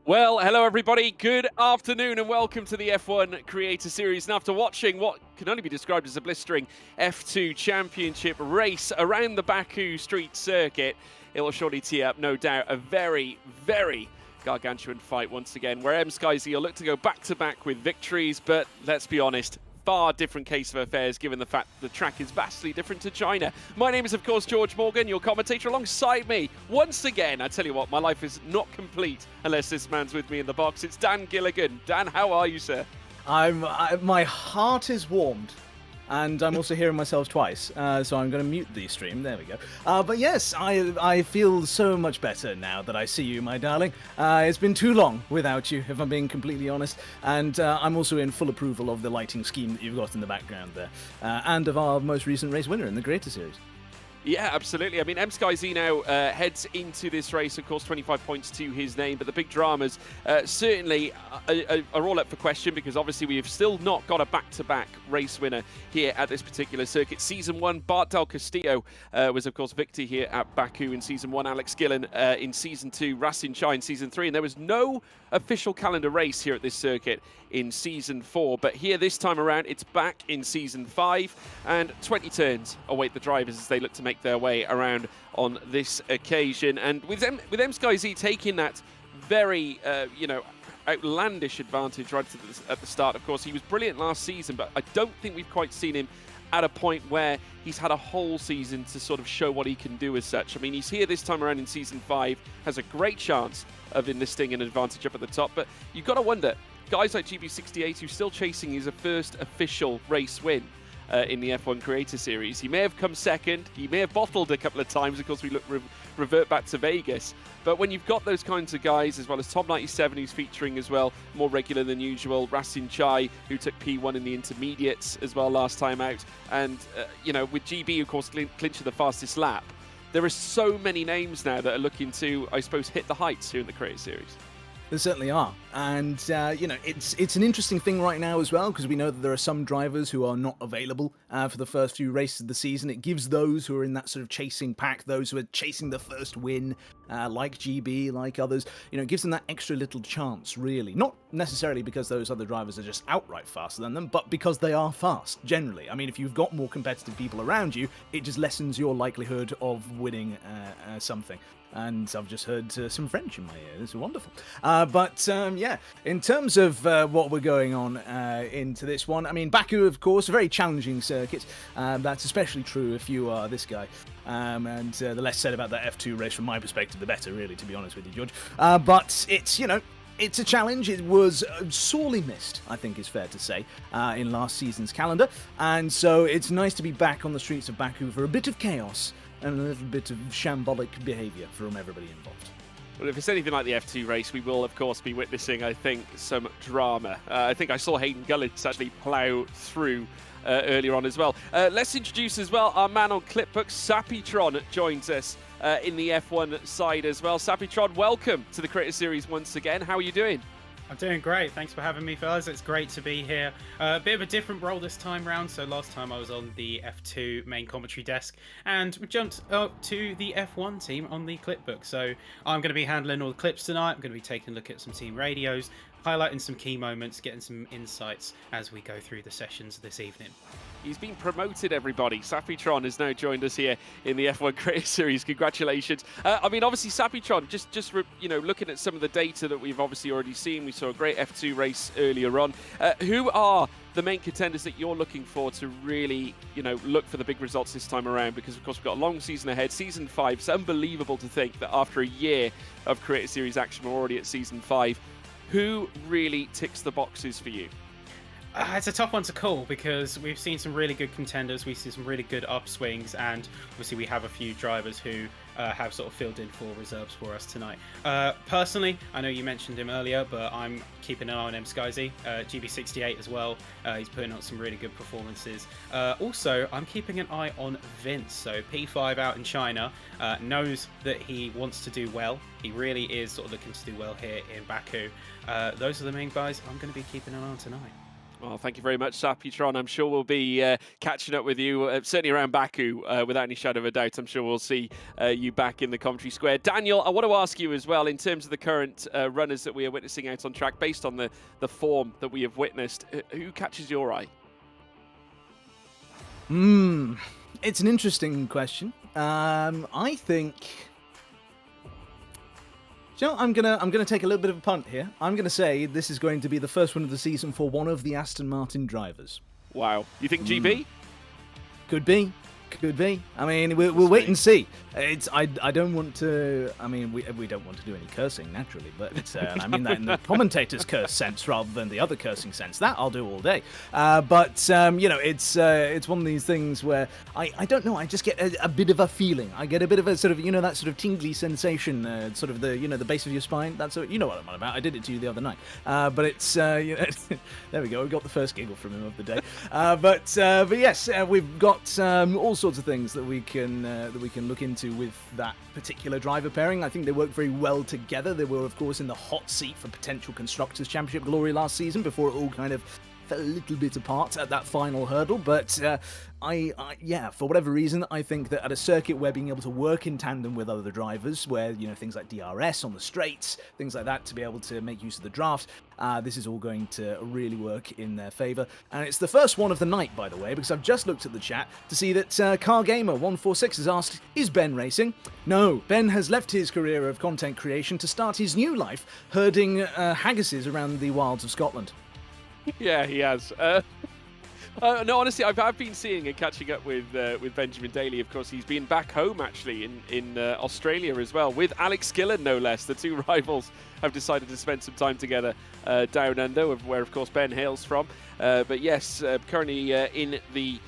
Well, hello everybody, good afternoon and welcome to the F1 Creator Series. And after watching what can only be described as a blistering F2 Championship race around the Baku Street Circuit, it will surely tee up, no doubt, a very, very gargantuan fight once again, where M-Skyz will look to go back-to-back with victories, but let's be honest, far different case of affairs given the fact that the track is vastly different to China. My name is, of course, George Morgan, your commentator alongside me. Once again, I tell you what, my life is not complete unless this man's with me in the box. It's Dan Gilligan. Dan, how are you, sir? My heart is warmed. And I'm also hearing myself twice, so I'm going to mute the stream. There we go. But yes, I feel so much better now that I see you, my darling. It's been too long without you, if I'm being completely honest. And I'm also in full approval of the lighting scheme that you've got in the background there, and of our most recent race winner in the Creator Series. Yeah, absolutely. I mean, M-Skyz now heads into this race, of course, 25 points to his name, but the big dramas certainly are all up for question because obviously we have still not got a back-to-back race winner here at this particular circuit. Season 1, Bart Del Castillo was, of course, victor here at Baku in Season 1, Alex Gillen in Season 2, Rasin Chai in Season 3, and there was no official calendar race here at this circuit in Season 4, but here this time around it's back in Season 5 and 20 turns await the drivers as they look to make their way around on this occasion. And with M-Skyz taking that very outlandish advantage right at the start. Of course, he was brilliant last season, but I don't think we've quite seen him at a point where he's had a whole season to sort of show what he can do as such. I mean, he's here this time around in Season 5, has a great chance of enlisting an advantage up at the top, but you've got to wonder, guys like GB68 who's still chasing his first official race win in the F1 Creator Series. He may have come second, he may have bottled a couple of times, of course we revert back to Vegas, but when you've got those kinds of guys, as well as Tom97 who's featuring as well, more regular than usual, Rasin Chai who took P1 in the intermediates as well last time out, and with GB of course clinching the fastest lap, there are so many names now that are looking to, I suppose, hit the heights here in the Creator Series. There certainly are, and it's an interesting thing right now as well because we know that there are some drivers who are not available for the first few races of the season. It gives those who are in that sort of chasing pack, those who are chasing the first win, like GB, like others, it gives them that extra little chance, really. Not necessarily because those other drivers are just outright faster than them, but because they are fast, generally. I mean, if you've got more competitive people around you, it just lessens your likelihood of winning something. And I've just heard some French in my ear. This is wonderful. Yeah, in terms of what we're going on into this one, I mean, Baku, of course, a very challenging circuit. That's especially true if you are this guy. And the less said about that F2 race from my perspective, the better, really, to be honest with you, George. But it's, it's a challenge. It was sorely missed, I think is fair to say, in last season's calendar. And so it's nice to be back on the streets of Baku for a bit of chaos and a little bit of shambolic behaviour from everybody involved. Well, if it's anything like the F2 race, we will, of course, be witnessing, I think, some drama. I think I saw Hayden Gullins actually plough through earlier on as well. Let's introduce as well our man on Clipbook, Sapitron, joins us in the F1 side as well. Sapitron, welcome to the Creator Series once again. How are you doing? I'm doing great. Thanks for having me, fellas. It's great to be here. A bit of a different role this time round. So last time I was on the F2 main commentary desk and we jumped up to the F1 team on the clipbook. So I'm going to be handling all the clips tonight. I'm going to be taking a look at some team radios, highlighting some key moments, getting some insights as we go through the sessions this evening. He's been promoted, everybody. Sapitron has now joined us here in the F1 Creator Series. Congratulations. I mean, obviously, Sapitron, just looking at some of the data that we've obviously already seen, we saw a great F2 race earlier on. Who are the main contenders that you're looking for to really, look for the big results this time around? Because, of course, we've got a long season ahead. Season 5, it's unbelievable to think that after a year of Creator Series action, we're already at Season 5. Who really ticks the boxes for you? It's a tough one to call because we've seen some really good contenders, we've seen some really good upswings, and obviously we have a few drivers who have sort of filled in for reserves for us tonight. Personally, I know you mentioned him earlier, but I'm keeping an eye on M-Skyz, GB68 as well. He's putting on some really good performances. Also, I'm keeping an eye on Vince. So P5 out in China knows that he wants to do well. He really is sort of looking to do well here in Baku. Those are the main guys I'm going to be keeping an eye on tonight. Well, thank you very much, Saputron. I'm sure we'll be catching up with you, certainly around Baku, without any shadow of a doubt. I'm sure we'll see you back in the commentary square. Daniel, I want to ask you as well, in terms of the current runners that we are witnessing out on track, based on the form that we have witnessed, who catches your eye? It's an interesting question. I think... You know, I'm gonna take a little bit of a punt here. I'm gonna say this is going to be the first win of the season for one of the Aston Martin drivers. Wow. You think GB? Could be. Could be. I mean, we'll wait and see. I don't want to. I mean, we don't want to do any cursing naturally, but and I mean that in the commentator's curse sense rather than the other cursing sense. That I'll do all day. But you know, it's one of these things where I don't know. I just get a bit of a feeling. I get a bit of a sort of, you know, that sort of tingly sensation, sort of the, you know, the base of your spine. That's what, you know what I'm on about. I did it to you the other night. But it's you know, there we go. We got the first giggle from him of the day. But yes, we've got all sorts of things that we can look into with that particular driver pairing. I think they work very well together. They were, of course, in the hot seat for potential Constructors' Championship glory last season before it all kind of fell a little bit apart at that final hurdle. But yeah, for whatever reason, I think that at a circuit where being able to work in tandem with other drivers, where, you know, things like DRS on the straights, things like that, to be able to make use of the draft, this is all going to really work in their favour. And it's the first one of the night, by the way, because I've just looked at the chat to see that CarGamer146 has asked, is Ben racing? No, Ben has left his career of content creation to start his new life herding haggises around the wilds of Scotland. Yeah, he has. No, honestly, I've been seeing and catching up with Benjamin Daly. Of course, he's been back home, actually, in Australia as well, with Alex Gillen, no less. The two rivals have decided to spend some time together down under, where, of course, Ben hails from. But yes, currently in the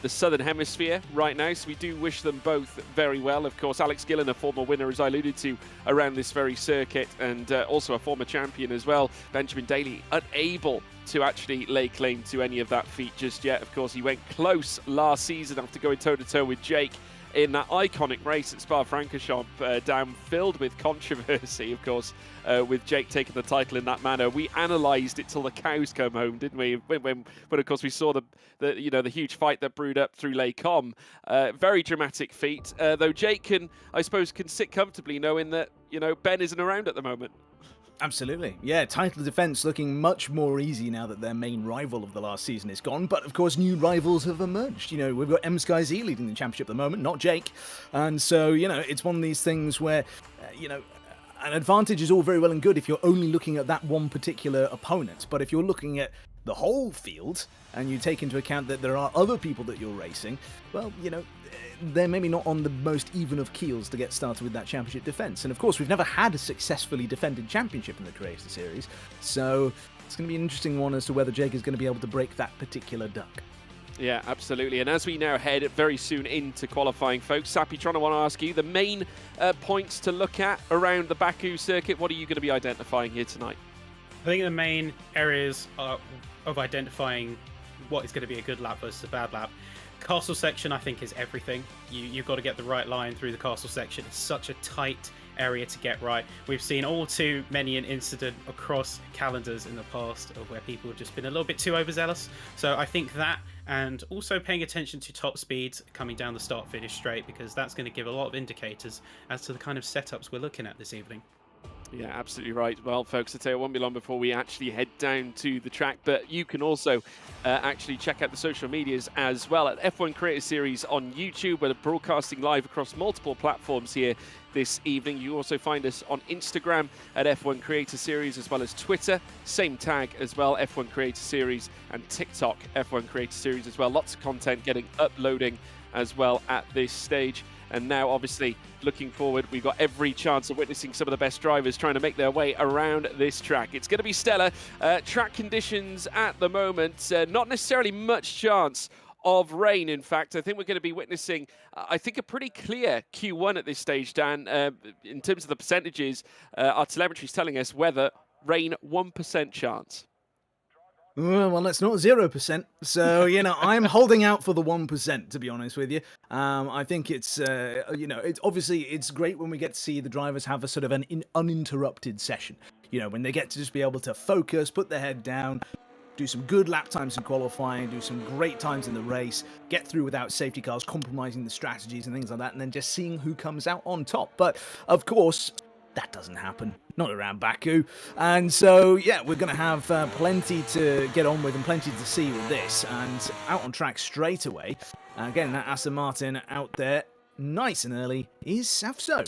Southern Hemisphere right now, so we do wish them both very well. Of course, Alex Gillen, a former winner, as I alluded to, around this very circuit, and also a former champion as well. Benjamin Daly unable to actually lay claim to any of that feat just yet. Of course, he went close last season after going toe-to-toe with Jake in that iconic race at Spa-Francorchamps, down filled with controversy, of course, with Jake taking the title in that manner. We analysed it till the cows come home, didn't we? When of course we saw the huge fight that brewed up through Lake Com. Very dramatic feat, though Jake can sit comfortably knowing that, you know, Ben isn't around at the moment. Absolutely. Yeah, title defense looking much more easy now that their main rival of the last season is gone. But, of course, new rivals have emerged. You know, we've got MSkyZ leading the championship at the moment, not Jake. And so, you know, it's one of these things where, you know, an advantage is all very well and good if you're only looking at that one particular opponent. But if you're looking at the whole field and you take into account that there are other people that you're racing, well, you know, they're maybe not on the most even of keels to get started with that championship defense. And of course, we've never had a successfully defended championship in the Creator Series, so it's going to be an interesting one as to whether Jake is going to be able to break that particular duck. Yeah, absolutely. And as we now head very soon into qualifying, folks, Saputron, I want to ask you the main points to look at around the Baku circuit. What are you going to be identifying here tonight? I think the main areas of identifying what is going to be a good lap versus a bad lap. Castle section, I think, is everything. You've got to get the right line through the castle section. It's such a tight area to get right. We've seen all too many an incident across calendars in the past of where people have just been a little bit too overzealous. So I think that, and also paying attention to top speeds coming down the start-finish straight, because that's going to give a lot of indicators as to the kind of setups we're looking at this evening. Yeah, absolutely right. Well, folks, I tell you, it won't be long before we actually head down to the track, but you can also actually check out the social medias as well at F1 Creator Series on YouTube. We're broadcasting live across multiple platforms here this evening. You also find us on Instagram at F1 Creator Series, as well as Twitter, same tag as well, F1 Creator Series, and TikTok, F1 Creator Series as well. Lots of content uploading as well at this stage. And now, obviously, looking forward, we've got every chance of witnessing some of the best drivers trying to make their way around this track. It's going to be stellar. Track conditions at the moment, not necessarily much chance of rain, in fact. I think we're going to be witnessing, I think, a pretty clear Q1 at this stage, Dan. In terms of the percentages, our telemetry is telling us weather, rain, 1% chance. Well, that's not 0%. So, you know, I'm holding out for the 1%, to be honest with you. I think it's, you know, it's obviously it's great when we get to see the drivers have a sort of an uninterrupted session. You know, when they get to just be able to focus, put their head down, do some good lap times in qualifying, do some great times in the race, get through without safety cars, compromising the strategies and things like that, and then just seeing who comes out on top. But, of course, that doesn't happen. Not around Baku. And so, yeah, we're going to have plenty to get on with and plenty to see with this. And out on track straight away, again, that Aston Martin out there, nice and early, is Safso.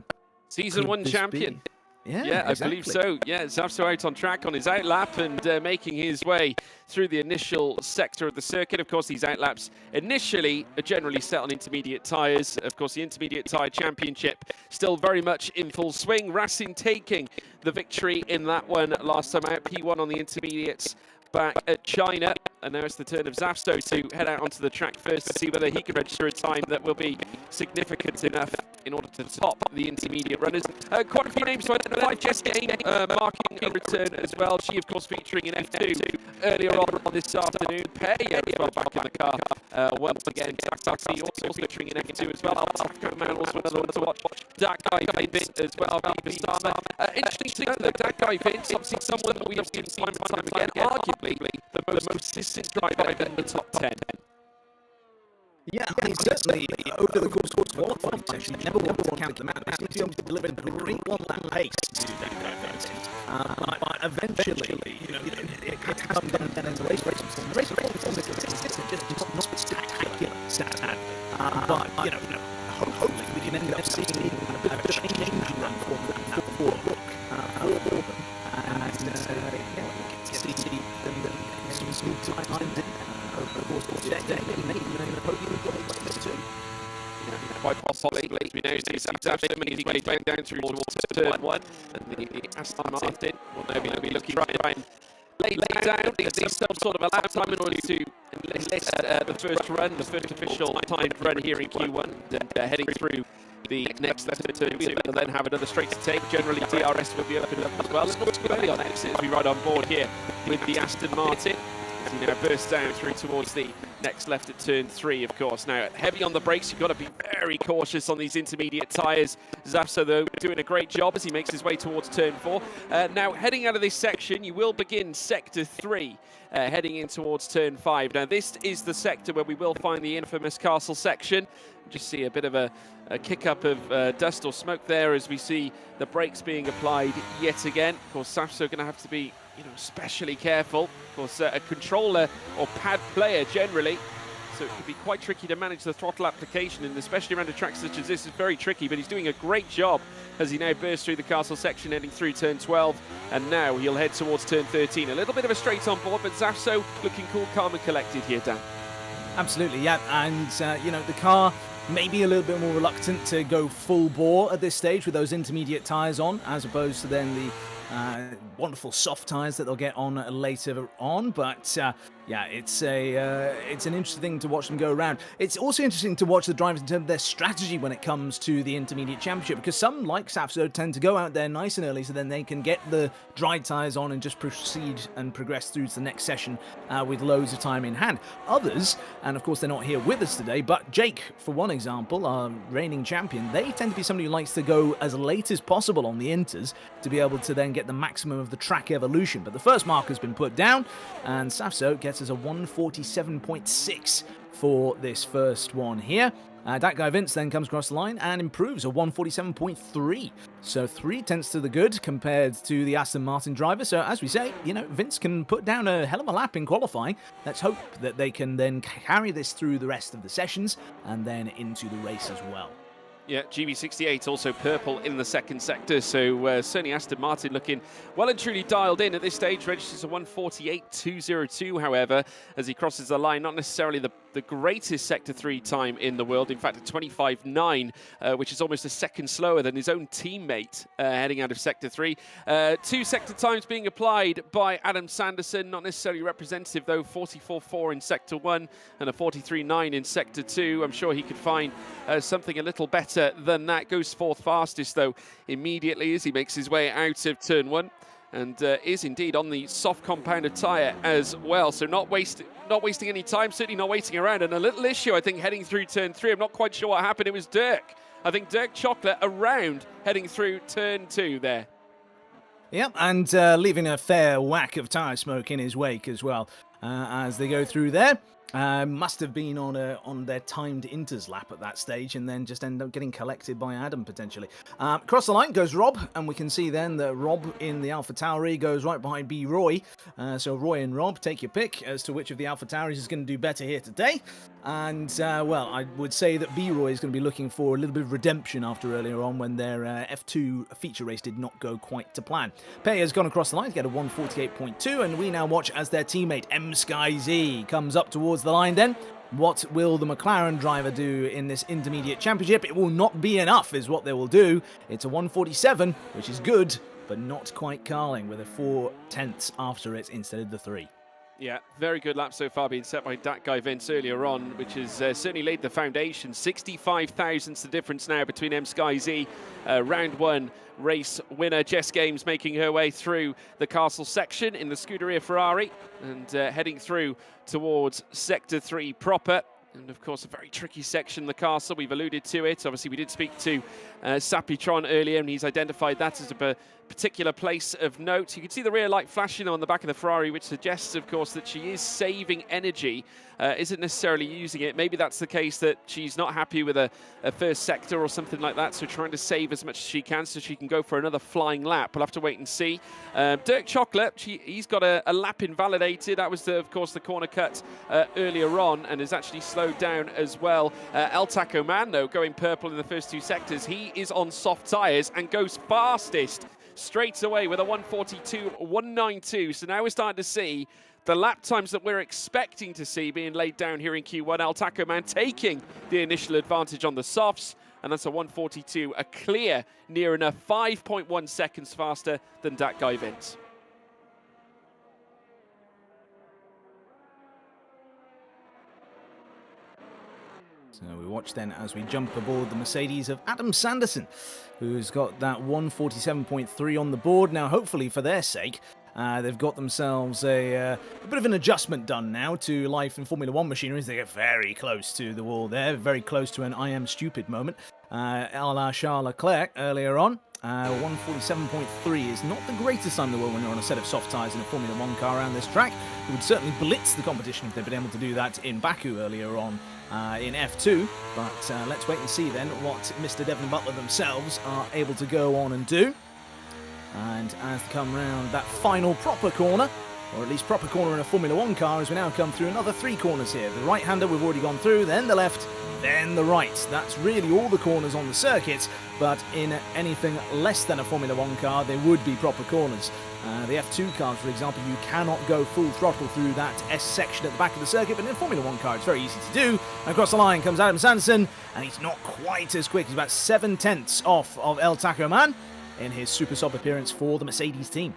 Season 1 champion. Yeah, exactly. I believe so. Yeah, Safso out on track on his outlap and making his way through the initial sector of the circuit. Of course, these outlaps initially are generally set on intermediate tyres. Of course, the intermediate tyre championship still very much in full swing. Racing taking the victory in that one last time out. P1 on the intermediates back at China. And now it's the turn of Safso to head out onto the track first to see whether he can register a time that will be significant enough in order to top the intermediate runners. Quite a few names to identify. Jess Game marking a return as well. She, of course, featuring in F2 earlier on this afternoon. Peya as well back in the car. Once again, Taxi also featuring in F2 as well. Taco Man also another one to watch. That guy Vince as well. Interesting to know that that guy Vince, obviously someone that we have seen time and time again, arguably the most consistent driver in the top 10. Yeah, I mean, certainly over the course of qualifying session, never want to count them out. They seem to be able to deliver a great one-lap pace to that guy. But eventually, it has come down in the race. The race performance is just not spectacular. But, hopefully we can end up seeing a bit of a change in that run for them. And we get to see some smooth times over the course of the day. Maybe even the podium like too. Quite possibly. We know he's absolutely his way down through towards turn 1, and the Aston Martin will now be looking to try and lay down at least some sort of a lap time in order to enlist the first run, the first official timed run here in Q1, and heading through the next left of turn 2, and then have another straight to take. Generally, DRS will be opened up as well. It's not too early on exit as we ride on board here with the Aston Martin. As he now bursts down through towards the next left at turn 3, of course. Now, heavy on the brakes, you've got to be very cautious on these intermediate tyres. Safso, though, doing a great job as he makes his way towards turn 4. Now, heading out of this section, you will begin sector 3, heading in towards turn 5. Now, this is the sector where we will find the infamous castle section. Just see a bit of a kick-up of dust or smoke there as we see the brakes being applied yet again. Of course, Safso going to have to be especially careful. Of course, a controller or pad player generally, so it can be quite tricky to manage the throttle application, and especially around a track such as this is very tricky, but he's doing a great job as he now bursts through the castle section, heading through turn 12, and now he'll head towards turn 13. A little bit of a straight on board, but Safso looking cool, calm and collected here, Dan. Absolutely, yeah, and the car maybe a little bit more reluctant to go full bore at this stage with those intermediate tyres on, as opposed to then the wonderful soft tyres that they'll get on later on. But yeah, it's an interesting thing to watch them go around. It's also interesting to watch the drivers in terms of their strategy when it comes to the intermediate championship, because some, like Safso, tend to go out there nice and early so then they can get the dry tyres on and just proceed and progress through to the next session with loads of time in hand. Others, and of course they're not here with us today, but Jake, for one example, our reigning champion, they tend to be somebody who likes to go as late as possible on the inters to be able to then get the maximum of the track evolution. But the first marker's been put down, and Safso gets us a 147.6 for this first one here. That guy Vince then comes across the line and improves a 147.3. So 3/10 to the good compared to the Aston Martin driver. So as we say, Vince can put down a hell of a lap in qualifying. Let's hope that they can then carry this through the rest of the sessions and then into the race as well. Yeah, GB68 also purple in the second sector, so certainly Aston Martin looking well and truly dialed in at this stage. Registers a 148.202, however, as he crosses the line. Not necessarily the greatest Sector 3 time in the world, in fact, a 25.9, which is almost a second slower than his own teammate heading out of Sector 3. 2 sector times being applied by Adam Sanderson, not necessarily representative, though. 44.4 in Sector 1 and a 43.9 in Sector 2. I'm sure he could find something a little better than that. Goes fourth fastest, though, immediately as he makes his way out of turn 1. And is indeed on the soft compounded tyre as well. So not wasting any time, certainly not waiting around. And a little issue, I think, heading through turn 3. I'm not quite sure what happened. It was Dirk. I think Dirk Chocolate around heading through turn 2 there. Yep, and leaving a fair whack of tyre smoke in his wake as well. as they go through there. Must have been on their timed inters lap at that stage, and then just end up getting collected by Adam potentially. Across the line goes Rob, and we can see then that Rob in the Alpha Tauri goes right behind B Roy. So Roy and Rob, take your pick as to which of the Alpha Tauris is going to do better here today. And well, I would say that B Roy is going to be looking for a little bit of redemption after earlier on when their F2 feature race did not go quite to plan. Pei has gone across the line to get a 148.2, and we now watch as their teammate MSkyZ comes up towards the line then. What will the McLaren driver do in this intermediate championship? It will not be enough is what they will do. It's a 147, which is good, but not quite Carling with a 4/10 after it instead of the 3. Yeah, very good lap so far being set by that guy Vince earlier on, which has certainly laid the foundation. 65 thousandths the difference now between MSkyZ, round 1 race winner. Jess Games making her way through the castle section in the Scuderia Ferrari and heading through towards Sector 3 proper. And of course, a very tricky section, the castle. We've alluded to it. Obviously, we did speak to Sapitron earlier, and he's identified that as a particular place of note. You can see the rear light flashing on the back of the Ferrari, which suggests, of course, that she is saving energy, isn't necessarily using it. Maybe that's the case that she's not happy with a first sector or something like that, so trying to save as much as she can so she can go for another flying lap. We'll have to wait and see. Dirk Chocolate, he's got a lap invalidated. That was, of course, the corner cut earlier on, and has actually slowed down as well. El Taco Man, though, going purple in the first 2 sectors. He is on soft tyres and goes fastest straight away with a 142.192. So now we're starting to see the lap times that we're expecting to see being laid down here in Q1. El Taco Man taking the initial advantage on the softs, and that's a 142, a clear, near enough 5.1 seconds faster than that guy Vince. So we watch then as we jump aboard the Mercedes of Adam Sanderson, who's got that 147.3 on the board. Now, hopefully for their sake, they've got themselves a bit of an adjustment done now to life in Formula 1 machinery as they get very close to the wall there, very close to an I am stupid moment, a la Charles Leclerc earlier on. 147.3 is not the greatest time in the world when you're on a set of soft tyres in a Formula 1 car around this track. It would certainly blitz the competition if they'd been able to do that in Baku earlier on in F2. But let's wait and see then what Mr. Devon Butler themselves are able to go on and do. And as they come round that final proper corner, or at least proper corner in a Formula 1 car, as we now come through another 3 corners here. The right-hander we've already gone through, then the left, then the right. That's really all the corners on the circuit, but in anything less than a Formula 1 car, they would be proper corners. The F2 cars, for example, you cannot go full throttle through that S section at the back of the circuit, but in a Formula 1 car, it's very easy to do. And across the line comes Adam Sanderson, and he's not quite as quick. He's about 7/10 off of El Taco Man in his Super Sub appearance for the Mercedes team.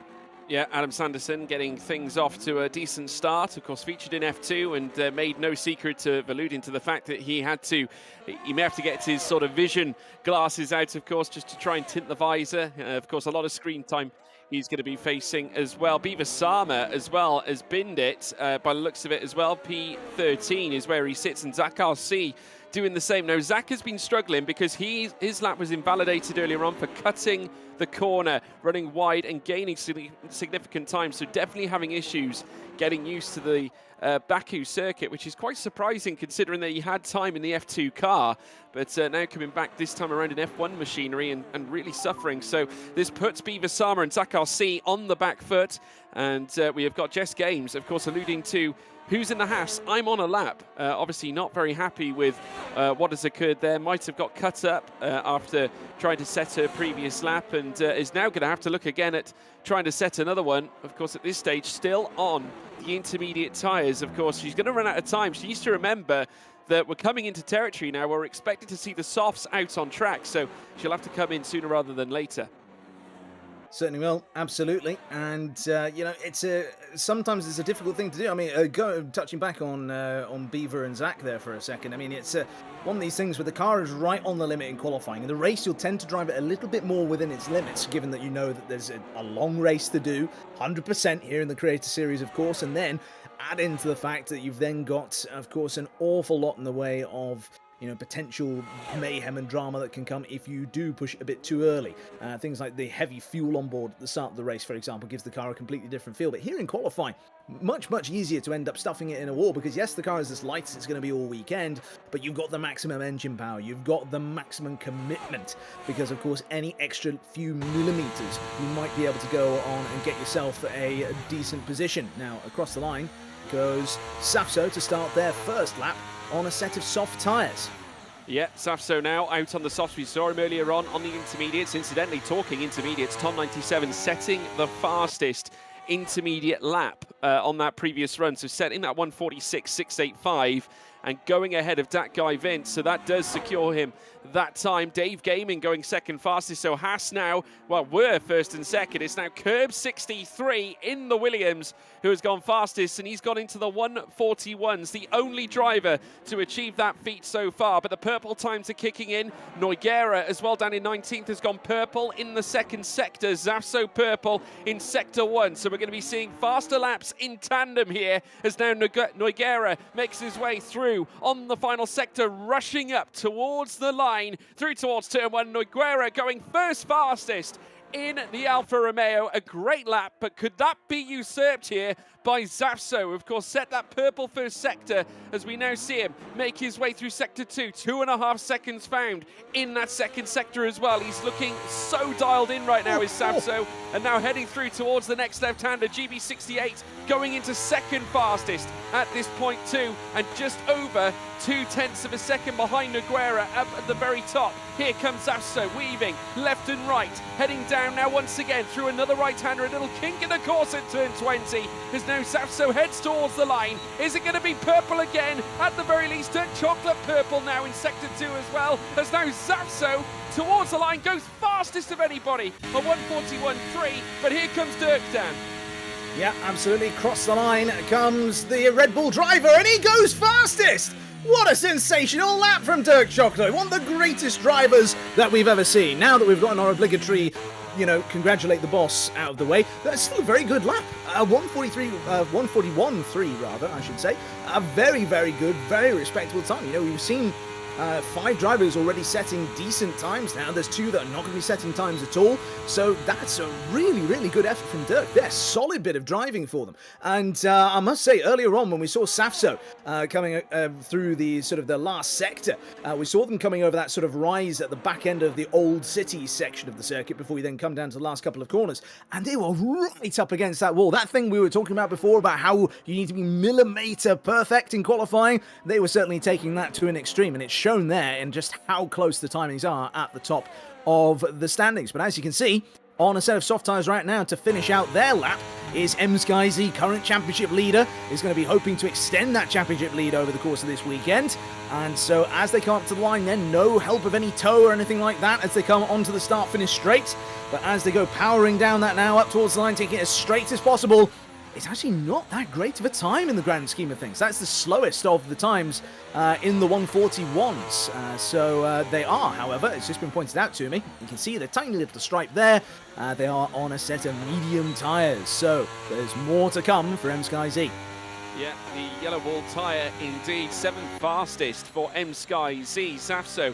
Yeah, Adam Sanderson getting things off to a decent start. Of course, featured in F2 and made no secret of alluding to the fact that he may have to get his sort of vision glasses out, of course, just to try and tint the visor. Of course, a lot of screen time he's going to be facing as well. Beaver Sama as well has binned it by the looks of it as well. P13 is where he sits, and Zach RC doing the same. Now, Zach has been struggling because his lap was invalidated earlier on for cutting the corner, running wide and gaining significant time. So definitely having issues getting used to the Baku circuit, which is quite surprising considering that he had time in the F2 car, but now coming back this time around in F1 machinery and really suffering. So this puts Beaver Sama and Zach RC on the back foot, and we have got Jess Games, of course, alluding to who's in the Haas. I'm on a lap. Obviously not very happy with what has occurred there. Might have got cut up after trying to set her previous lap, and is now going to have to look again at trying to set another one. Of course, at this stage, still on the intermediate tyres. Of course, she's going to run out of time. She needs to remember that we're coming into territory now where we're expected to see the softs out on track, so she'll have to come in sooner rather than later. Certainly will, absolutely, and you know, sometimes it's a difficult thing to do. I mean, touching back on Beaver and Zach there for a second. I mean, it's one of these things where the car is right on the limit in qualifying. In the race, you'll tend to drive it a little bit more within its limits, given that you know that there's a long race to do, 100% here in the Creator Series, of course, and then add into the fact that you've then got, of course, an awful lot in the way of potential mayhem and drama that can come if you do push it a bit too early. Things like the heavy fuel on board at the start of the race, for example, gives the car a completely different feel. But here in qualifying, much easier to end up stuffing it in a wall, because yes, the car is as light as it's going to be all weekend, but you've got the maximum engine power, you've got the maximum commitment, because of course any extra few millimeters you might be able to go on and get yourself a decent position. Now across the line goes Safso to start their first lap on a set of soft tyres. Yeah, Safso now out on the softs. We saw him earlier on the intermediates. Incidentally, talking intermediates, Tom 97 setting the fastest intermediate lap on that previous run. So setting that 1:46.685 and going ahead of that guy Vince. So that does secure him that time. Dave Gaming going second fastest. So Haas now, well, we're first and second. It's now Curb 63 in the Williams who has gone fastest, and he's got into the 1:41s. The only driver to achieve that feat so far. But the purple times are kicking in. Noiguera as well down in 19th has gone purple in the second sector. Zafso purple in sector 1. So we're going to be seeing faster laps in tandem here as now Noiguera makes his way through on the final sector, rushing up towards the line, through towards turn 1. Noiguera going first fastest in the Alfa Romeo. A great lap, but could that be usurped here by Zafso? Of course, set that purple first sector as we now see him make his way through sector 2. 2.5 seconds found in that second sector as well. He's looking so dialed in right now, is Zafso, and now heading through towards the next left-hander. GB68 going into second fastest at this point too, and just over 0.2 of a second behind Nogueira up at the very top. Here comes Zafso weaving left and right, heading down now once again through another right-hander. A little kink in the course at turn 20 as now Zafso heads towards the line. Is it going to be purple again? At the very least, a chocolate purple now in sector 2 as well, as now Zafso towards the line goes fastest of anybody, a 1:41.3, but here comes Dirkdan. Yeah, absolutely. Across the line comes the Red Bull driver, and he goes fastest! What a sensational lap from Dirk Chocolate, one of the greatest drivers that we've ever seen. Now that we've gotten our obligatory, congratulate the boss out of the way, that's still a very good lap. 1:41.3 rather, I should say. A very, very good, very respectable time. We've seen 5 drivers already setting decent times now. There's 2 that are not going to be setting times at all. So that's a really, really good effort from Dirk. They're a solid bit of driving for them. And I must say, earlier on when we saw Safso coming through the last sector, we saw them coming over that sort of rise at the back end of the old city section of the circuit before we then come down to the last couple of corners. And they were right up against that wall. That thing we were talking about before about how you need to be millimeter perfect in qualifying, they were certainly taking that to an extreme. And it's shown there in just how close the timings are at the top of the standings. But as you can see, on a set of soft tyres right now to finish out their lap is MSkyZ, current championship leader, is going to be hoping to extend that championship lead over the course of this weekend. And so as they come up to the line then, no help of any tow or anything like that as they come onto the start-finish straight. But as they go powering down that now up towards the line, taking it as straight as possible, it's actually not that great of a time in the grand scheme of things. That's the slowest of the times in the 1:41s. So they are, however, it's just been pointed out to me. You can see the tiny little stripe there. They are on a set of medium tyres. So there's more to come for MSkyZ. Yeah, the yellow wall tyre indeed. 7th fastest for MSkyZ. Zafso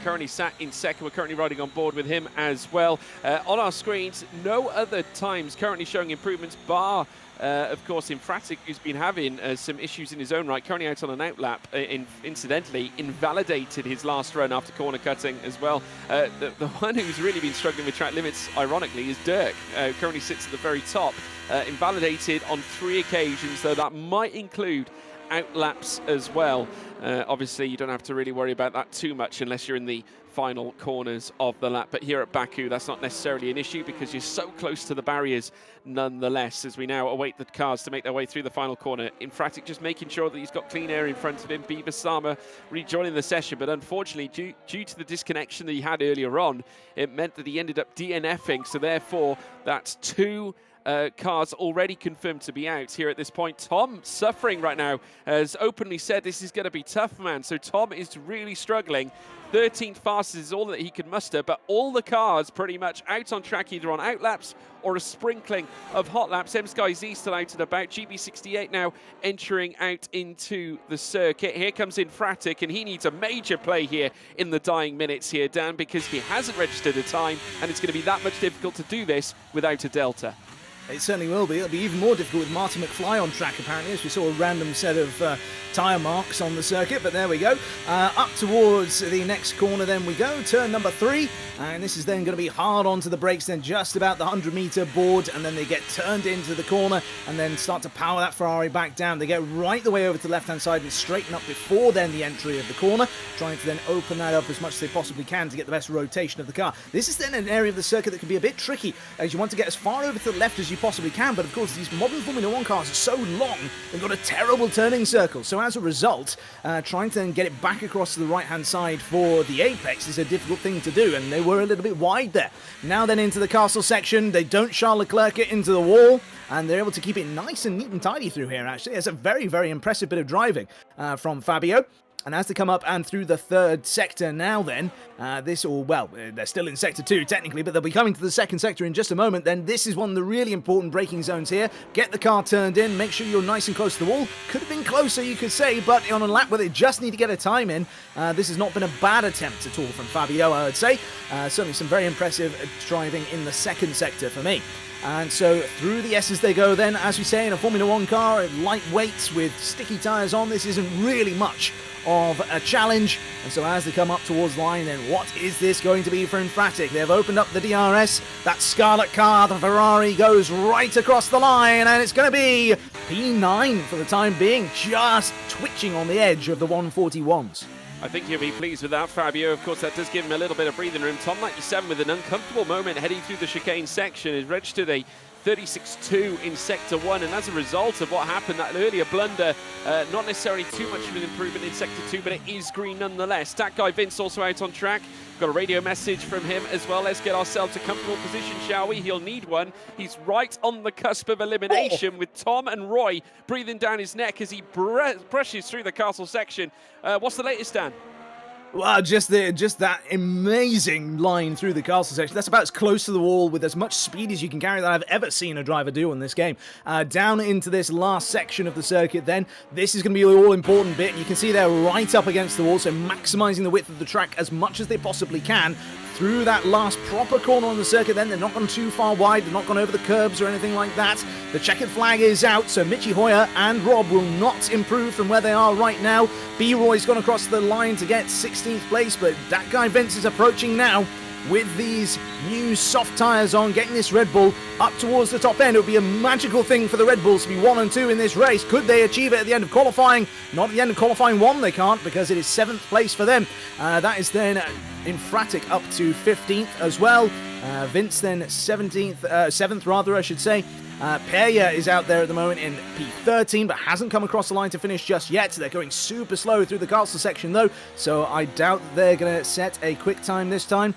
currently sat in second. We're currently riding on board with him as well. On our screens, no other times currently showing improvements, bar of course, Infratic, who's been having some issues in his own right, currently out on an outlap, incidentally, invalidated his last run after corner cutting as well. The one who's really been struggling with track limits, ironically, is Dirk, currently sits at the very top. Invalidated on 3 occasions, though that might include outlaps as well. Obviously, you don't have to really worry about that too much unless you're in the final corners of the lap. But here at Baku, that's not necessarily an issue because you're so close to the barriers nonetheless, as we now await the cars to make their way through the final corner. Infratic just making sure that he's got clean air in front of him. Beaver Sama rejoining the session, but unfortunately, due to the disconnection that he had earlier on, it meant that he ended up DNFing, so therefore that's 2 cars already confirmed to be out here at this point. Tom, suffering right now, has openly said this is going to be tough, man. So Tom is really struggling. 13th fastest is all that he can muster, but all the cars pretty much out on track, either on out laps or a sprinkling of hot laps. MSkyZ still out and about. GB68 now entering out into the circuit. Here comes Infratic, and he needs a major play here in the dying minutes here, Dan, because he hasn't registered a time, and it's going to be that much difficult to do this without a delta. It certainly will be. It'll be even more difficult with Marty McFly on track, apparently, as we saw a random set of tyre marks on the circuit. But there we go. Up towards the next corner then we go. Turn number 3. And this is then going to be hard onto the brakes then, just about the 100-metre board. And then they get turned into the corner and then start to power that Ferrari back down. They get right the way over to the left-hand side and straighten up before then the entry of the corner, trying to then open that up as much as they possibly can to get the best rotation of the car. This is then an area of the circuit that can be a bit tricky, as you want to get as far over to the left as you possibly can, but of course these modern Formula 1 cars are so long, they've got a terrible turning circle, so as a result, trying to then get it back across to the right hand side for the apex is a difficult thing to do, and they were a little bit wide there. Now then into the castle section, they don't Charles Leclerc it into the wall, and they're able to keep it nice and neat and tidy through here, actually. It's a very, very impressive bit of driving from Fabio. And as they come up and through the third sector now then, they're still in sector 2 technically, but they'll be coming to the second sector in just a moment. Then this is one of the really important braking zones here. Get the car turned in, make sure you're nice and close to the wall. Could have been closer, you could say, but on a lap where they just need to get a time in, this has not been a bad attempt at all from Fabio, I would say. Certainly some very impressive driving in the second sector for me. And so through the S's they go then, as we say, in a Formula 1 car, lightweight with sticky tyres on. This isn't really much of a challenge. And so as they come up towards the line, then what is this going to be for Infratic? They've opened up the DRS. That scarlet car, the Ferrari, goes right across the line, and it's going to be P9 for the time being, just twitching on the edge of the 141s. I think he'll be pleased with that, Fabio. Of course, that does give him a little bit of breathing room. Tom 97 with an uncomfortable moment heading through the chicane section is registered a 36.2 in Sector 1, and as a result of what happened, that earlier blunder, not necessarily too much of an improvement in Sector 2, but it is green nonetheless. That guy Vince also out on track. Got a radio message from him as well. Let's get ourselves a comfortable position, shall we? He'll need one. He's right on the cusp of elimination with Tom and Roy breathing down his neck as he brushes through the castle section. What's the latest, Dan? Well, just that amazing line through the castle section. That's about as close to the wall with as much speed as you can carry that I've ever seen a driver do in this game. Down into this last section of the circuit then. This is going to be the all-important bit. You can see they're right up against the wall, so maximising the width of the track as much as they possibly can. Through that last proper corner on the circuit then, they're not gone too far wide, they're not gone over the curbs or anything like that. The checkered flag is out, so Mitchy Hoyer and Rob will not improve from where they are right now. B-Roy's gone across the line to get 16th place, but that guy Vince is approaching now with these new soft tyres on, getting this Red Bull up towards the top end. It would be a magical thing for the Red Bulls to be 1 and 2 in this race. Could they achieve it at the end of qualifying? Not at the end of qualifying 1, they can't, because it is 7th place for them. That is then Infratic up to 15th as well. Vince then 7th rather, I should say. Peya is out there at the moment in P13, but hasn't come across the line to finish just yet. They're going super slow through the castle section though, so I doubt they're going to set a quick time this time.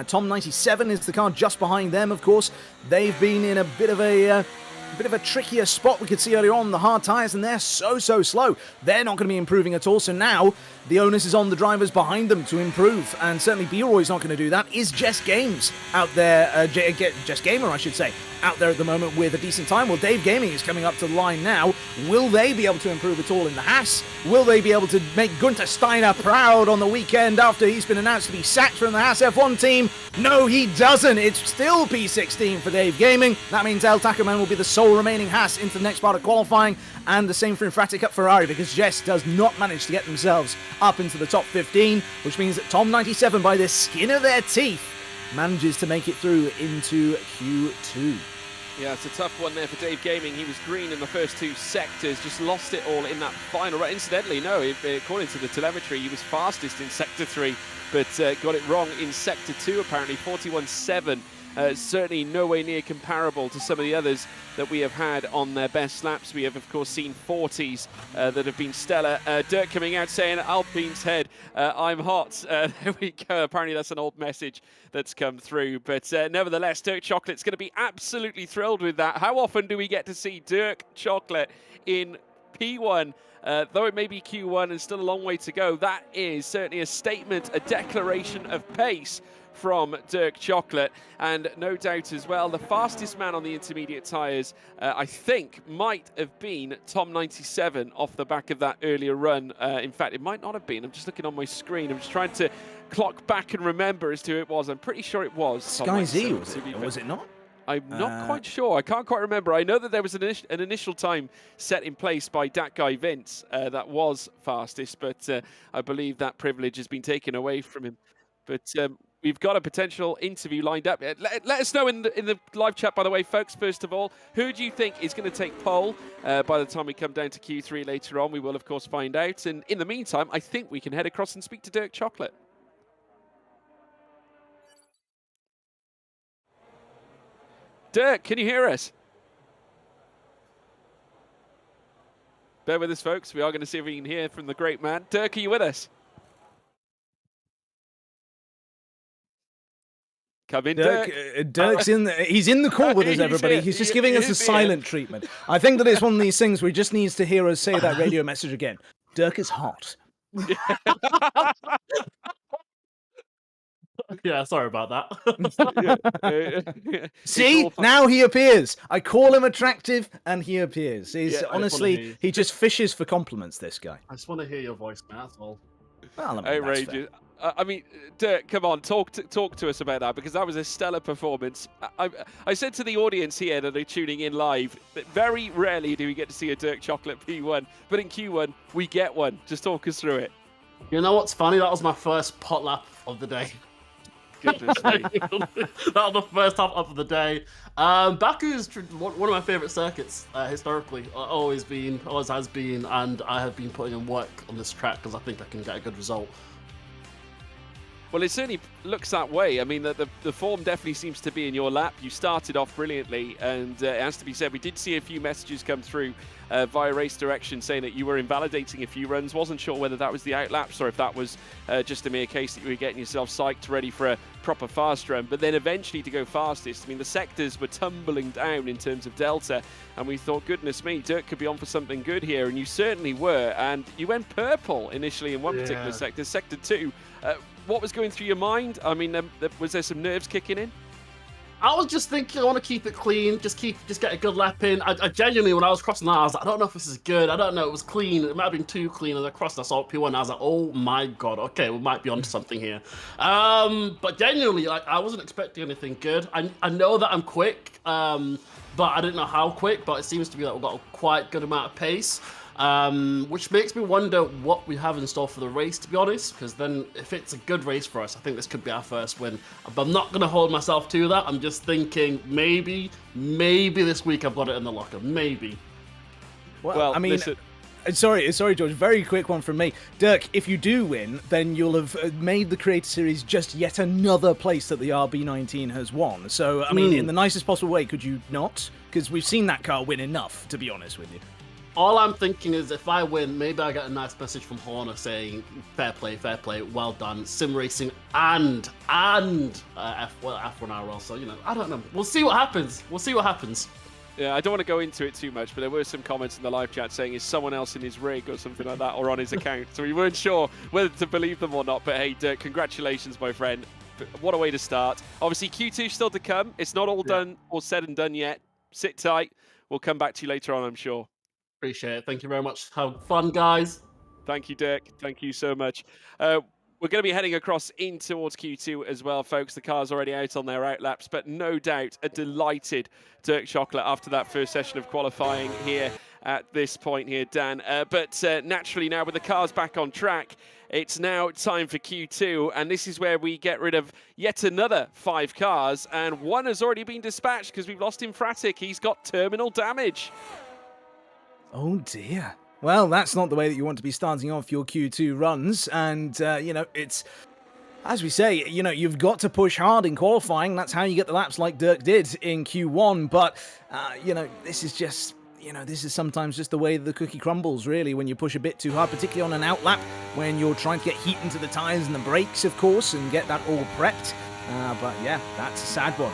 Tom 97 is the car just behind them, of course. They've been in a bit of a trickier spot. We could see earlier on the hard tyres, and they're so slow. They're not going to be improving at all, so now the onus is on the drivers behind them to improve, and certainly B-Roy's not going to do that. Is Jess Games out there, Jess Gamer I should say, out there at the moment with a decent time? Well, Dave Gaming is coming up to the line now. Will they be able to improve at all in the Haas? Will they be able to make Gunther Steiner proud on the weekend after he's been announced to be sacked from the Haas F1 team? No, he doesn't. It's still P16 for Dave Gaming. That means El Tacoman will be the sole remaining Haas into the next part of qualifying, and the same for Infratic at Ferrari, because Jess does not manage to get themselves up into the top 15, which means that Tom 97, by the skin of their teeth, manages to make it through into Q2. Yeah, it's a tough one there for Dave Gaming. He was green in the first 2 sectors, just lost it all in that final run. Incidentally, no, according to the telemetry, he was fastest in Sector 3, but got it wrong in Sector 2, apparently, 41.7 certainly nowhere near comparable to some of the others that we have had on their best laps. We have, of course, seen 40s that have been stellar. Dirk coming out saying, Alpine's head, I'm hot. There we go. Apparently that's an old message that's come through. But nevertheless, Dirk Chocolate's going to be absolutely thrilled with that. How often do we get to see Dirk Chocolate in P1? Though it may be Q1 and still a long way to go, that is certainly a statement, a declaration of pace from Dirk Chocolate, and no doubt as well the fastest man on the intermediate tyres I think might have been Tom 97 off the back of that earlier run. In fact, it might not have been. I'm just looking on my screen. I'm just trying to clock back and remember as to who it was. I'm pretty sure it was Sky Z, was it? Or was it not? I'm not quite sure. I can't quite remember. I know that there was an initial time set in place by that guy Vince that was fastest, but I believe that privilege has been taken away from him. But we've got a potential interview lined up. Let us know in the live chat, by the way, folks. First of all, who do you think is going to take pole by the time we come down to Q3 later on? We will, of course, find out. And in the meantime, I think we can head across and speak to Dirk Chocolate. Dirk, can you hear us? Bear with us, folks. We are going to see if we can hear from the great man. Dirk, are you with us? Come in, Dirk. Dirk's in. He's in the call with us, everybody. He's just giving us a silent treatment. I think that it's one of these things where he just needs to hear us say that radio message again. Dirk is hot. Yeah, sorry about that. See, now he appears. I call him attractive, and he appears. He's honestly, he just fishes for compliments. This guy. I just want to hear your voice, man. That's all. Well, I mean, outrageous. I mean, Dirk, come on, talk to us about that, because that was a stellar performance. I said to the audience here that are tuning in live that very rarely do we get to see a Dirk Chocolate P1, but in Q1 we get one. Just talk us through it. You know what's funny? That was my first pot lap of the day. Goodness me. That was the first half of the day. Baku is one of my favourite circuits historically. Always has been, and I have been putting in work on this track because I think I can get a good result. Well, it certainly looks that way. I mean, the form definitely seems to be in your lap. You started off brilliantly, and it has to be said, we did see a few messages come through via race direction saying that you were invalidating a few runs. Wasn't sure whether that was the outlaps or if that was just a mere case that you were getting yourself psyched ready for a proper fast run. But then eventually to go fastest, I mean, the sectors were tumbling down in terms of delta, and we thought, goodness me, Dirk could be on for something good here, and you certainly were. And you went purple initially in one particular sector, Sector 2. What was going through your mind? I mean, was there some nerves kicking in? I was just thinking, I want to keep it clean, just get a good lap in. I genuinely, when I was crossing that, I was like, I don't know if this is good. I don't know. It was clean. It might have been too clean. As I crossed, I saw P1. I was like, oh my god, okay, we might be onto something here. But genuinely, like, I wasn't expecting anything good. I know that I'm quick, but I didn't know how quick. But it seems to be that we've got a quite good amount of pace. Which makes me wonder what we have in store for the race, to be honest, because then if it's a good race for us, I think this could be our first win. But I'm not going to hold myself to that. I'm just thinking maybe this week I've got it in the locker. Maybe. Well, I mean, listen. Sorry, George. Very quick one from me. Dirk, if you do win, then you'll have made the Creator Series just yet another place that the RB19 has won. So, I mean, in the nicest possible way, could you not? Because we've seen that car win enough, to be honest with you. All I'm thinking is if I win, maybe I get a nice message from Horner saying, fair play, well done, sim racing and F1 RL. So, you know, I don't know. We'll see what happens. Yeah, I don't want to go into it too much, but there were some comments in the live chat saying, is someone else in his rig or something like that, or on his account? So we weren't sure whether to believe them or not. But hey, Dirk, congratulations, my friend. What a way to start. Obviously, Q2 still to come. It's not all done or said and done yet. Sit tight. We'll come back to you later on, I'm sure. Appreciate it. Thank you very much. Have fun, guys. Thank you, Dirk. Thank you so much. We're going to be heading across in towards Q2 as well, folks. The car's already out on their outlaps, but no doubt a delighted Dirk Chocolate after that first session of qualifying here at this point here, Dan. But naturally now with the cars back on track, it's now time for Q2, and this is where we get rid of yet another 5 cars, and one has already been dispatched because we've lost Infratic. He's got terminal damage. Oh dear. Well, that's not the way that you want to be starting off your Q2 runs, and you know, it's As we say, you know, you've got to push hard in qualifying. That's how you get the laps like Dirk did in Q1. But, you know, this is just, you know, this is sometimes just the way the cookie crumbles, really, when you push a bit too hard, particularly on an outlap, when you're trying to get heat into the tyres and the brakes, of course, and get that all prepped. But yeah, that's a sad one.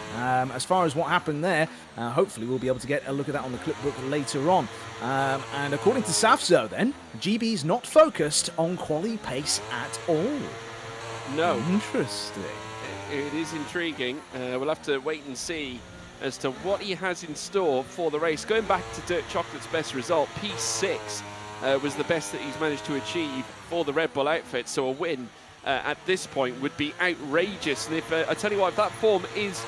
As far as what happened there, hopefully we'll be able to get a look at that on the clip book later on. And according to Safzo then, GB's not focused on quali pace at all. No. Interesting. It is intriguing. We'll have to wait and see as to what he has in store for the race. Going back to Dirk Chocolate's best result, P6 was the best that he's managed to achieve for the Red Bull outfit, so a win at this point would be outrageous. And if I tell you what, if that form is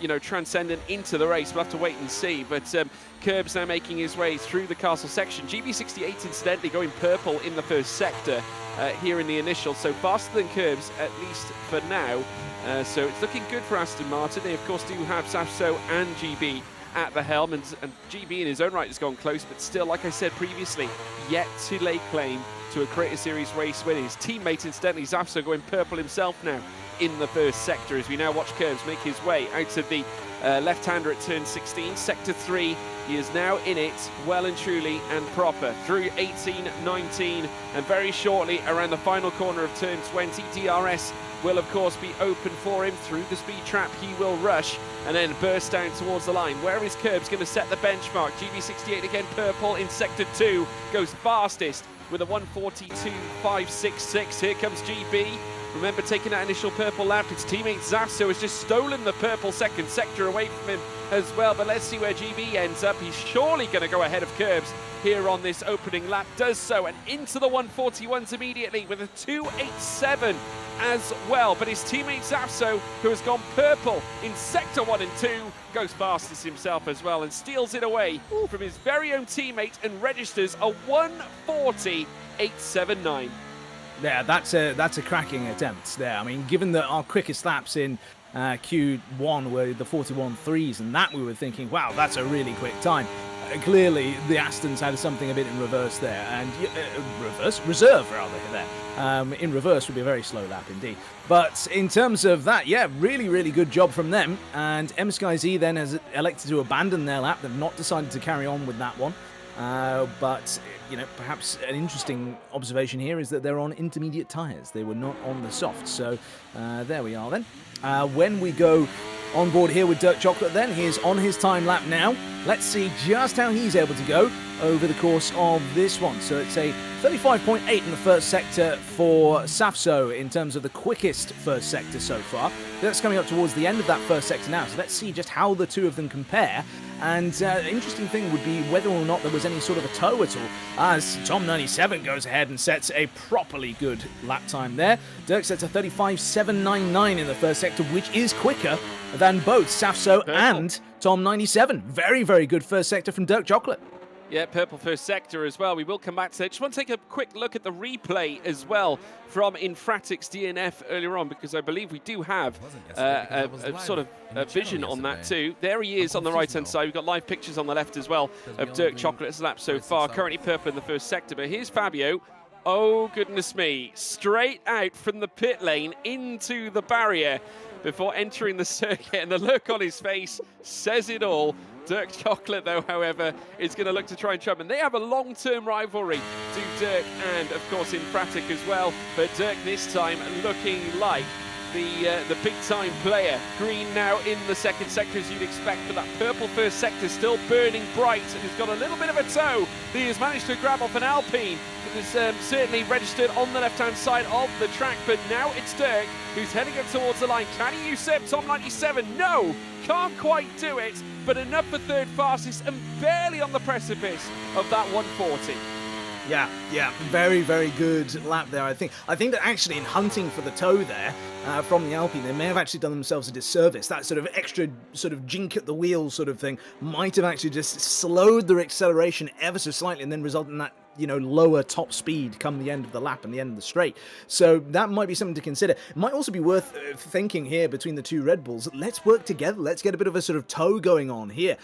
you know, transcendent into the race, we'll have to wait and see. But Curbs now making his way through the castle section. GB68 incidentally going purple in the first sector here in the initial, so faster than Curbs at least for now. So it's looking good for Aston Martin. They of course do have Safso and GB at the helm, and GB in his own right has gone close, but still, like I said previously, yet to lay claim to a Creator Series race win. His teammate incidentally, Safso, going purple himself now in the first sector as we now watch Curbs make his way out of the left-hander at turn 16. Sector 3, he is now in it well and truly and proper through 18, 19, and very shortly around the final corner of turn 20. DRS will of course be open for him through the speed trap. He will rush and then burst down towards the line. Where is Curbs going to set the benchmark? GB68 again purple in sector 2, goes fastest with a 1:42.566. Here comes GB. Remember, taking that initial purple lap, his teammate Zafso has just stolen the purple second sector away from him as well. But let's see where GB ends up. He's surely going to go ahead of Curbs here on this opening lap. Does so, and into the 141s immediately with a 2:87 as well. But his teammate Zafso, who has gone purple in sector 1 and 2, goes fastest himself as well and steals it away from his very own teammate and registers a 1:40.879. Yeah, that's a cracking attempt there. I mean, given that our quickest laps in Q1 were the 41.3s, and that we were thinking, wow, that's a really quick time. Clearly, the Astons had something a bit in reverse there, and reserve rather there. In reverse would be a very slow lap indeed. But in terms of that, yeah, really, really good job from them. And MSkyZ then has elected to abandon their lap. They've not decided to carry on with that one. But, you know, perhaps an interesting observation here is that they're on intermediate tyres. They were not on the softs. So there we are then. When we go on board here with Dirk Chocolate then, he is on his time lap now. Let's see just how he's able to go over the course of this one. So it's a 35.8 in the first sector for Safso in terms of the quickest first sector so far. That's coming up towards the end of that first sector now, so let's see just how the two of them compare. And the interesting thing would be whether or not there was any sort of a tow at all, as Tom97 goes ahead and sets a properly good lap time there. Dirk sets a 35.799 in the first sector, which is quicker than both Safso and Tom97. Very, very good first sector from Dirk Chocolate. Yeah, purple first sector as well. We will come back to that. Just want to take a quick look at the replay as well from Infratix DNF earlier on, because I believe we do have a sort of a vision on that too. There he is on the right-hand side. We've got live pictures on the left as well of Dirk Chocolate's lap so far. Currently purple in the first sector, but here's Fabio. Oh, goodness me. Straight out from the pit lane into the barrier before entering the circuit, and the look on his face says it all. Dirk Chocolate, though, however, is going to look to try and trump. And they have a long-term rivalry to Dirk and, of course, Infratic as well. But Dirk this time looking like the big-time player. Green now in the second sector, as you'd expect, but that purple first sector still burning bright, and has got a little bit of a tow that he has managed to grab off an Alpine. It was certainly registered on the left-hand side of the track, but now it's Dirk who's heading up towards the line. Can he usurp Tom97? No, can't quite do it, but enough for third fastest and barely on the precipice of that 140. Yeah, very, very good lap there, I think. I think that actually in hunting for the tow there from the Alpine, they may have actually done themselves a disservice. That sort of extra sort of jink at the wheel sort of thing might have actually just slowed their acceleration ever so slightly and then resulted in that, you know, lower top speed come the end of the lap and the end of the straight. So that might be something to consider. It might also be worth thinking here between the two Red Bulls. Let's work together. Let's get a bit of a sort of tow going on here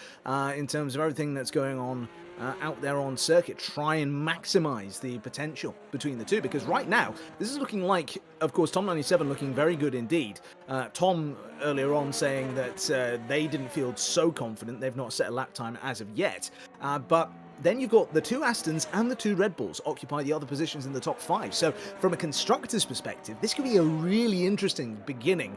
in terms of everything that's going on out there on circuit. Try and maximize the potential between the two, because right now, this is looking like, of course, Tom97 looking very good indeed. Tom earlier on saying that they didn't feel so confident. They've not set a lap time as of yet. But then you've got the two Astons and the two Red Bulls occupy the other positions in the top 5. So from a constructor's perspective, this could be a really interesting beginning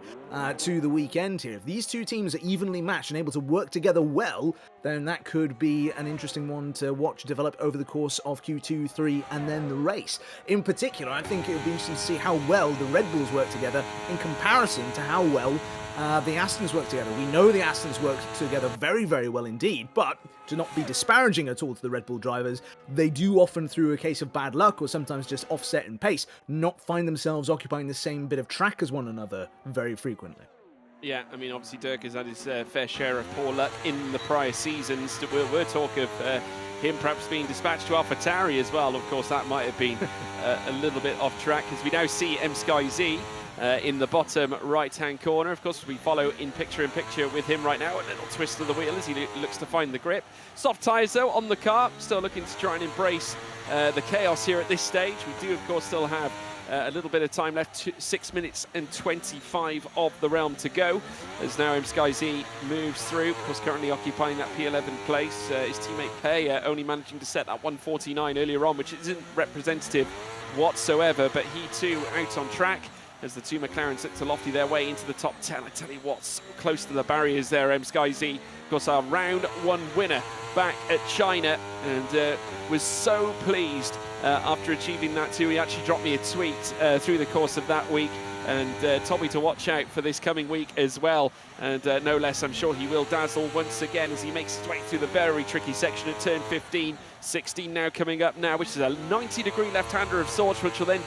to the weekend here. If these two teams are evenly matched and able to work together well, then that could be an interesting one to watch develop over the course of Q2, 3, and then the race. In particular, I think it would be interesting to see how well the Red Bulls work together in comparison to how well the Astons work together. We know the Astons work together very, very well indeed, but to not be disparaging at all to the Red Bull drivers, they do often, through a case of bad luck or sometimes just offset in pace, not find themselves occupying the same bit of track as one another very frequently. Yeah, I mean, obviously Dirk has had his fair share of poor luck in the prior seasons. We're talk of him perhaps being dispatched to AlphaTauri as well. Of course, that might have been a little bit off track, as we now see MSkyZ in the bottom right-hand corner. Of course, we follow in picture with him right now. A little twist of the wheel as he looks to find the grip. Soft tyres, though, on the car. Still looking to try and embrace the chaos here at this stage. We do, of course, still have a little bit of time left, 6 minutes and 25 of the realm to go, as now MSkyZ moves through. Of course, currently occupying that P11 place. His teammate Pei only managing to set that 149 earlier on, which isn't representative whatsoever, but he too out on track as the two McLarens look to lofty their way into the top 10. I tell you what, so close to the barriers there, MSkyZ. Of course, our round 1 winner back at China, and was so pleased after achieving that too. He actually dropped me a tweet through the course of that week and told me to watch out for this coming week as well. And no less, I'm sure he will dazzle once again as he makes his way through the very tricky section at turn 15. 16 now coming up now, which is a 90-degree left-hander of sorts, which will then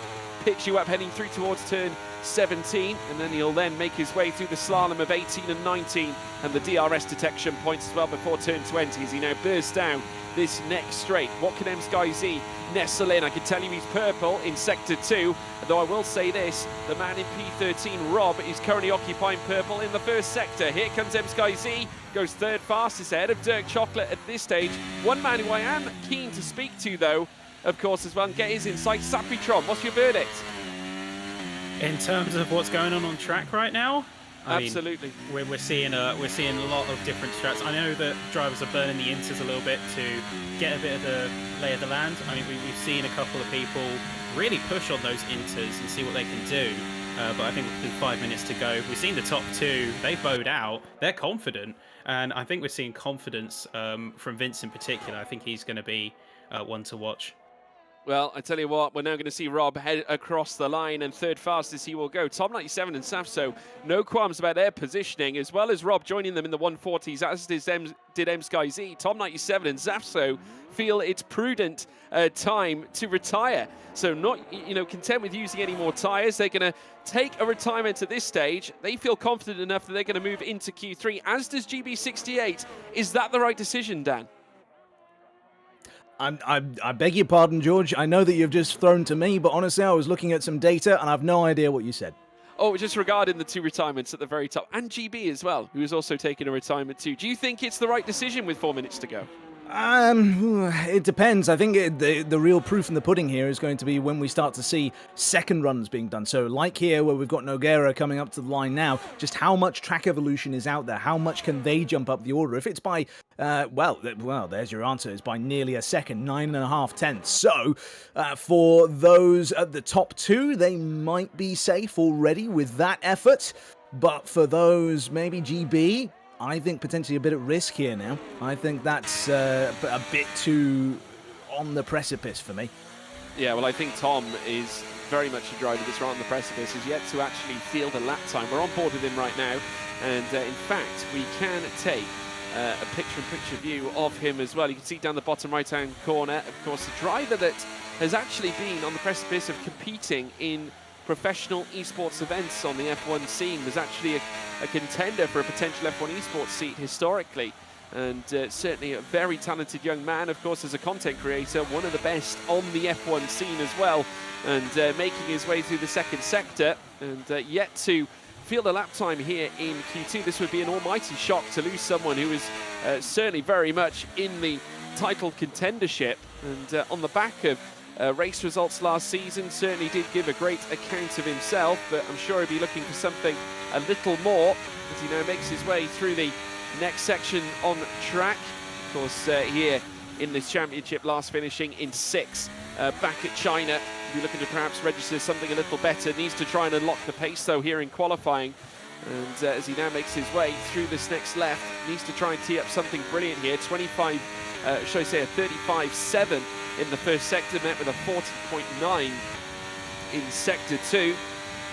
pitch you up heading through towards turn 17, and then he'll then make his way through the slalom of 18 and 19 and the DRS detection points as well before turn 20 as he now bursts down this next straight. What can MSkyZ nestle in? I can tell you he's purple in sector 2, though I will say this, the man in P13, Rob, is currently occupying purple in the first sector. Here comes MSkyZ, goes third fastest ahead of Dirk Chocolate at this stage. One man who I am keen to speak to, though, of course, as well, and get his insight. Sapitron, what's your verdict? In terms of what's going on track right now, Absolutely. We're seeing a lot of different strats. I know that drivers are burning the inters a little bit to get a bit of the lay of the land. I mean, we've seen a couple of people really push on those inters and see what they can do. But I think with 5 minutes to go, we've seen the top 2. They bowed out. They're confident, and I think we're seeing confidence from Vince in particular. I think he's going to be one to watch. Well, I tell you what, we're now going to see Rob head across the line, and third fastest he will go. Tom97 and Safso, no qualms about their positioning, as well as Rob joining them in the 140s, as did MSkyZ. Tom97 and Safso feel it's prudent time to retire. So not, content with using any more tyres. They're going to take a retirement at this stage. They feel confident enough that they're going to move into Q3, as does GB68. Is that the right decision, Dan? I beg your pardon, George. I know that you've just thrown to me, but honestly, I was looking at some data and I've no idea what you said. Oh, just regarding the 2 retirements at the very top, and GB as well, who is also taking a retirement too. Do you think it's the right decision with 4 minutes to go? It depends. I think the real proof in the pudding here is going to be when we start to see second runs being done. So like here, where we've got Nogueira coming up to the line now, just how much track evolution is out there? How much can they jump up the order? If it's by, well, there's your answer. It's by nearly a second, 9.5 tenths. So for those at the top 2, they might be safe already with that effort. But for those, maybe GB, I think potentially a bit at risk here now. I think that's a bit too on the precipice for me. Yeah, well, I think Tom is very much a driver that's right on the precipice. He's yet to actually field a lap time. We're on board with him right now. And in fact, we can take a picture-in-picture view of him as well. You can see down the bottom right-hand corner, of course, a driver that has actually been on the precipice of competing in professional esports events on the F1 scene, was actually a contender for a potential F1 esports seat historically, and certainly a very talented young man, of course, as a content creator, one of the best on the F1 scene as well, and making his way through the second sector, and yet to field a lap time here in Q2. This would be an almighty shock to lose someone who is certainly very much in the title contendership. And on the back of race results last season, certainly did give a great account of himself, but I'm sure he'll be looking for something a little more as he now makes his way through the next section on track. Of course, here in this championship, last finishing in 6th back at China. Be looking to perhaps register something a little better. Needs to try and unlock the pace though here in qualifying. And as he now makes his way through this next left, needs to try and tee up something brilliant here. 25, should I say a 35.7 in the first sector, met with a 40.9 in sector 2.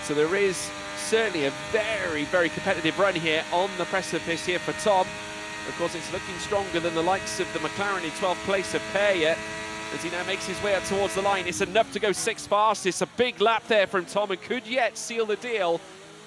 So there is certainly a very, very competitive run here on the precipice here for Tom. Of course, it's looking stronger than the likes of the McLaren in 12th place of Perrier. As he now makes his way up towards the line, it's enough to go 6th fastest. A big lap there from Tom and could yet seal the deal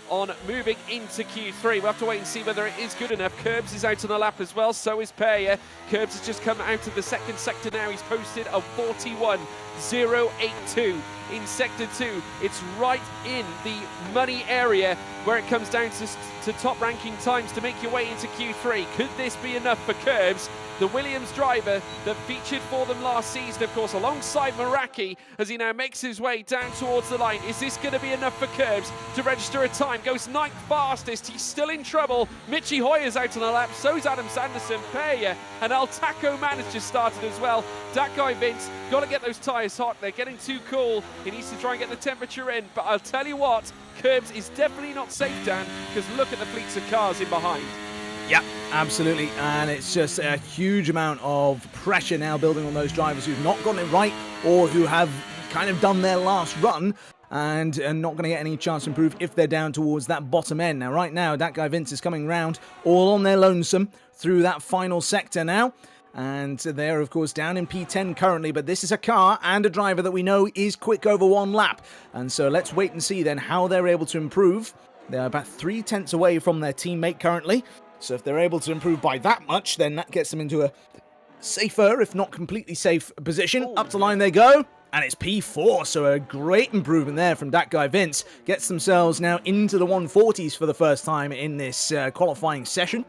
on moving into Q3. We'll have to wait and see whether it is good enough. Curbs is out on the lap as well, so is Perrier. Curbs has just come out of the second sector now. He's posted a 41.082 in sector 2. It's right in the money area where it comes down to top ranking times to make your way into Q3. Could this be enough for Curbs, the Williams driver that featured for them last season, of course, alongside Meraki, as he now makes his way down towards the line? Is this going to be enough for Curbs to register a time? Goes 9th fastest. He's still in trouble. Michi Hoyer's out on the lap. So's Adam Sanderson. Perrier and El Taco Man has just started as well. That guy Vince, got to get those tyres hot. They're getting too cool. He needs to try and get the temperature in. But I'll tell you what, Curbs is definitely not safe, Dan, because look at the fleets of cars in behind. Yeah, absolutely, and it's just a huge amount of pressure now building on those drivers who've not gotten it right or who have kind of done their last run and are not going to get any chance to improve if they're down towards that bottom end. Now, right now, that guy Vince is coming round all on their lonesome through that final sector now. And they're, of course, down in P10 currently, but this is a car and a driver that we know is quick over one lap. And so let's wait and see then how they're able to improve. They're about 3 tenths away from their teammate currently. So if they're able to improve by that much, then that gets them into a safer, if not completely safe position. Up to line they go. And it's P4, so a great improvement there from that guy Vince. Gets themselves now into the 140s for the first time in this qualifying session.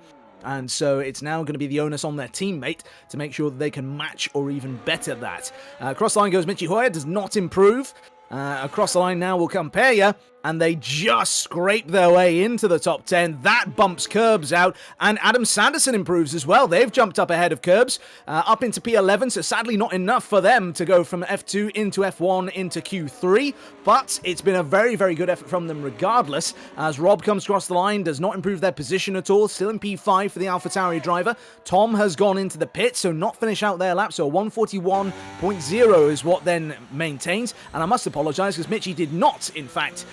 And so it's now going to be the onus on their teammate to make sure that they can match or even better that. Across the line goes Michi Hoyer, does not improve. Across the line now will come Perrier, and they just scrape their way into the top 10. That bumps Curbs out, and Adam Sanderson improves as well. They've jumped up ahead of Curbs, up into P11, so sadly not enough for them to go from F2 into F1 into Q3, but it's been a very, very good effort from them regardless, as Rob comes across the line, does not improve their position at all, still in P5 for the AlphaTauri driver. Tom has gone into the pit, so not finish out their lap, so 141.0 is what then maintains, and I must apologise because Michi did not, in fact,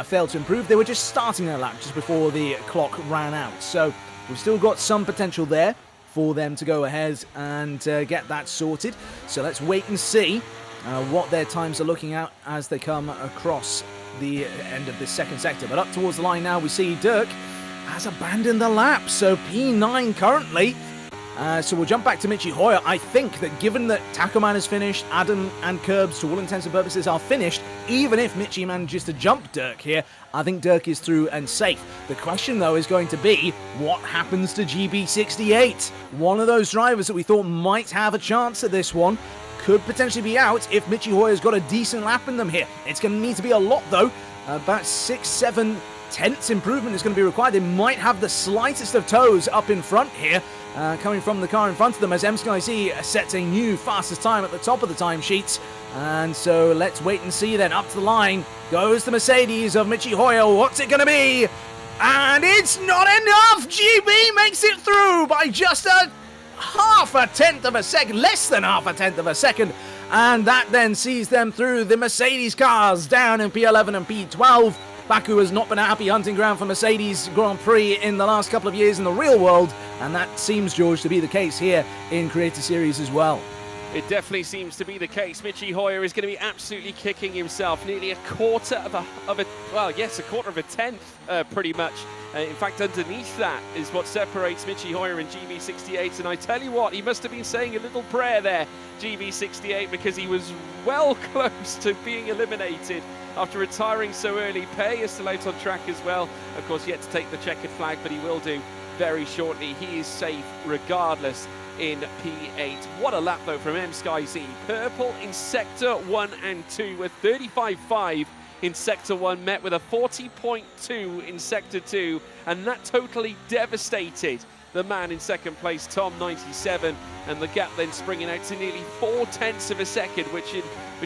fail to improve. They were just starting their lap just before the clock ran out. So we've still got some potential there for them to go ahead and get that sorted. So let's wait and see what their times are looking at as they come across the end of this second sector. But up towards the line now, we see Dirk has abandoned the lap. So P9 currently. So we'll jump back to Michi Hoyer. I think that given that Tacoman is finished, Adam and Curbs, to all intents and purposes, are finished, even if Michi manages to jump Dirk here, I think Dirk is through and safe. The question, though, is going to be, what happens to GB68? One of those drivers that we thought might have a chance at this one could potentially be out if Michi Hoyer's got a decent lap in them here. It's going to need to be a lot, though. About 6-7 tenths improvement is going to be required. They might have the slightest of toes up in front here. Coming from the car in front of them as MSkyZ sets a new fastest time at the top of the timesheets. And so let's wait and see then. Up to the line goes the Mercedes of Michi Hoyer. What's it going to be? And it's not enough! GB makes it through by just a half a tenth of a second, less than half a tenth of a second. And that then sees them through. The Mercedes cars down in P11 and P12. Baku has not been a happy hunting ground for Mercedes Grand Prix in the last couple of years in the real world, and that seems, George, to be the case here in Creator Series as well. It definitely seems to be the case. Michi Hoyer is going to be absolutely kicking himself. Nearly a quarter of a tenth, pretty much. In fact, underneath that is what separates Michi Hoyer and GB68. And I tell you what, he must have been saying a little prayer there, GB68, because he was well close to being eliminated after retiring so early. Pay is still out on track as well. Of course, yet to take the checkered flag, but he will do very shortly. He is safe regardless in P8. What a lap, though, from MSkyZ. Purple in Sector 1 and 2 with 35.5 in Sector 1, met with a 40.2 in Sector 2, and that totally devastated the man in second place, Tom 97, and the gap then springing out to nearly 0.4 of a second, which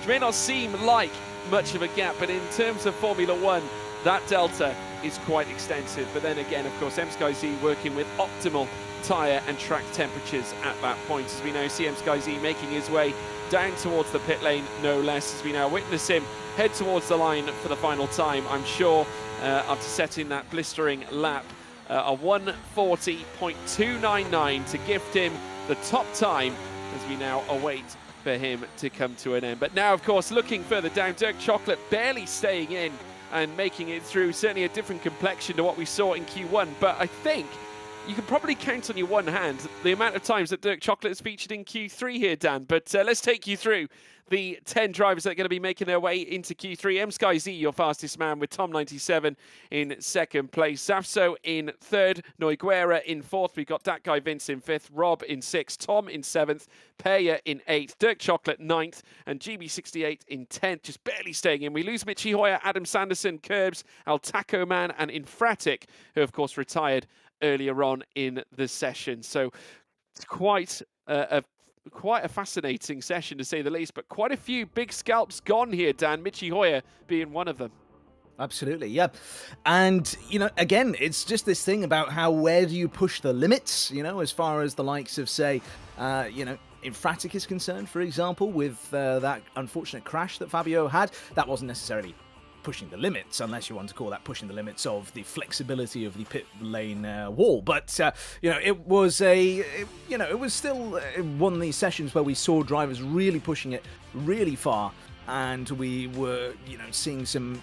may not seem like much of a gap, but in terms of Formula One, that delta is quite extensive. But then again, of course, MSkyZ working with optimal tyre and track temperatures at that point, as we now see MSkyZ making his way down towards the pit lane, no less, as we now witness him head towards the line for the final time, I'm sure, after setting that blistering lap, a 1:40.299 to gift him the top time, as we now await for him to come to an end. But now, of course, looking further down, Dirk Chocolate barely staying in and making it through, certainly a different complexion to what we saw in Q1, but I think you can probably count on your one hand the amount of times that Dirk Chocolate has featured in Q3 here, Dan. But let's take you through the 10 drivers that are going to be making their way into Q3. MSkyZ, your fastest man, with Tom 97 in second place. Safso in third. Noiguera in fourth. We've got that guy Vince in fifth. Rob in sixth. Tom in seventh. Peya in eighth. Dirk Chocolate ninth. And GB68 in 10th, just barely staying in. We lose Michi Hoyer, Adam Sanderson, Curbs, Al Taco Man, and Infratic, who, of course, retired earlier on in the session. So it's quite a fascinating session, to say the least, but quite a few big scalps gone here, Dan, Michi Hoyer being one of them. Absolutely, yeah. And, you know, again, it's just this thing about where do you push the limits, you know, as far as the likes of, say, you know, Infratic is concerned, for example, with that unfortunate crash that Fabio had. That wasn't necessarily pushing the limits, unless you want to call that pushing the limits of the flexibility of the pit lane wall. But you know, it was it was still one of these sessions where we saw drivers really pushing it really far, and we were, you know, seeing some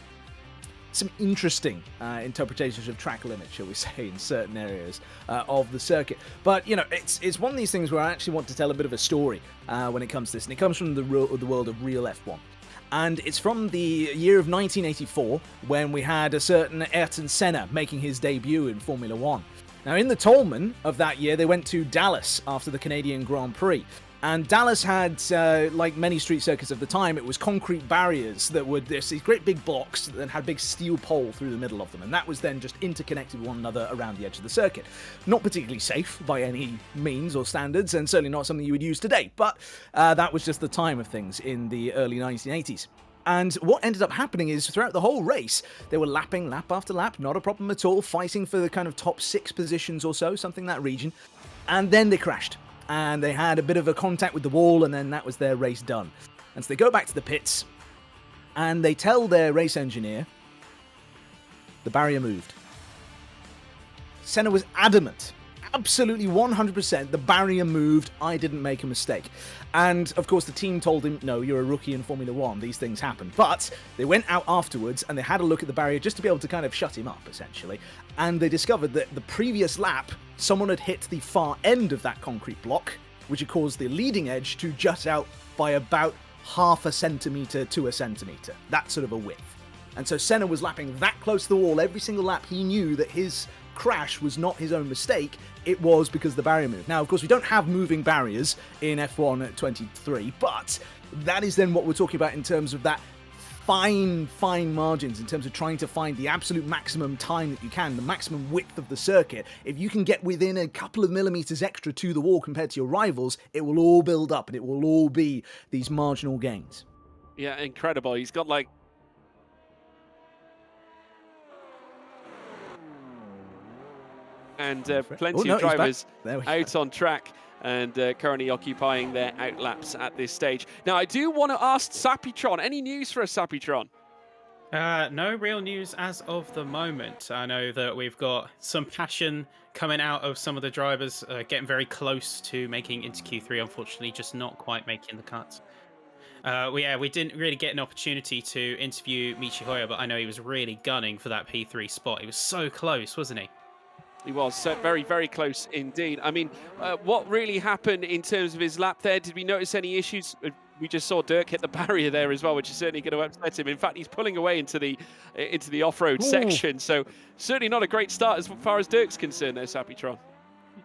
interesting interpretations of track limits, shall we say, in certain areas of the circuit. But, you know, it's one of these things where I actually want to tell a bit of a story when it comes to this, and it comes from the world of real F1. And it's from the year of 1984, when we had a certain Ayrton Senna making his debut in Formula One. Now, in the Tolman of that year, they went to Dallas after the Canadian Grand Prix. And Dallas had, like many street circuits of the time, it was concrete barriers that were these great big blocks that had big steel pole through the middle of them. And that was then just interconnected with one another around the edge of the circuit. Not particularly safe by any means or standards, and certainly not something you would use today. But that was just the time of things in the early 1980s. And what ended up happening is, throughout the whole race, they were lapping lap after lap, not a problem at all, fighting for the kind of top 6 positions or so, something in that region. And then they crashed. And they had a bit of a contact with the wall, and then that was their race done. And so they go back to the pits, and they tell their race engineer, the barrier moved. Senna was adamant, absolutely 100%, the barrier moved, I didn't make a mistake. And, of course, the team told him, no, you're a rookie in Formula One, these things happen. But they went out afterwards, and they had a look at the barrier just to be able to kind of shut him up, essentially. And they discovered that the previous lap, someone had hit the far end of that concrete block, which had caused the leading edge to jut out by about 0.5 centimetre to 1 centimetre. That sort of a width. And so Senna was lapping that close to the wall every single lap. He knew that his crash was not his own mistake, it was because the barrier moved. Now, of course, we don't have moving barriers in F1 23, but that is then what we're talking about in terms of that fine margins, in terms of trying to find the absolute maximum time that you can, the maximum width of the circuit. If you can get within a couple of millimeters extra to the wall compared to your rivals, it will all build up and it will all be these marginal gains. Yeah, incredible. He's got like and plenty of drivers out on track and currently occupying their outlaps at this stage. Now, I do want to ask Sapitron, any news for us, Sapitron? No real news as of the moment. I know that we've got some passion coming out of some of the drivers, getting very close to making into Q3, unfortunately, just not quite making the cut. We didn't really get an opportunity to interview Michi Hoyer, but I know he was really gunning for that P3 spot. He was so close, wasn't he? He was so very, very close indeed. I mean, what really happened in terms of his lap there? Did we notice any issues? We just saw Dirk hit the barrier there as well, which is certainly going to upset him. In fact, he's pulling away into the off-road section. So certainly not a great start as far as Dirk's concerned there, Sapitron.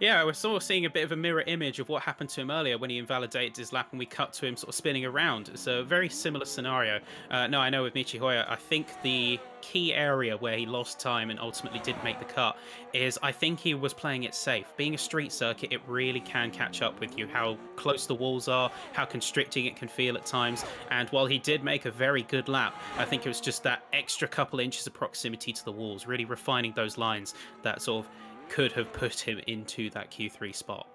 Yeah, we're sort of seeing a bit of a mirror image of what happened to him earlier when he invalidated his lap and we cut to him sort of spinning around. It's a very similar scenario. No, I know with Michi Hoya, I think the key area where he lost time and ultimately didn't make the cut is I think he was playing it safe. Being a street circuit, it really can catch up with you, how close the walls are, how constricting it can feel at times. And while he did make a very good lap, I think it was just that extra couple inches of proximity to the walls, really refining those lines that sort of could have put him into that Q3 spot.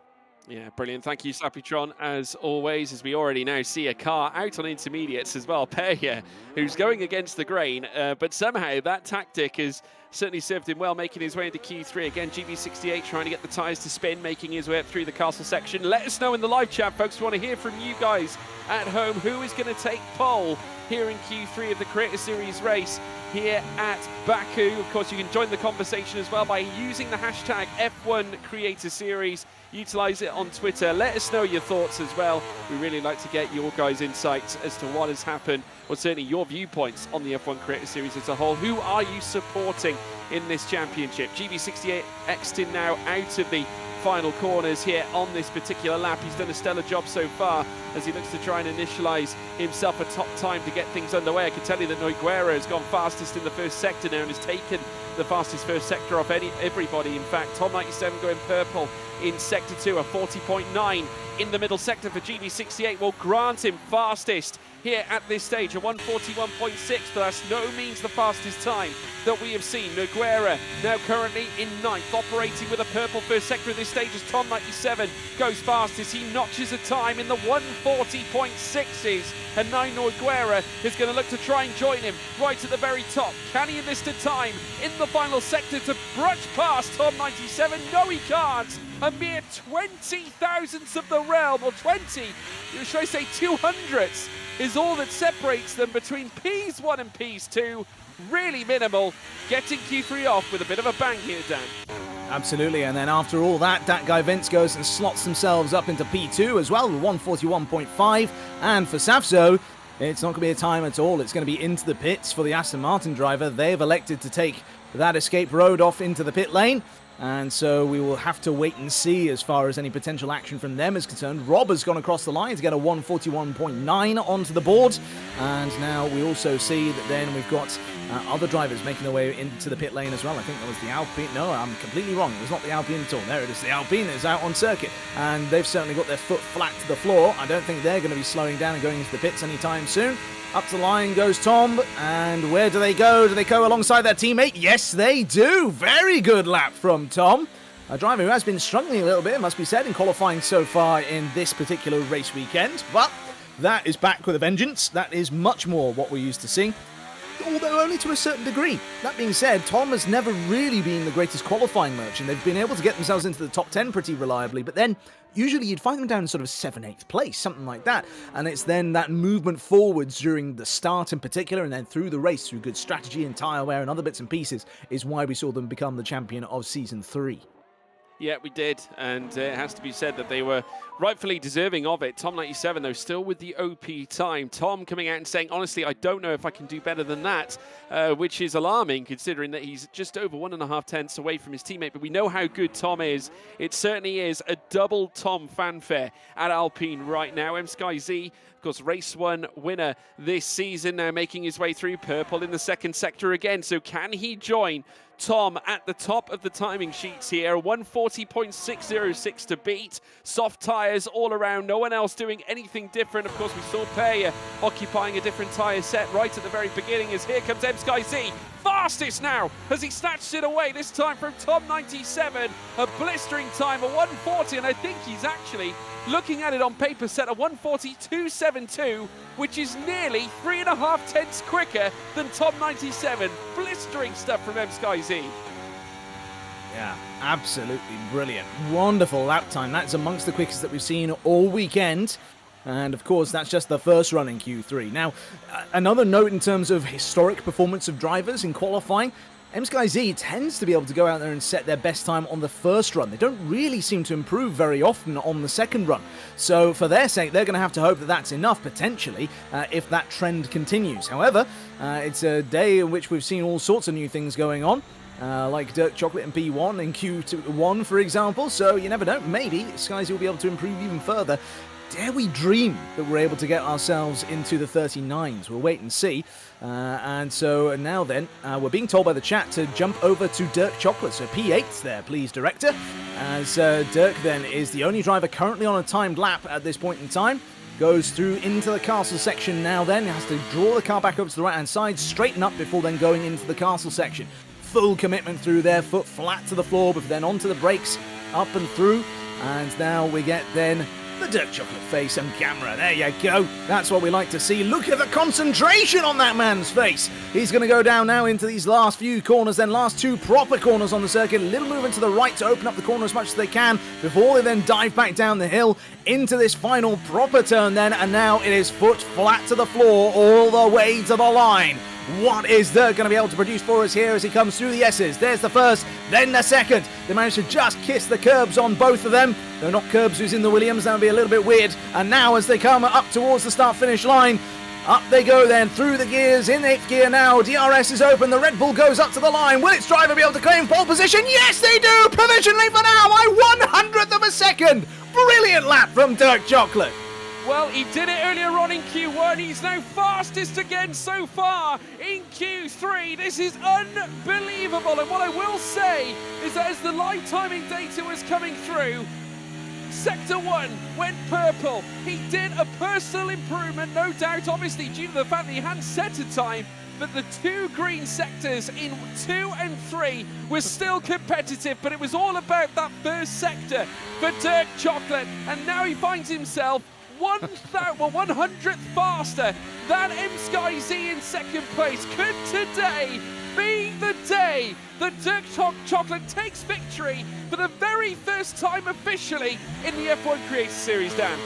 Yeah, brilliant. Thank you, Slappytron, as always, as we already now see a car out on intermediates as well. Peja, who's going against the grain, but somehow that tactic has certainly served him well, making his way into Q3. Again, GB68 trying to get the tyres to spin, making his way up through the castle section. Let us know in the live chat, folks. We want to hear from you guys at home. Who is going to take pole here in Q3 of the Creator Series race here at Baku? Of course, you can join the conversation as well by using the hashtag F1 Creator Series. Utilize it on Twitter. Let us know your thoughts as well. We really like to get your guys' insights as to what has happened, or certainly your viewpoints on the F1 Creator Series as a whole. Who are you supporting in this championship? GB68 Exton now out of the final corners here on this particular lap. He's done a stellar job so far as he looks to try and initialise himself a top time to get things underway. I can tell you that Nogueira has gone fastest in the first sector now and has taken the fastest first sector off everybody. In fact, Tom 97 going purple in sector 2, a 40.9 in the middle sector for GB68 will grant him fastest here at this stage, a 141.6, but that's no means the fastest time that we have seen. Nogueira now currently in 9th, operating with a purple first sector at this stage as Tom 97 goes fastest. He notches a time in the 140.6s, and now Nogueira is going to look to try and join him right at the very top. Can he enlist a time in the final sector to brush past Tom 97? No, he can't. A mere 20 thousandths of the realm, or 20, should I say 200ths, is all that separates them between Ps1 and Ps2. Really minimal, getting Q3 off with a bit of a bang here, Dan. Absolutely, and then after all that guy Vince goes and slots themselves up into P2 as well with 141.5, and for Safzo, it's not going to be a time at all. It's going to be into the pits for the Aston Martin driver. They've elected to take that escape road off into the pit lane. And so we will have to wait and see as far as any potential action from them is concerned. Rob has gone across the line to get a 141.9 onto the board. And now we also see that then we've got other drivers making their way into the pit lane as well. I think that was the Alpine. No, I'm completely wrong. It was not the Alpine at all. There it is. The Alpine is out on circuit. And they've certainly got their foot flat to the floor. I don't think they're going to be slowing down and going into the pits anytime soon. Up to the line goes Tom, and where do they go? Do they go alongside their teammate? Yes, they do. Very good lap from Tom. A driver who has been struggling a little bit, it must be said, in qualifying so far in this particular race weekend. But that is back with a vengeance. That is much more what we're used to seeing, although only to a certain degree. That being said, Tom has never really been the greatest qualifying merchant. They've been able to get themselves into the top 10 pretty reliably, but then usually you'd find them down in sort of 7th, 8th place, something like that. And it's then that movement forwards during the start in particular, and then through the race, through good strategy and tyre wear and other bits and pieces, is why we saw them become the champion of Season 3. Yeah, we did, and it has to be said that they were rightfully deserving of it. Tom 97, though, still with the OP time. Tom coming out and saying, honestly, I don't know if I can do better than that, which is alarming, considering that he's just over 1.5 tenths away from his teammate. But we know how good Tom is. It certainly is a double Tom fanfare at Alpine right now. MSkyZ, of course, race 1 winner this season, now making his way through purple in the 2nd sector again. So can he join Tom at the top of the timing sheets here? 140.606 to beat. Soft tyres all around. No one else doing anything different. Of course, we saw Peja occupying a different tyre set right at the very beginning, as here comes MSkyZ. Fastest now as he snatched it away, this time from Tom 97. A blistering time, a 140, and I think he's actually, looking at it on paper, set a 140.272, which is nearly 3.5 tenths quicker than Tom 97. Blistering stuff from MSkyZ. Yeah, absolutely brilliant. Wonderful lap time. That's amongst the quickest that we've seen all weekend. And of course, that's just the first run in Q3. Now, another note in terms of historic performance of drivers in qualifying, MSkyZ tends to be able to go out there and set their best time on the first run. They don't really seem to improve very often on the second run. So for their sake, they're going to have to hope that that's enough, potentially, if that trend continues. However, it's a day in which we've seen all sorts of new things going on. like Dirk Chocolate and P1 in Q1, for example. So you never know. Maybe Skyzy will be able to improve even further. Dare we dream that we're able to get ourselves into the 39s? We'll wait and see. And so now then, we're being told by the chat to jump over to Dirk Chocolate. So P8 there, please, Director. As Dirk then is the only driver currently on a timed lap at this point in time. Goes through into the castle section now then. Has to draw the car back over to the right-hand side, straighten up before then going into the castle section. Full commitment through there, foot flat to the floor, but then onto the brakes, up and through. And now we get then the Dirk Chocolate face and camera. There you go. That's what we like to see. Look at the concentration on that man's face. He's going to go down now into these last few corners, then last two proper corners on the circuit. A little movement to the right to open up the corner as much as they can before they then dive back down the hill into this final proper turn then. And now it is foot flat to the floor all the way to the line. What is Dirk going to be able to produce for us here as he comes through the S's? There's the first, then the second. They managed to just kiss the curbs on both of them. They're not curbs who's in the Williams, that would be a little bit weird. And now as they come up towards the start-finish line, up they go then, through the gears, in 8th gear now. DRS is open, the Red Bull goes up to the line. Will its driver be able to claim pole position? Yes, they do! Provisionally for now, by 100th of a second. Brilliant lap from Dirk Chocolate. Well, he did it earlier on in Q1. He's now fastest again so far in Q3. This is unbelievable. And what I will say is that as the live timing data was coming through, Sector 1 went purple. He did a personal improvement, no doubt, obviously, due to the fact that he hadn't set a time. But the two green sectors in 2 and 3 were still competitive, but it was all about that first sector for Dirk Chocolate. And now he finds himself 100th faster than MSkyZ in second place. Could today be the day that Dirk Chocolate takes victory for the very first time officially in the F1 Creator Series, Dan?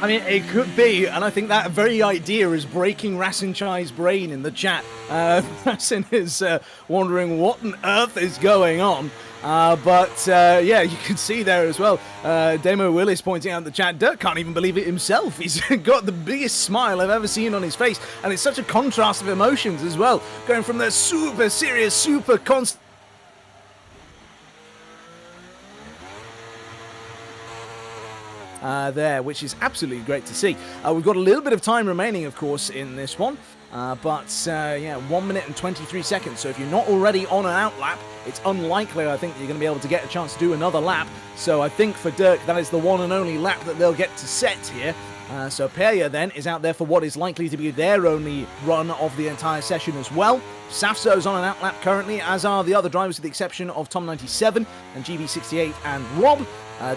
I mean, it could be, and I think that very idea is breaking Rasen Chai's brain in the chat. Rasen is wondering what on earth is going on. Yeah, you can see there as well. Demo Willis pointing out in the chat, Dirk can't even believe it himself. He's got the biggest smile I've ever seen on his face, and it's such a contrast of emotions as well. Going from the super serious, super constant there, which is absolutely great to see. We've got a little bit of time remaining, of course, in this one. Yeah, 1 minute and 23 seconds. So if you're not already on an outlap, it's unlikely, I think, that you're going to be able to get a chance to do another lap. So I think for Dirk, that is the one and only lap that they'll get to set here. So Perya then is out there for what is likely to be their only run of the entire session as well. Safso's on an outlap currently, as are the other drivers with the exception of Tom97 and GB68 and Rob.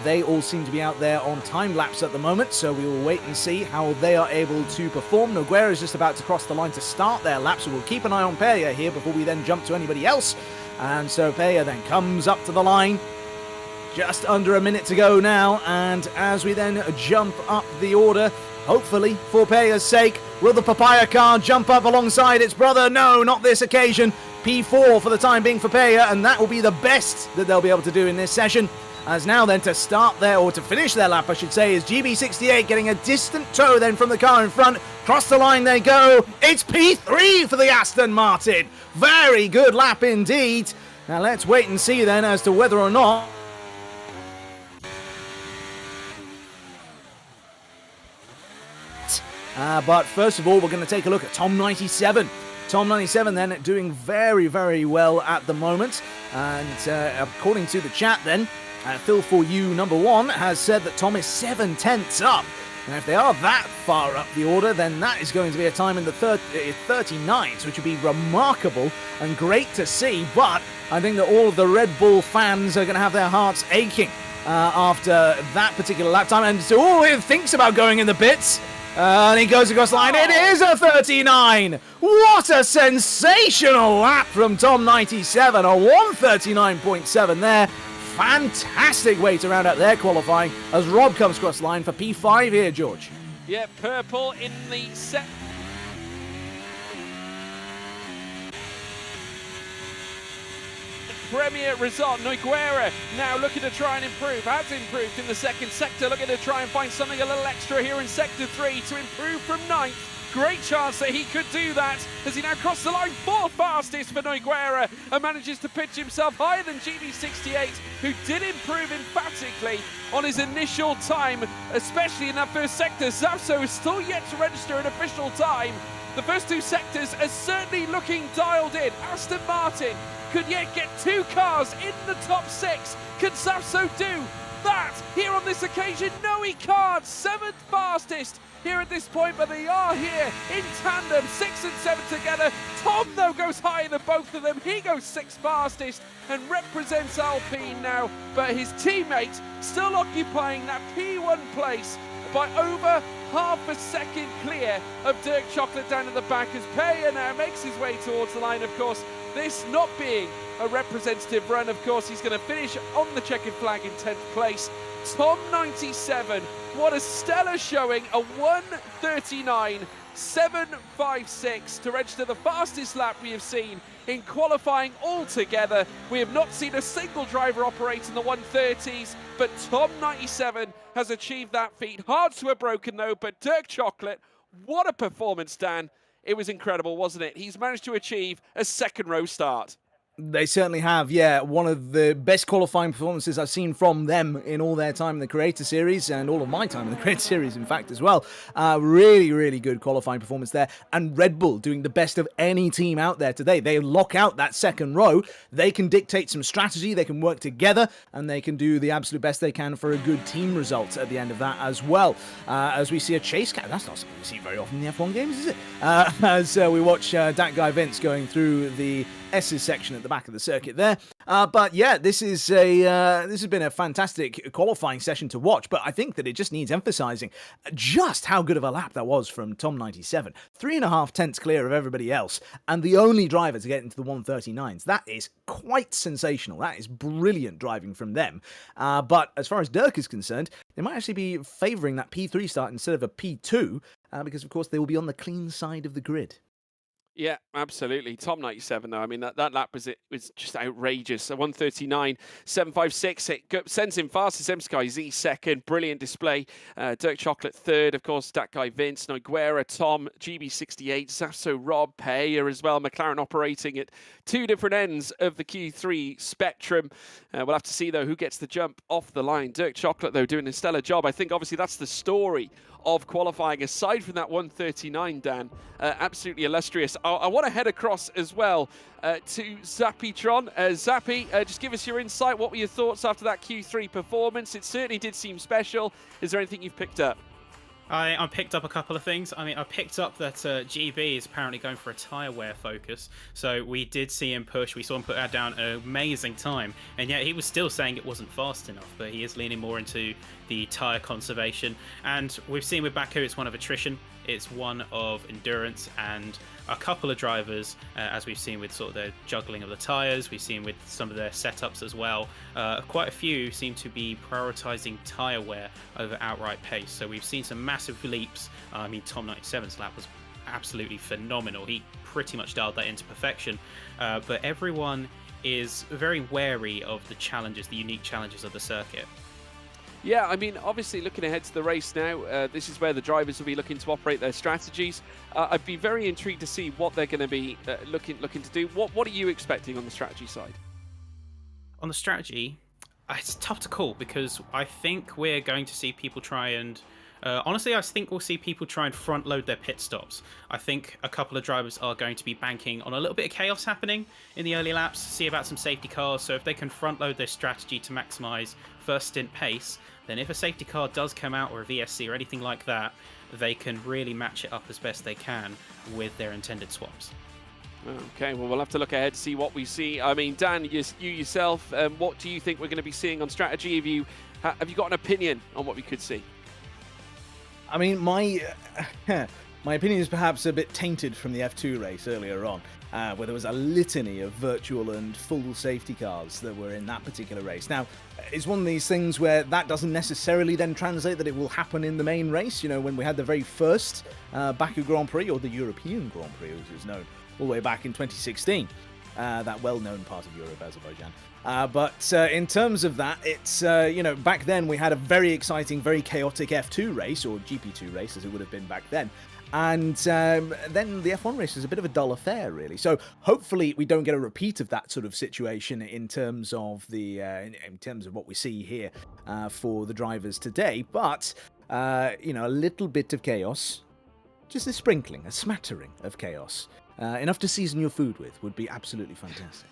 They all seem to be out there on time laps at the moment, so we will wait and see how they are able to perform. Noguera is just about to cross the line to start their lap, so we'll keep an eye on Perya here before we then jump to anybody else. And so Perya then comes up to the line. Just under a minute to go now, and as we then jump up the order, hopefully, for Perya's sake, will the Papaya car jump up alongside its brother? No, not this occasion. P4 for the time being for Perya, and that will be the best that they'll be able to do in this session. As now then to start their, or to finish their lap, I should say, is GB68 getting a distant tow then from the car in front. Cross the line they go. It's P3 for the Aston Martin. Very good lap indeed. Now let's wait and see then as to whether or not but first of all, we're going to take a look at Tom97. Tom97 then doing very, very well at the moment. And according to the chat then, Phil4U number 1 has said that Tom is 7/10ths up. And if they are that far up the order, then that is going to be a time in the 39s, which would be remarkable and great to see. But I think that all of the Red Bull fans are going to have their hearts aching after that particular lap time. And so he thinks about going in the pits. And he goes across the line. It is a 39! What a sensational lap from Tom97. A 139.7 there. Fantastic way to round out their qualifying as Rob comes across the line for P5 here, George. Yeah, purple in the set. Premier result. Noguera now looking to try and improve. Has improved in the second sector. Looking to try and find something a little extra here in sector 3 to improve from 9th great chance that he could do that as he now crosses the line 4th fastest for Nogueira and manages to pitch himself higher than GB68, who did improve emphatically on his initial time, especially in that first sector. Zapso is still yet to register an official time. The first 2 sectors are certainly looking dialed in. Aston Martin could yet get 2 cars in the top 6. Can Zapso do that here on this occasion? No, he can't. 7th fastest here at this point, but they are here in tandem, 6 and 7 together. Tom, though, goes higher than both of them. He goes 6th fastest and represents Alpine now, but his teammate still occupying that P1 place by over half a second clear of Dirk Chocolate down at the back as Peyer now makes his way towards the line. Of course, this not being a representative run, of course, he's going to finish on the checkered flag in 10th place. Tom 97, what a stellar showing, a 1:39.756 to register the fastest lap we have seen in qualifying altogether. We have not seen a single driver operate in the 130s, but Tom 97 has achieved that feat. Hard to have broken though, but Dirk Chocolate, what a performance, Dan. It was incredible, wasn't it? He's managed to achieve a 2nd row start. They certainly have, yeah. One of the best qualifying performances I've seen from them in all their time in the Creator Series, and all of my time in the Creator Series, in fact, as well. Really, really good qualifying performance there. And Red Bull doing the best of any team out there today. They lock out that 2nd row. They can dictate some strategy. They can work together, and they can do the absolute best they can for a good team result at the end of that as well. As we see a chase cat. That's not something you see very often in the F1 games, is it? As we watch that guy Vince going through the S's section at the back of the circuit there. But yeah, this has been a fantastic qualifying session to watch, but I think that it just needs emphasizing just how good of a lap that was from Tom 97. 3.5 tenths clear of everybody else, and the only driver to get into the 139s. That is quite sensational. That is brilliant driving from them. But as far as Dirk is concerned, they might actually be favouring that P3 start instead of a P2, because of course they will be on the clean side of the grid. Yeah, absolutely. Tom 97, though. I mean, that lap was just outrageous. A 1:39.756. It sends him fastest. M-Sky Z 2nd. Brilliant display. Dirk Chocolate 3rd. Of course, that guy Vince, Nogueira, Tom, GB68, Zapso, Rob, Peyer as well. McLaren operating at 2 different ends of the Q3 spectrum. We'll have to see, though, who gets the jump off the line. Dirk Chocolate, though, doing a stellar job. I think, obviously, that's the story of qualifying. Aside from that 1:39, Dan, absolutely illustrious. I want to head across as well to Zappytron. Zappy, just give us your insight. What were your thoughts after that Q3 performance? It certainly did seem special. Is there anything you've picked up? I picked up a couple of things. I mean, I picked up that GB is apparently going for a tyre wear focus. So we did see him push. We saw him put that down an amazing time. And yet he was still saying it wasn't fast enough. But he is leaning more into the tyre conservation. And we've seen with Baku, it's one of attrition. It's one of endurance, and a couple of drivers, as we've seen with sort of the juggling of the tyres, we've seen with some of their setups as well, quite a few seem to be prioritising tyre wear over outright pace. So we've seen some massive leaps. I mean, Tom 97's lap was absolutely phenomenal. He pretty much dialed that into perfection. But everyone is very wary of the challenges, the unique challenges of the circuit. Yeah, I mean, obviously looking ahead to the race now, this is where the drivers will be looking to operate their strategies. I'd be very intrigued to see what they're going to be looking to do. What are you expecting on the strategy side? On the strategy, it's tough to call because I think we're going to see people try and... honestly, I think we'll see people try and front load their pit stops. I think a couple of drivers are going to be banking on a little bit of chaos happening in the early laps, see about some safety cars. So if they can front load their strategy to maximise first stint pace, then if a safety car does come out or a VSC or anything like that, they can really match it up as best they can with their intended swaps. Okay, well, we'll have to look ahead to see what we see. I mean, Dan, you yourself, what do you think we're going to be seeing on strategy? Have you got an opinion on what we could see? I mean, my opinion is perhaps a bit tainted from the F2 race earlier on, where there was a litany of virtual and full safety cars that were in that particular race. Now, it's one of these things where that doesn't necessarily then translate that it will happen in the main race. You know, when we had the very first Baku Grand Prix, or the European Grand Prix, as it was known, all the way back in 2016, that well-known part of Europe, Azerbaijan. But in terms of that, it's, back then we had a very exciting, very chaotic F2 race, or GP2 race as it would have been back then. And then the F1 race is a bit of a dull affair, really. So hopefully we don't get a repeat of that sort of situation in terms of the in terms of what we see here for the drivers today. But you know, a little bit of chaos, just a sprinkling, a smattering of chaos, enough to season your food with, would be absolutely fantastic.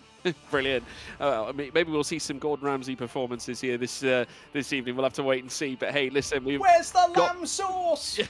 Brilliant. I mean, maybe we'll see some Gordon Ramsay performances here this evening. We'll have to wait and see. But hey, listen, where's the lamb sauce?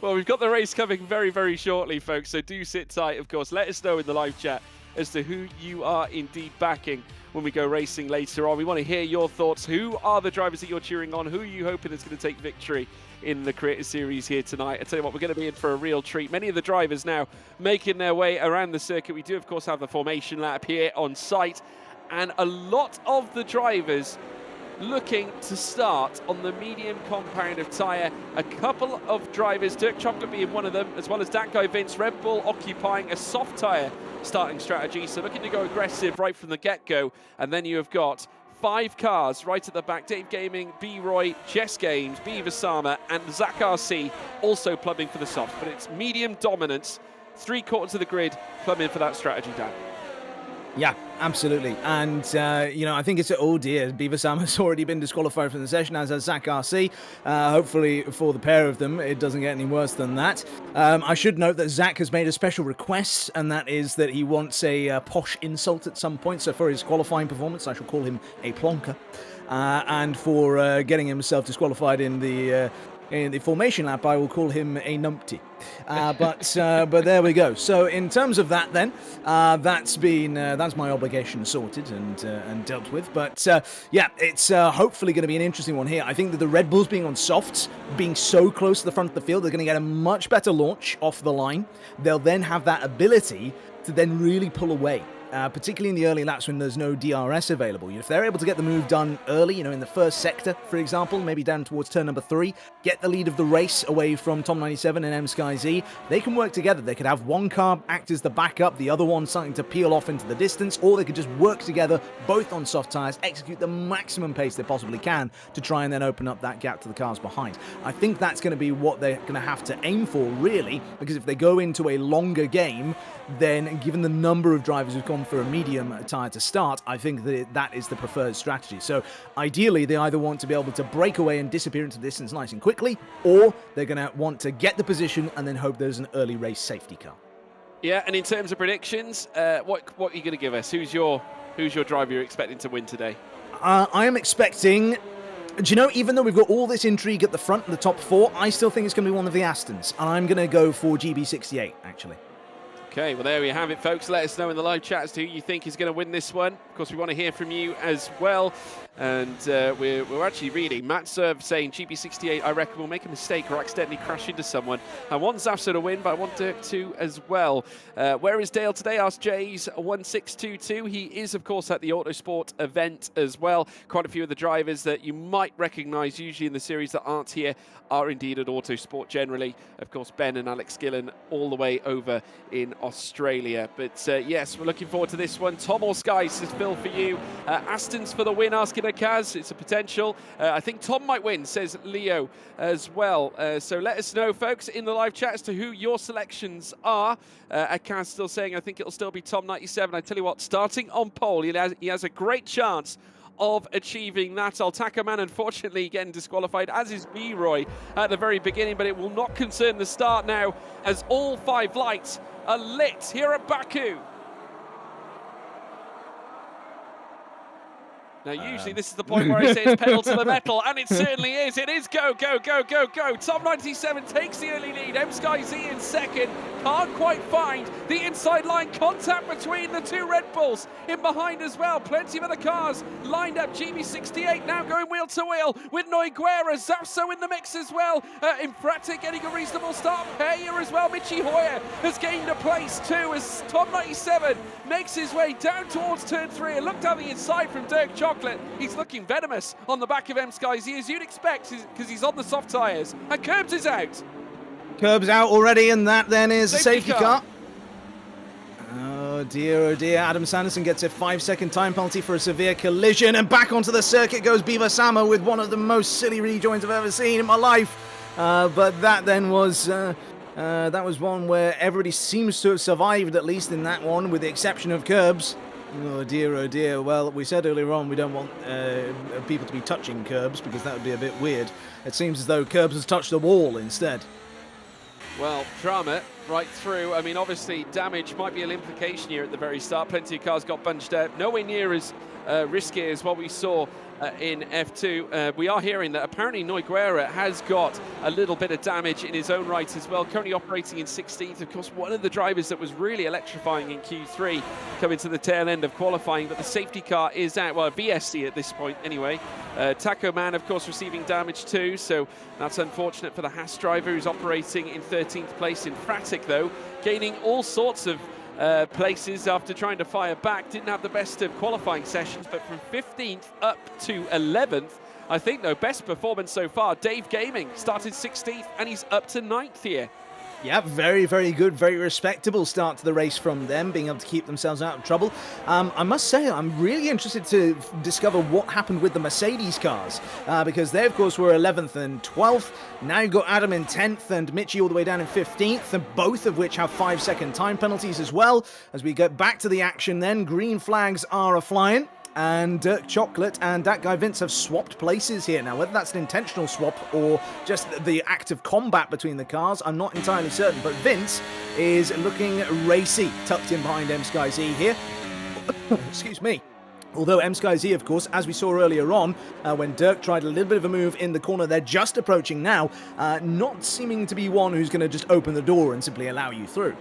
Well, we've got the race coming very, very shortly, folks. So do sit tight. Of course, let us know in the live chat as to who you are indeed backing when we go racing later on. We want to hear your thoughts. Who are the drivers that you're cheering on? Who are you hoping is going to take victory in the Creator Series here tonight? I tell you what, we're going to be in for a real treat. Many of the drivers now making their way around the circuit. We do, of course, have the formation lap here on site, and a lot of the drivers looking to start on the medium compound of tyre. A couple of drivers, Dirk Chocolate being one of them, as well as that guy Vince, Red Bull occupying a soft tyre starting strategy, so looking to go aggressive right from the get-go. And then you have got 5 cars right at the back. Dave Gaming, B-Roy, Chess Games, Beaver Sama, and Zach RC also plumbing for the soft. But it's medium dominance, 3/4 of the grid plumbing for that strategy, Dan. Yeah, absolutely. And, you know, I think it's, oh dear, Beaver Sam has already been disqualified from the session, as has Zach RC. Hopefully for the pair of them, it doesn't get any worse than that. I should note that Zach has made a special request, and that is that he wants a posh insult at some point. So for his qualifying performance, I shall call him a plonker. And for getting himself disqualified in the formation lap, I will call him a numpty. But there we go. So in terms of that, then that's my obligation sorted and dealt with. But yeah, it's hopefully going to be an interesting one here. I think that the Red Bulls being on softs, being so close to the front of the field, they're going to get a much better launch off the line. They'll then have that ability to then really pull away. Particularly in the early laps when there's no DRS available. If they're able to get the move done early, in the first sector, for example, maybe down towards turn number 3, get the lead of the race away from Tom97 and M-Sky-Z, they can work together. They could have one car act as the backup, the other one starting to peel off into the distance, or they could just work together, both on soft tyres, execute the maximum pace they possibly can to try and then open up that gap to the cars behind. I think that's going to be what they're going to have to aim for, really, because if they go into a longer game, then given the number of drivers who've gone for a medium tyre to start, I think that is the preferred strategy. So ideally, they either want to be able to break away and disappear into the distance nice and quickly, or they're going to want to get the position and then hope there's an early race safety car. Yeah, and in terms of predictions, what are you going to give us? Who's your driver you're expecting to win today? I am expecting... Do you know, even though we've got all this intrigue at the front and the top 4, I still think it's going to be one of the Astons. And I'm going to go for GB68, actually. Okay, well, there we have it, folks. Let us know in the live chat as to who you think is going to win this one. Of course, we want to hear from you as well. And we're actually reading Matt Serve saying GB68, I reckon, will make a mistake or accidentally crash into someone. I want Zafsa to win, but I want Dirk to as well. Where is Dale today? Asked Jays1622. He is, of course, at the Autosport event as well. Quite a few of the drivers that you might recognise usually in the series that aren't here are indeed at Autosport generally. Of course, Ben and Alex Gillen all the way over in Australia. But yes, we're looking forward to this one. Tom or Sky, says Phil for you. Aston's for the win, asking Kaz. It's a potential. I think Tom might win, says Leo as well. So let us know, folks, in the live chat as to who your selections are. Kaz still saying, I think it'll still be Tom97. I tell you what, starting on pole, he has a great chance of achieving that. Altaka Man, unfortunately, getting disqualified, as is B-Roy at the very beginning, but it will not concern the start now, as all 5 lights are lit here at Baku. Now, usually this is the point where I say it's pedal to the metal, and it certainly is. It is go, go, go, go, go. Tom97 takes the early lead. M-Sky-Z in second. Can't quite find the inside line. Contact between the 2 Red Bulls. In behind as well. Plenty of other cars lined up. GB68 now going wheel to wheel with Noiguera. Zafso in the mix as well. Infratic getting a reasonable start. Peya as well. Michi Hoyer has gained a place too as Tom97 makes his way down towards turn 3. And look down the inside from Dirk Chocolate. He's looking venomous on the back of M-Sky-Z, as you'd expect, because he's on the soft tyres. And Curbs is out. Curbs out already, and that then is a safety car. Oh dear, Adam Sanderson gets a 5-second time penalty for a severe collision, and back onto the circuit goes Beaver Sama with one of the most silly rejoins I've ever seen in my life. But that then was one where everybody seems to have survived, at least in that one, with the exception of Curbs. Oh dear, oh dear. Well, we said earlier on we don't want people to be touching Curbs because that would be a bit weird. It seems as though Curbs has touched the wall instead. Well, drama right through. I mean, obviously, damage might be an implication here at the very start. Plenty of cars got bunched out. Nowhere near as risky as what we saw in F2. We are hearing that apparently Nogueira has got a little bit of damage in his own right as well, currently operating in 16th. Of course, one of the drivers that was really electrifying in Q3 coming to the tail end of qualifying, but the safety car is out, well, VSC at this point anyway. Taco Man, of course, receiving damage too, so that's unfortunate for the Haas driver who's operating in 13th place. In Fratic, though, gaining all sorts of places after trying to fire back. Didn't have the best of qualifying sessions, but from 15th up to 11th, I think, though, best performance so far. Dave Gaming started 16th and he's up to 9th here. Yeah, very, very good, very respectable start to the race from them, being able to keep themselves out of trouble. I must say, I'm really interested to discover what happened with the Mercedes cars, because they, of course, were 11th and 12th. Now you've got Adam in 10th and Mitchie all the way down in 15th, and both of which have 5-second time penalties as well. As we get back to the action then, green flags are a-flying. And Dirk Chocolate and that guy Vince have swapped places here. Now, whether that's an intentional swap or just the act of combat between the cars, I'm not entirely certain. But Vince is looking racy, tucked in behind M-Sky-Z here. Excuse me. Although M-Sky-Z, of course, as we saw earlier on, when Dirk tried a little bit of a move in the corner, they're just approaching now, not seeming to be one who's going to just open the door and simply allow you through.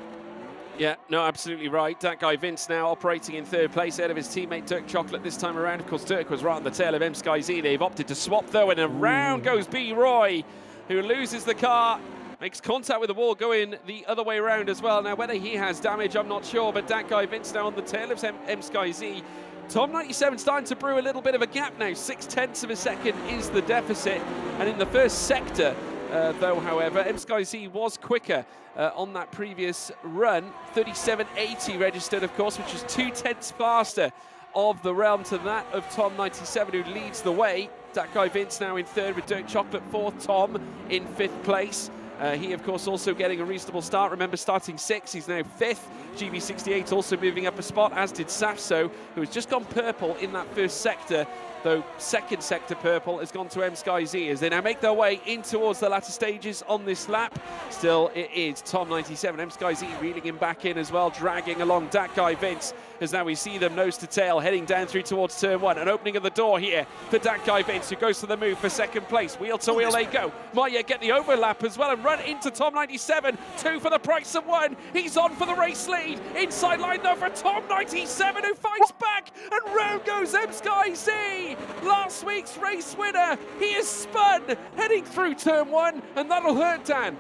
Yeah, no, absolutely right. That guy Vince now operating in 3rd place ahead of his teammate Dirk Chocolate this time around. Of course, Dirk was right on the tail of M-Sky-Z. They've opted to swap, though, and around goes B. Roy, who loses the car, makes contact with the wall, going the other way around as well. Now, whether he has damage, I'm not sure, but that guy Vince now on the tail of M-Sky-Z. Tom 97 starting to brew a little bit of a gap now. 0.6 of a second is the deficit, and in the first sector, though, however, M-Sky-Z was quicker on that previous run. 37.80 registered, of course, which is 0.2 faster of the realm to that of Tom 97, who leads the way. That guy Vince now in 3rd with Dirk Chocolate 4th, Tom in 5th place. He, of course, also getting a reasonable start. Remember, starting 6th, he's now 5th. GB68 also moving up a spot, as did Safso, who has just gone purple in that first sector, though second sector purple has gone to M-Sky-Z as they now make their way in towards the latter stages on this lap. Still, it is Tom 97. M-Sky-Z reeling him back in as well, dragging along that guy Vince, as now we see them nose to tail heading down through towards turn 1. An opening of the door here for that guy Vince, who goes for the move for 2nd place. Wheel to wheel they go. Might yet get the overlap as well and run into Tom 97. 2 for the price of 1. He's on for the race lead. Inside line though for Tom 97, who fights back, and round goes M-Sky-Z. Last week's race winner. He is spun heading through turn 1, and that'll hurt, Dan.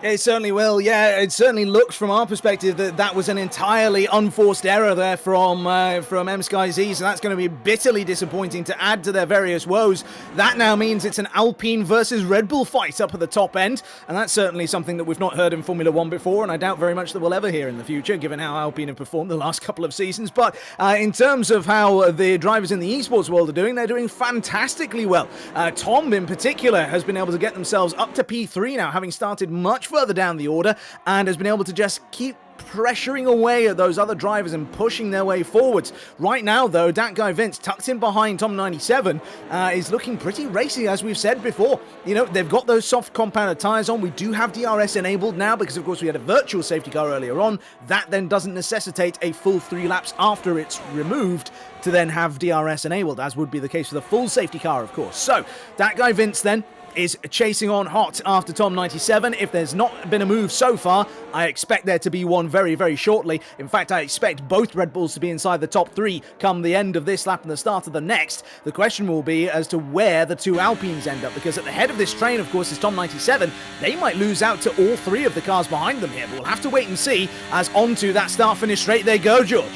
It certainly will, yeah. It certainly looked from our perspective that that was an entirely unforced error there from M-Sky-Z, so that's going to be bitterly disappointing to add to their various woes. That now means it's an Alpine versus Red Bull fight up at the top end, and that's certainly something that we've not heard in Formula 1 before, and I doubt very much that we'll ever hear in the future, given how Alpine have performed the last couple of seasons. But in terms of how the drivers in the esports world are doing, they're doing fantastically well. Tom, in particular, has been able to get themselves up to P3 now, having started much further down the order, and has been able to just keep pressuring away at those other drivers and pushing their way forwards. Right now, though, that guy Vince, tucked in behind Tom 97, is looking pretty racy, as we've said before. You know, they've got those soft compounded tyres on. We do have DRS enabled now because, of course, we had a virtual safety car earlier on. That then doesn't necessitate a full 3 laps after it's removed to then have DRS enabled, as would be the case for the full safety car, of course. So, that guy Vince then is chasing on hot after Tom 97. If there's not been a move so far, I expect there to be one very, very shortly. In fact, I expect both Red Bulls to be inside the top 3 come the end of this lap and the start of the next. The question will be as to where the 2 Alpines end up, because at the head of this train, of course, is Tom 97. They might lose out to all 3 of the cars behind them here, but we'll have to wait and see, as onto that start-finish straight they go, George.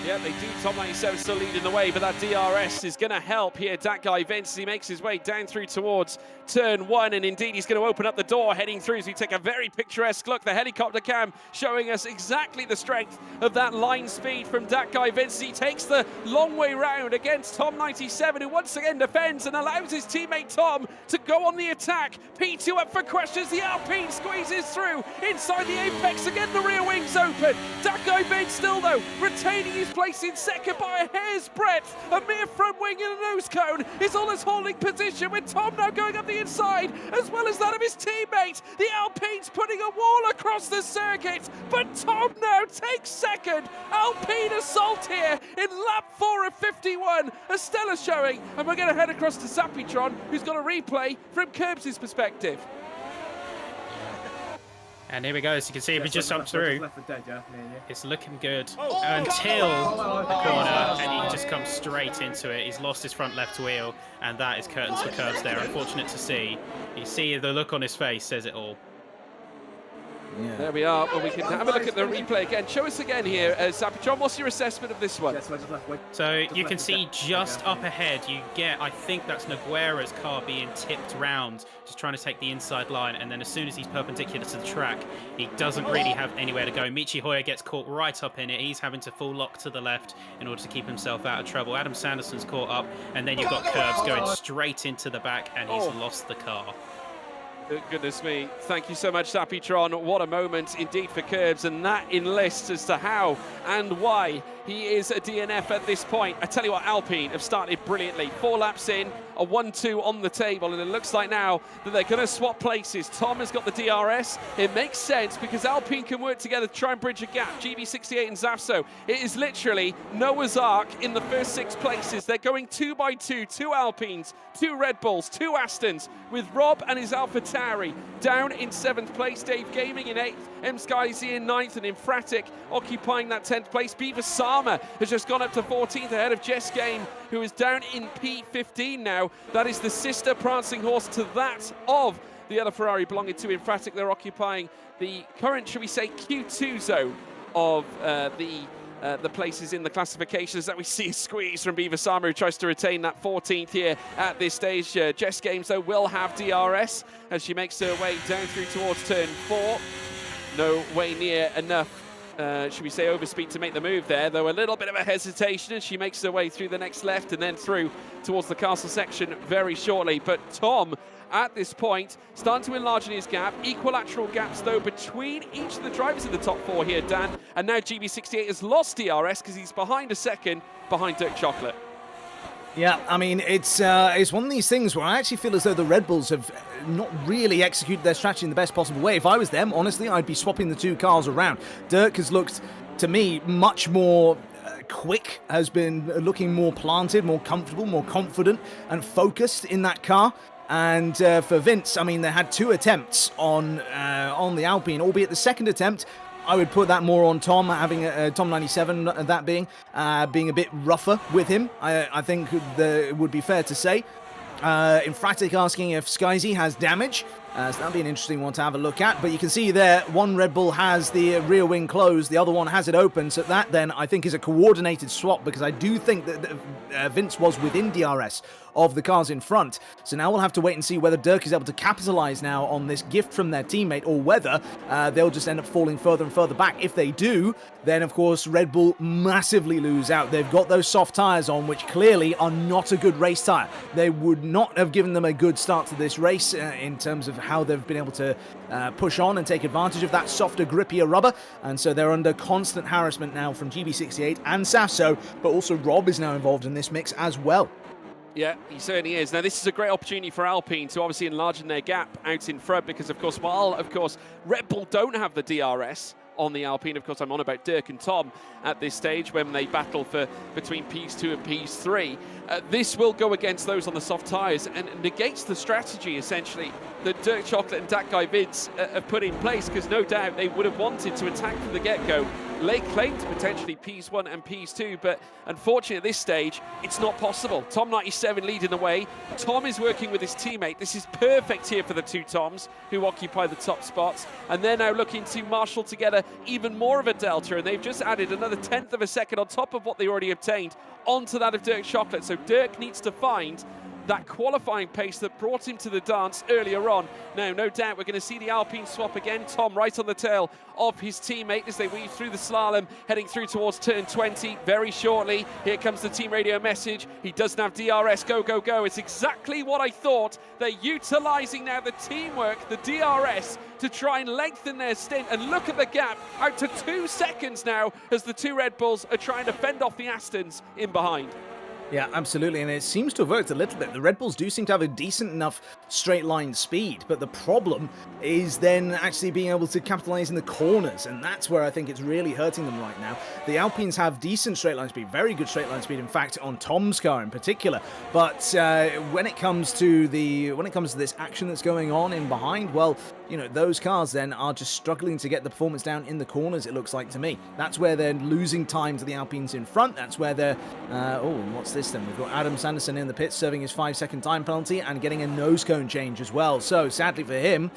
Yeah, they do. Tom 97 still leading the way, but that DRS is going to help here. That guy Vince, he makes his way down through towards turn 1, and indeed he's going to open up the door heading through as we take a very picturesque look. The helicopter cam showing us exactly the strength of that line speed from that guy Vince. He takes the long way round against Tom 97, who once again defends and allows his teammate Tom to go on the attack. P2 up for questions. The Alpine squeezes through inside the apex. Again, the rear wings open. That guy Vince still, though, retaining his place in second by a hair's breadth. A mere front wing and a nose cone is all his holding position, with Tom now going up the inside as well as that of his teammate. The Alpine's putting a wall across the circuit, but Tom now takes second. Alpine assault here in lap 4 of 51. A stellar showing, and we're going to head across to Sapitron, who's got a replay from Curbs' perspective. And here we go, as you can see, we just jumped through. It's looking good until the corner, and he just comes straight into it. He's lost his front left wheel, and that is curtains for Curbs there. Unfortunate to see. You see the look on his face says it all. Yeah. There we are. Well, we can have a look at the replay again. Show us again here, Sapitron. What's your assessment of this one? So you can see just up ahead, you get, I think that's Nogueira's car being tipped round, just trying to take the inside line, and then as soon as he's perpendicular to the track, he doesn't really have anywhere to go. Michi Hoyer gets caught right up in it. He's having to full lock to the left in order to keep himself out of trouble. Adam Sanderson's caught up, and then you've got Curbs going straight into the back, and he's lost the car. Goodness me. Thank you so much, Sapitron. What a moment indeed for Curbs, and that enlists as to how and why he is a DNF at this point. I tell you what, Alpine have started brilliantly. 4 laps in, a 1-2 on the table, and it looks like now that they're going to swap places. Tom has got the DRS. It makes sense because Alpine can work together to try and bridge a gap. GB68 and Zafso. It is literally Noah's Ark in the first 6 places. They're going 2 by 2, 2 Alpines, 2 Red Bulls, 2 Astons, with Rob and his Alpha Tauri down in 7th place. Dave Gaming in 8th, M-Skyzy in 9th, and Infratic occupying that 10th place. Beaver Sama has just gone up to 14th ahead of Jess Game, who is down in P15 now. That is the sister prancing horse to that of the other Ferrari belonging to Infratic. They're occupying the current, should we say, Q2 zone of the places in the classifications that we see a squeeze from Beaver Sama, who tries to retain that 14th here at this stage. Jess Games, though, will have DRS as she makes her way down through towards turn 4. No way near enough, should we say, overspeed to make the move there, though a little bit of a hesitation as she makes her way through the next left and then through towards the castle section very shortly. But Tom, at this point, starting to enlarge in his gap. Equilateral gaps, though, between each of the drivers in the top 4 here, Dan. And now GB68 has lost DRS because he's behind a second behind Dirk Chocolate. Yeah, I mean, it's one of these things where I actually feel as though the Red Bulls have not really executed their strategy in the best possible way. If I was them, honestly, I'd be swapping the 2 cars around. Dirk has looked, to me, much more quick, has been looking more planted, more comfortable, more confident and focused in that car. And for Vince, I mean, they had 2 attempts on the Alpine, albeit the second attempt, I would put that more on Tom, having Tom 97, that being a bit rougher with him. I think it would be fair to say. Infratic asking if Skyzy has damage. So that'll be an interesting one to have a look at. But you can see there, one Red Bull has the rear wing closed, the other one has it open. So that then, I think, is a coordinated swap, because I do think that Vince was within DRS of the cars in front. So now we'll have to wait and see whether Dirk is able to capitalize now on this gift from their teammate, or whether they'll just end up falling further and further back. If they do, then of course Red Bull massively lose out. They've got those soft tires on, which clearly are not a good race tire. They would not have given them a good start to this race in terms of how they've been able to push on and take advantage of that softer, grippier rubber. And so they're under constant harassment now from GB68 and Sasso, but also Rob is now involved in this mix as well. Yeah, he certainly is. Now, this is a great opportunity for Alpine to obviously enlarge their gap out in front, because, of course, while, of course, Red Bull don't have the DRS on the Alpine, of course, I'm on about Dirk and Tom at this stage when they battle for between Ps2 and Ps3. This will go against those on the soft tyres and negates the strategy, essentially, that Dirk Chocolate and that guy Vince have put in place, because no doubt they would have wanted to attack from the get-go lay claim to potentially Ps1 and Ps2, but unfortunately at this stage, it's not possible. Tom 97 leading the way. Tom is working with his teammate. This is perfect here for the two Toms who occupy the top spots, and they're now looking to marshal together even more of a delta, and they've just added another 1/10 of a second on top of what they already obtained onto that of Dirk Chocolate. So Dirk needs to find that qualifying pace that brought him to the dance earlier on. Now, no doubt we're going to see the Alpine swap again. Tom right on the tail of his teammate as they weave through the slalom, heading through towards turn 20 very shortly. Here comes the team radio message. He doesn't have DRS. Go, go, go. It's exactly what I thought. They're utilising now the teamwork, the DRS, to try and lengthen their stint. And look at the gap out to 2 seconds now as the two Red Bulls are trying to fend off the Astons in behind. Yeah, absolutely, and it seems to have worked a little bit. The Red Bulls do seem to have a decent enough straight line speed, but the problem is then actually being able to capitalize in the corners, and that's where I think it's really hurting them right now. The Alpines have decent straight line speed, very good straight line speed, in fact, on Tom's car in particular. But when it comes to this action that's going on in behind, well, you know, those cars then are just struggling to get the performance down in the corners, it looks like to me. That's where they're losing time to the Alpines in front. That's where they're and what's this then? We've got Adam Sanderson in the pits serving his 5-second time penalty and getting a nose cone change as well. So sadly for him,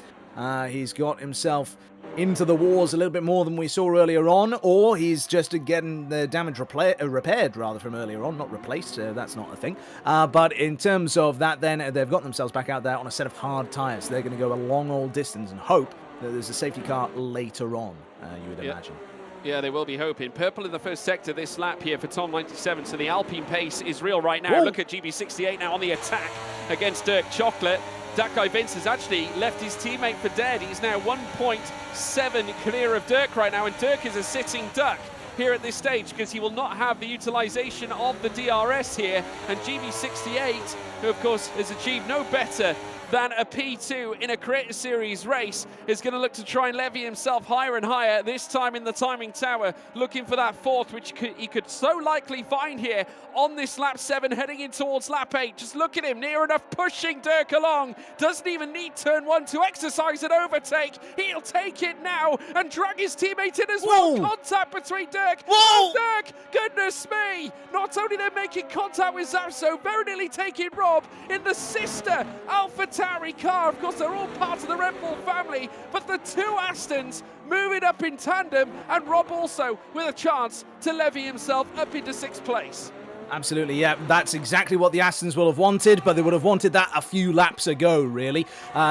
he's got himself into the wars a little bit more than we saw earlier on, or he's just getting the damage repaired rather from earlier on, not replaced, that's not a thing. But in terms of that then, they've got themselves back out there on a set of hard tyres. They're going to go a long old distance and hope that there's a safety car later on, you would imagine. Yeah, they will be hoping. Purple in the first sector this lap here for Tom 97, so the Alpine pace is real right now. Whoa. Look at GB68 now on the attack against Dirk Chocolate. That guy Vince has actually left his teammate for dead. He's now 1.7 clear of Dirk right now, and Dirk is a sitting duck here at this stage because he will not have the utilisation of the DRS here. And GB68, who of course has achieved no better than a P2 in a Creator Series race, is going to look to try and levy himself higher and higher, this time in the timing tower, looking for that fourth, which he could so likely find here on this lap 7, heading in towards lap 8. Just look at him, near enough, pushing Dirk along. Doesn't even need turn 1 to exercise an overtake. He'll take it now and drag his teammate in as well. Contact between Dirk and Dirk. Goodness me. Not only they're making contact with Zapso, very nearly taking Rob in the sister Alpha Tauri car. Of course, they're all part of the Red Bull family, but the two Astons moving up in tandem, and Rob also with a chance to levy himself up into 6th place. Absolutely, yeah. That's exactly what the Astons will have wanted, but they would have wanted that a few laps ago, really.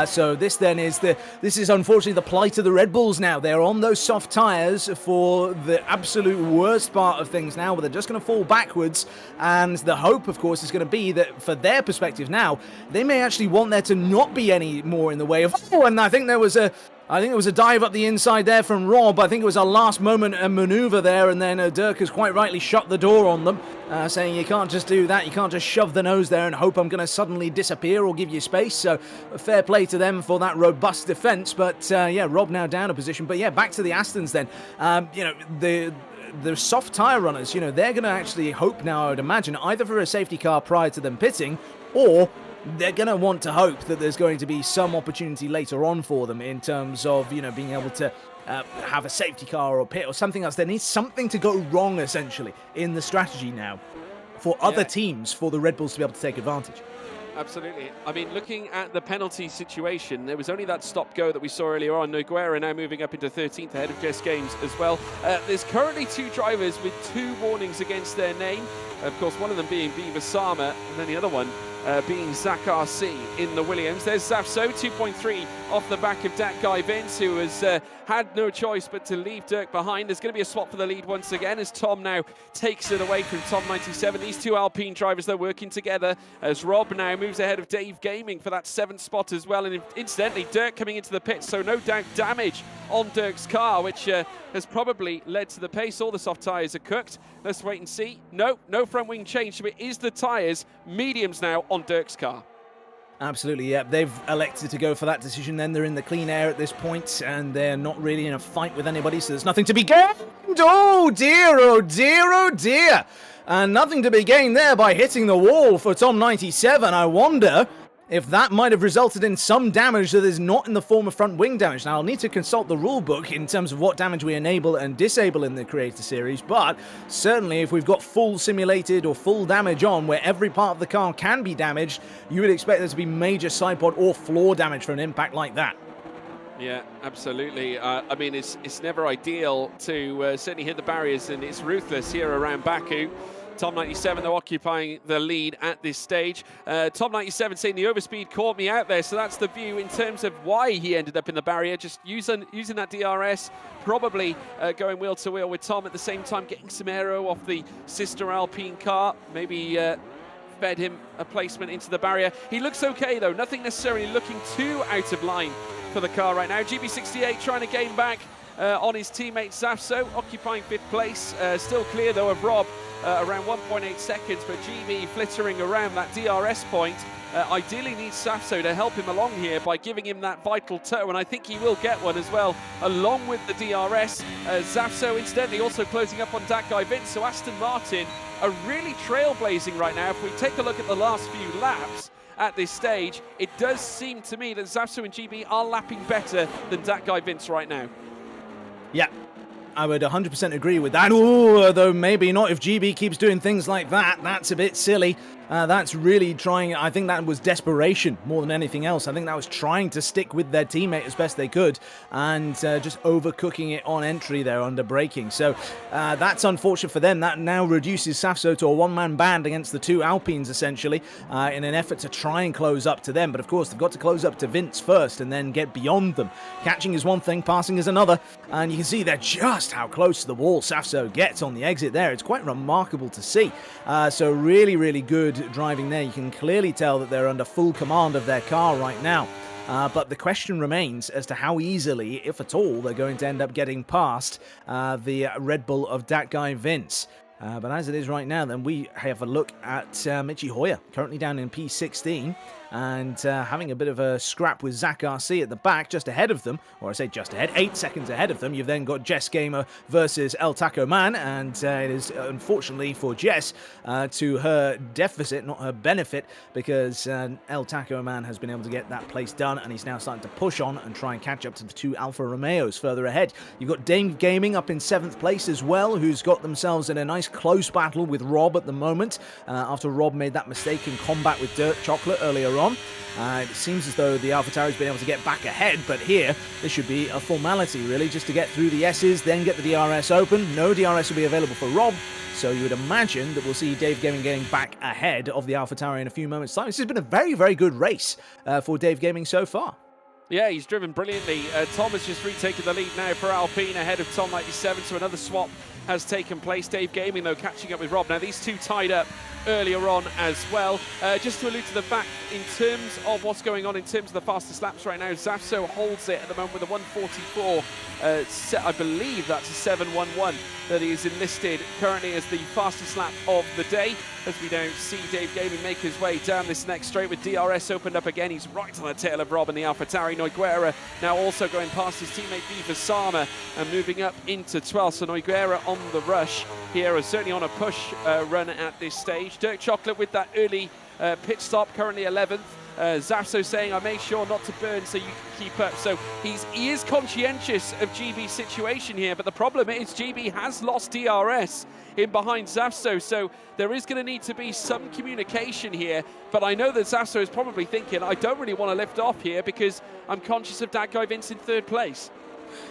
So this then is unfortunately the plight of the Red Bulls now. They're on those soft tyres for the absolute worst part of things now, where they're just going to fall backwards. And the hope, of course, is going to be that for their perspective now, they may actually want there to not be any more in the way of... Oh, and I think there was a dive up the inside there from Rob. I think it was a last moment maneuver there, and then Dirk has quite rightly shut the door on them, saying you can't just do that, you can't just shove the nose there and hope I'm going to suddenly disappear or give you space. So fair play to them for that robust defence, but yeah, Rob now down a position. But yeah, back to the Astons then. You know, the soft tyre runners, you know, they're going to actually hope now, I would imagine, either for a safety car prior to them pitting, or they're going to want to hope that there's going to be some opportunity later on for them in terms of, you know, being able to have a safety car or pit or something else. There needs something to go wrong, essentially, in the strategy now for other teams, for the Red Bulls to be able to take advantage. Absolutely. I mean, looking at the penalty situation, there was only that stop-go that we saw earlier on. Noguera now moving up into 13th ahead of Jess Games as well. There's currently 2 drivers with 2 warnings against their name. Of course, one of them being Viva Sama, and then the other one being Zach RC in the Williams. There's Zafso, 2.3 off the back of that guy Vince, who has had no choice but to leave Dirk behind. There's going to be a swap for the lead once again as Tom now takes it away from Tom 97. These 2 Alpine drivers, they're working together as Rob now moves ahead of Dave Gaming for that 7th spot as well. And incidentally, Dirk coming into the pits, so no doubt damage on Dirk's car, which has probably led to the pace. All the soft tyres are cooked. Let's wait and see. No front wing change, so it is the tyres, mediums now on Dirk's car. Absolutely, yeah. They've elected to go for that decision then. They're in the clean air at this point, and they're not really in a fight with anybody, so there's nothing to be gained. Oh dear, oh dear, oh dear. And nothing to be gained there by hitting the wall for Tom 97. I wonder if that might have resulted in some damage that is not in the form of front wing damage. Now, I'll need to consult the rulebook in terms of what damage we enable and disable in the Creator Series, but certainly if we've got full simulated or full damage on, where every part of the car can be damaged, you would expect there to be major side pod or floor damage for an impact like that. Yeah, absolutely. I mean, it's never ideal to certainly hit the barriers, and it's ruthless here around Baku. Tom 97, though, occupying the lead at this stage. Tom 97 saying the overspeed caught me out there, so that's the view in terms of why he ended up in the barrier, just using that DRS, probably going wheel to wheel with Tom at the same time, getting some aero off the sister Alpine car, maybe fed him a placement into the barrier. He looks okay, though, nothing necessarily looking too out of line for the car right now. GB68 trying to gain back on his teammate Zafso, occupying 5th place. Still clear, though, of Rob. Around 1.8 seconds, but GB flittering around that DRS point. Ideally needs Zafso to help him along here by giving him that vital tow, and I think he will get one as well, along with the DRS. Zafso incidentally also closing up on that guy Vince, so Aston Martin are really trailblazing right now. If we take a look at the last few laps at this stage, it does seem to me that Zafso and GB are lapping better than that guy Vince right now. Yeah, I would 100% agree with that. Ooh, though maybe not if GB keeps doing things like that. That's a bit silly. That's really trying. I think that was desperation more than anything else. I think that was trying to stick with their teammate as best they could and just overcooking it on entry there under braking. So that's unfortunate for them. That now reduces Safso to a one-man band against the two Alpines, essentially, in an effort to try and close up to them. But of course, they've got to close up to Vince first and then get beyond them. Catching is one thing, passing is another. And you can see there just how close to the wall Safso gets on the exit there. It's quite remarkable to see. So really, really good driving there. You can clearly tell that they're under full command of their car right now. But the question remains as to how easily, if at all, they're going to end up getting past the Red Bull of that guy Vince. But as it is right now, then we have a look at Michi Hoyer, currently down in P16, and having a bit of a scrap with Zach RC at the back, just ahead of them, or I say just ahead, 8 seconds ahead of them. You've then got Jess Gamer versus El Taco Man, and it is unfortunately for Jess to her deficit, not her benefit, because El Taco Man has been able to get that place done, and he's now starting to push on and try and catch up to the two Alfa Romeos further ahead. You've got Dame Gaming up in 7th place as well, who's got themselves in a nice close battle with Rob at the moment, after Rob made that mistake in combat with Dirt Chocolate earlier on. It seems as though the AlphaTauri's been able to get back ahead, but here, this should be a formality, really, just to get through the S's, then get the DRS open. No DRS will be available for Rob, so you would imagine that we'll see Dave Gaming getting back ahead of the AlphaTauri in a few moments' time. This has been a very, very good race for Dave Gaming so far. Yeah, he's driven brilliantly. Tom has just retaken the lead now for Alpine ahead of Tom 97, so another swap has taken place. Dave Gaming, though, catching up with Rob. Now, these two tied up earlier on as well. Just to allude to the fact, in terms of what's going on in terms of the fastest laps right now, Zafso holds it at the moment with a 1:44. I believe that's a 7:11 that he is enlisted currently as the fastest lap of the day. As we now see Dave Gaming make his way down this next straight with DRS opened up again. He's right on the tail of Rob and the AlphaTauri. Nogueira now also going past his teammate Viva Sama and moving up into 12th. So Nogueira on the rush here is certainly on a push run at this stage. Dirt Chocolate with that early pit stop, currently 11th. Zafso saying, I made sure not to burn so you can keep up. So he is conscientious of GB's situation here, but the problem is GB has lost DRS in behind Zafso, so there is going to need to be some communication here. But I know that Zafso is probably thinking, I don't really want to lift off here because I'm conscious of that guy Vince in 3rd place.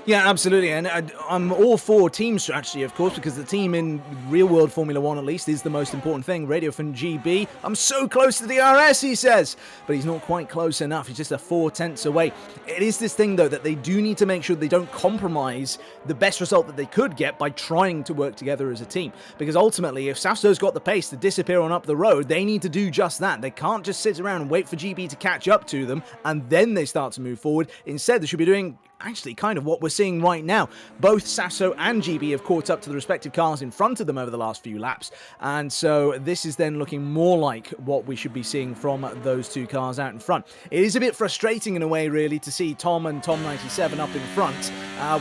Yeah, absolutely, and I'm all for team strategy, of course, because the team in real-world Formula 1, at least, is the most important thing. Radio from GB, I'm so close to the DRS, he says, but he's not quite close enough. He's just a 4/10 away. It is this thing, though, that they do need to make sure they don't compromise the best result that they could get by trying to work together as a team, because ultimately, if Safso's got the pace to disappear on up the road, they need to do just that. They can't just sit around and wait for GB to catch up to them, and then they start to move forward. Instead, they should be doing actually kind of what we're seeing right now. Both Sasso and GB have caught up to the respective cars in front of them over the last few laps, and so this is then looking more like what we should be seeing from those two cars out in front. It is a bit frustrating in a way, really, to see Tom and Tom97 up in front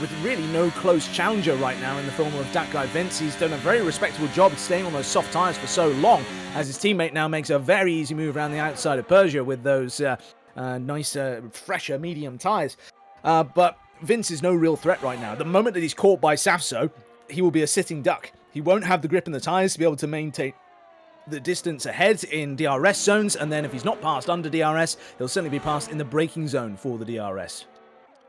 with really no close challenger right now in the form of that guy Vince. He's done a very respectable job staying on those soft tyres for so long, as his teammate now makes a very easy move around the outside of Persia with those nice, fresher medium tyres. But Vince is no real threat right now. The moment that he's caught by Safso, he will be a sitting duck. He won't have the grip in the tyres to be able to maintain the distance ahead in DRS zones, and then if he's not passed under DRS, he'll certainly be passed in the braking zone for the DRS.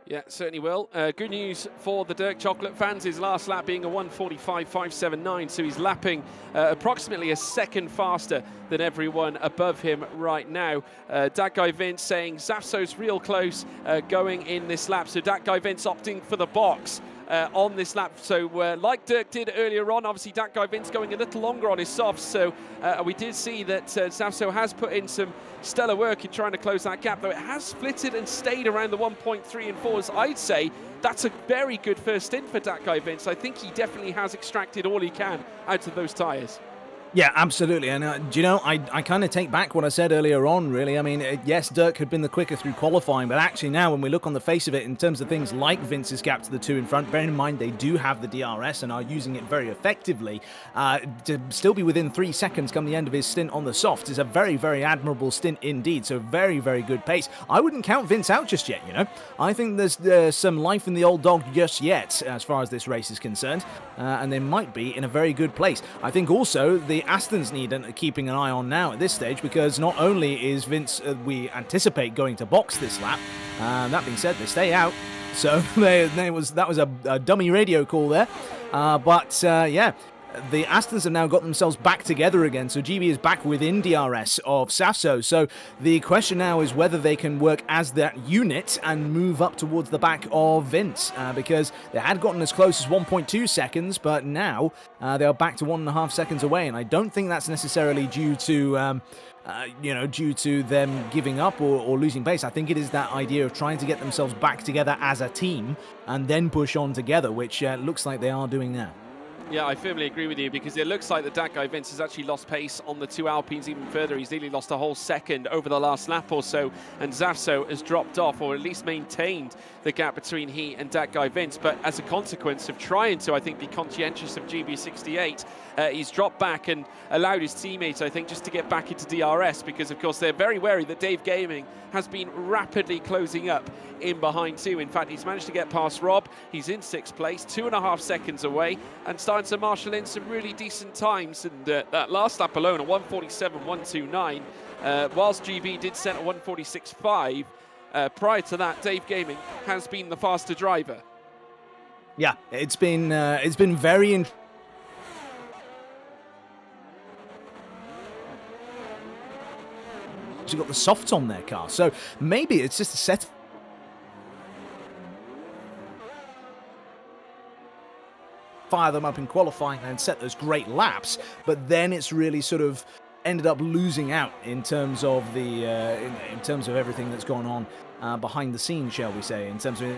Yeah, certainly will. Good news for the Dirk Chocolate fans, his last lap being a 1:45.579, so he's lapping approximately a second faster than everyone above him right now. Dat Guy Vince saying Zafso's real close going in this lap, so Dat Guy Vince opting for the box on this lap. So like Dirk did earlier on, obviously Dat Guy Vince going a little longer on his softs, so we did see that Zafso has put in some stellar work in trying to close that gap, though it has splitted and stayed around the 1.3 and 4s. I'd say that's a very good first stint for Dat Guy Vince. I think he definitely has extracted all he can out of those tyres. Yeah, absolutely. And do you know, I kind of take back what I said earlier on, really. I mean, yes, Dirk had been the quicker through qualifying, but actually now when we look on the face of it in terms of things like Vince's gap to the two in front, bearing in mind they do have the DRS and are using it very effectively, to still be within 3 seconds come the end of his stint on the softs is a very, very admirable stint indeed. So very, very good pace. I wouldn't count Vince out just yet, you know. I think there's some life in the old dog just yet as far as this race is concerned, and they might be in a very good place. I think also the Astons need keeping an eye on now at this stage, because not only is Vince, we anticipate, going to box this lap, that being said, they stay out, so that was a dummy radio call there, but yeah, the Astons have now got themselves back together again, so GB is back within DRS of Safso. So the question now is whether they can work as that unit and move up towards the back of Vince, because they had gotten as close as 1.2 seconds, but now they are back to 1.5 seconds away, and I don't think that's necessarily due to due to them giving up or losing pace. I think it is that idea of trying to get themselves back together as a team and then push on together, which looks like they are doing now. Yeah, I firmly agree with you, because it looks like the Dat Guy Vince has actually lost pace on the two Alpines even further. He's nearly lost a whole second over the last lap or so, and Zafso has dropped off, or at least maintained the gap between he and Dat Guy Vince. But as a consequence of trying to, I think, be conscientious of GB68, he's dropped back and allowed his teammates, I think, just to get back into DRS, because, of course, they're very wary that Dave Gaming has been rapidly closing up in behind too. In fact, he's managed to get past Rob. He's in 6th place, 2.5 seconds away, and starting to marshal in some really decent times. And that last lap alone, a 1:47.129, whilst GB did set a 1:46.5, prior to that, Dave Gaming has been the faster driver. Yeah, it's been very interesting. Got the softs on their car, so maybe it's just a set. Fire them up in qualifying and set those great laps, but then it's really sort of ended up losing out in terms of the in terms of everything that's gone on behind the scenes, shall we say, in terms of.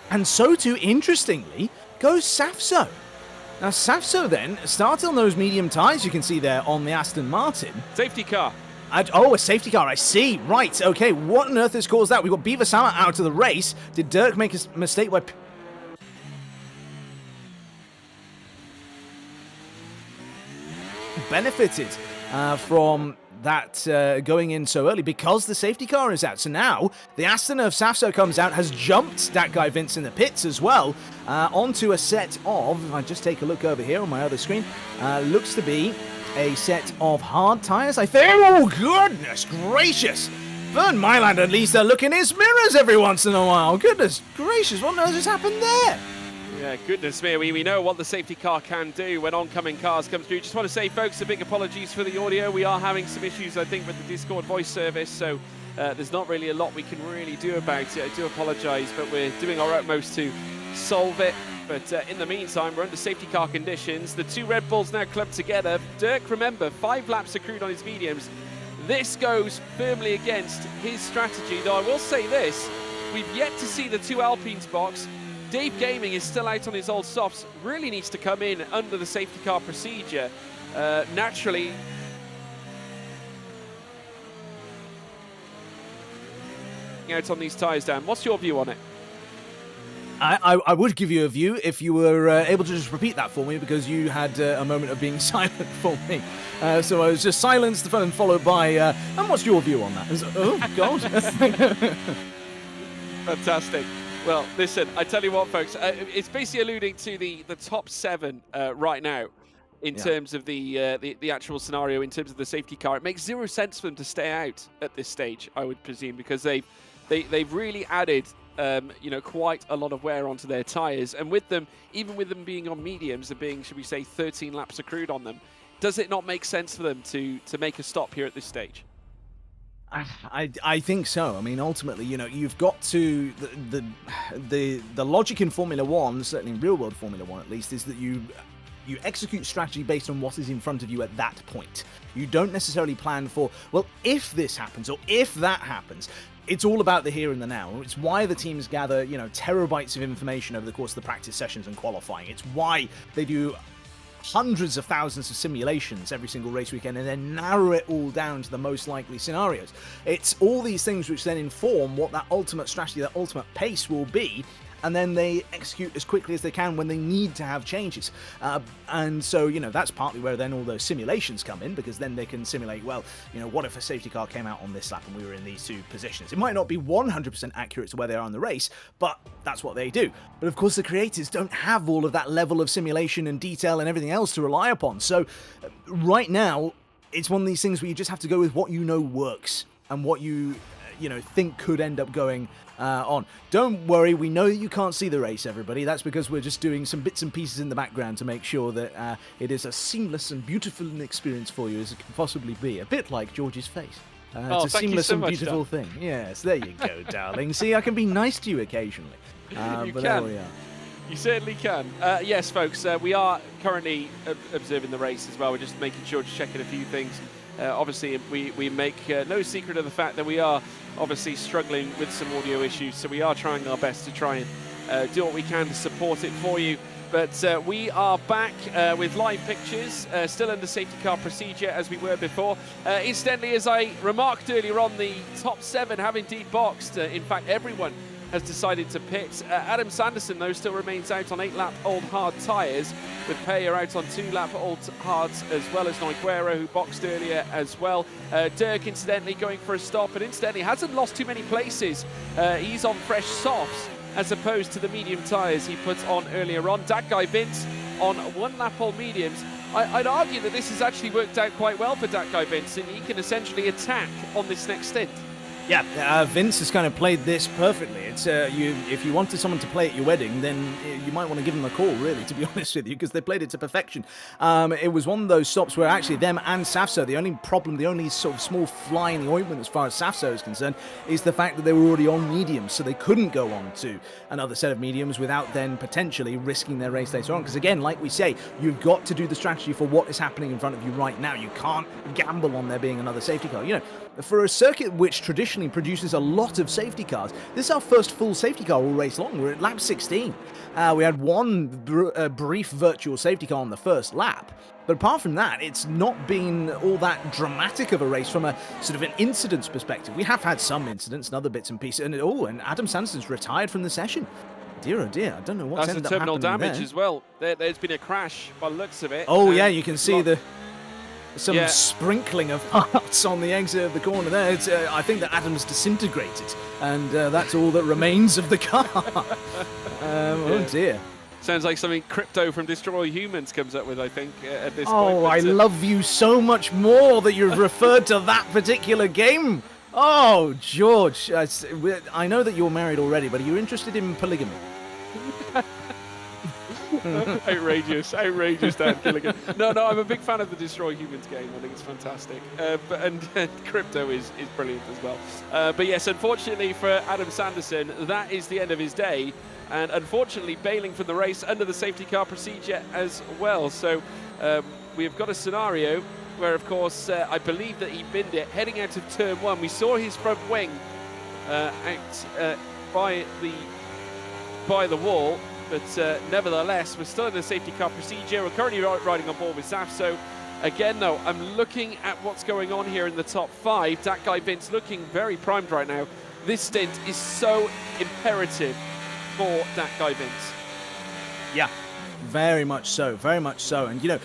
And so too, interestingly, goes Safso. Now, Safso then started on those medium tyres you can see there on the Aston Martin. Safety car. Oh, a safety car, I see. Right, okay, what on earth has caused that? We've got Beaver Sama out of the race. Did Dirk make a mistake by... benefited from that going in so early because the safety car is out. So now the Aston of Safso comes out, has jumped that guy Vince in the pits as well, onto a set of, if I just take a look over here on my other screen, looks to be a set of hard tyres, I think. Oh, goodness gracious. Vern Myland at least look in his mirrors every once in a while. Goodness gracious, what on earth has happened there? Yeah, goodness me, we know what the safety car can do when oncoming cars come through. Just want to say, folks, a big apologies for the audio. We are having some issues, I think, with the Discord voice service, so there's not really a lot we can really do about it. I do apologise, but we're doing our utmost to solve it. But in the meantime, we're under safety car conditions. The two Red Bulls now clubbed together. Dirk, remember, 5 laps accrued on his mediums. This goes firmly against his strategy, though I will say this, we've yet to see the two Alpines box. Dave Gaming is still out on his old softs, really needs to come in under the safety car procedure. Naturally, out on these tyres, Dan. What's your view on it? I would give you a view if you were able to just repeat that for me, because you had a moment of being silent for me. So I was just silenced and followed by, and what's your view on that? Oh, God. Fantastic. Well, listen, I tell you what, folks, it's basically alluding to the top 7 right now in terms of the actual scenario, in terms of the safety car. It makes zero sense for them to stay out at this stage, I would presume, because they've really added quite a lot of wear onto their tyres, and with them, even with them being on mediums and being, should we say, 13 laps accrued on them, does it not make sense for them to make a stop here at this stage? I think so. I mean, ultimately, you've got to the logic in Formula One, certainly in real world Formula One at least, is that you execute strategy based on what is in front of you at that point. You don't necessarily plan for, well, if this happens or if that happens. It's all about the here and the now. It's why the teams gather, terabytes of information over the course of the practice sessions and qualifying. It's why they do hundreds of thousands of simulations every single race weekend and then narrow it all down to the most likely scenarios. It's all these things which then inform what that ultimate strategy, that ultimate pace will be, and then they execute as quickly as they can when they need to have changes. And so, that's partly where then all those simulations come in, because then they can simulate, well, what if a safety car came out on this lap and we were in these two positions? It might not be 100% accurate to where they are in the race, but that's what they do. But of course, the creators don't have all of that level of simulation and detail and everything else to rely upon. So right now, it's one of these things where you just have to go with what works and what you think could end up going on. Don't worry, we know that you can't see the race, everybody. That's because we're just doing some bits and pieces in the background to make sure that it is as seamless and beautiful an experience for you as it can possibly be. A bit like George's face. It's a seamless and beautiful thing. Yes, there you go, darling. See, I can be nice to you occasionally. You but can. There we are. You certainly can. Yes, folks, we are currently observing the race as well. We're just making sure to check in a few things. Obviously, we make no secret of the fact that we are obviously struggling with some audio issues, so we are trying our best to try and do what we can to support it for you. But we are back with live pictures, still under safety car procedure as we were before. Incidentally, as I remarked earlier on, the top 7 have indeed boxed. In fact, everyone has decided to pit. Adam Sanderson, though, still remains out on 8-lap old hard tyres, with Peyer out on 2-lap old hards, as well as Noiguera, who boxed earlier as well. Dirk, incidentally, going for a stop, and incidentally hasn't lost too many places. He's on fresh softs, as opposed to the medium tyres he put on earlier on. That guy Vince on 1-lap old mediums. I'd argue that this has actually worked out quite well for that guy Vince, and he can essentially attack on this next stint. Yeah, Vince has kind of played this perfectly. It's if you wanted someone to play at your wedding, then you might want to give them a call, really, to be honest with you, because they played it to perfection. It was one of those stops where actually them and Safso, the only sort of small fly in the ointment as far as Safso is concerned, is the fact that they were already on mediums, so they couldn't go on to another set of mediums without then potentially risking their race later on. Because again, like we say, you've got to do the strategy for what is happening in front of you right now. You can't gamble on there being another safety car. For a circuit which traditionally produces a lot of safety cars, this is our first full safety car all race long. We're at lap 16. We had one brief virtual safety car on the first lap, but apart from that, it's not been all that dramatic of a race from a sort of an incidents perspective. We have had some incidents and other bits and pieces, and Adam Sanderson's retired from the session. Dear oh dear, I don't know what's ended up happening there. That's terminal damage as well. There's been a crash by the looks of it. Oh yeah, you can see some sprinkling of parts on the exit of the corner there. I think that Adam's disintegrated, and that's all that remains of the car. Oh dear. Sounds like something Crypto from Destroy Humans comes up with, I think, at this point. Oh, I love you so much more that you've referred to that particular game. Oh, George, I know that you're married already, but are you interested in polygamy? outrageous, Dan Gilligan. No, I'm a big fan of the Destroy Humans game. I think it's fantastic. And Crypto is brilliant as well. But yes, unfortunately for Adam Sanderson, that is the end of his day. And unfortunately, bailing from the race under the safety car procedure as well. So we have got a scenario where, of course, I believe that he binned it heading out of turn 1. We saw his front wing out by the wall, but nevertheless, we're still in the safety car procedure. We're currently riding on board with Zaf, so again, though, I'm looking at what's going on here in the top 5. That guy Vince looking very primed right now. This stint is so imperative for that guy Vince. Yeah, very much so, very much so. And, you know,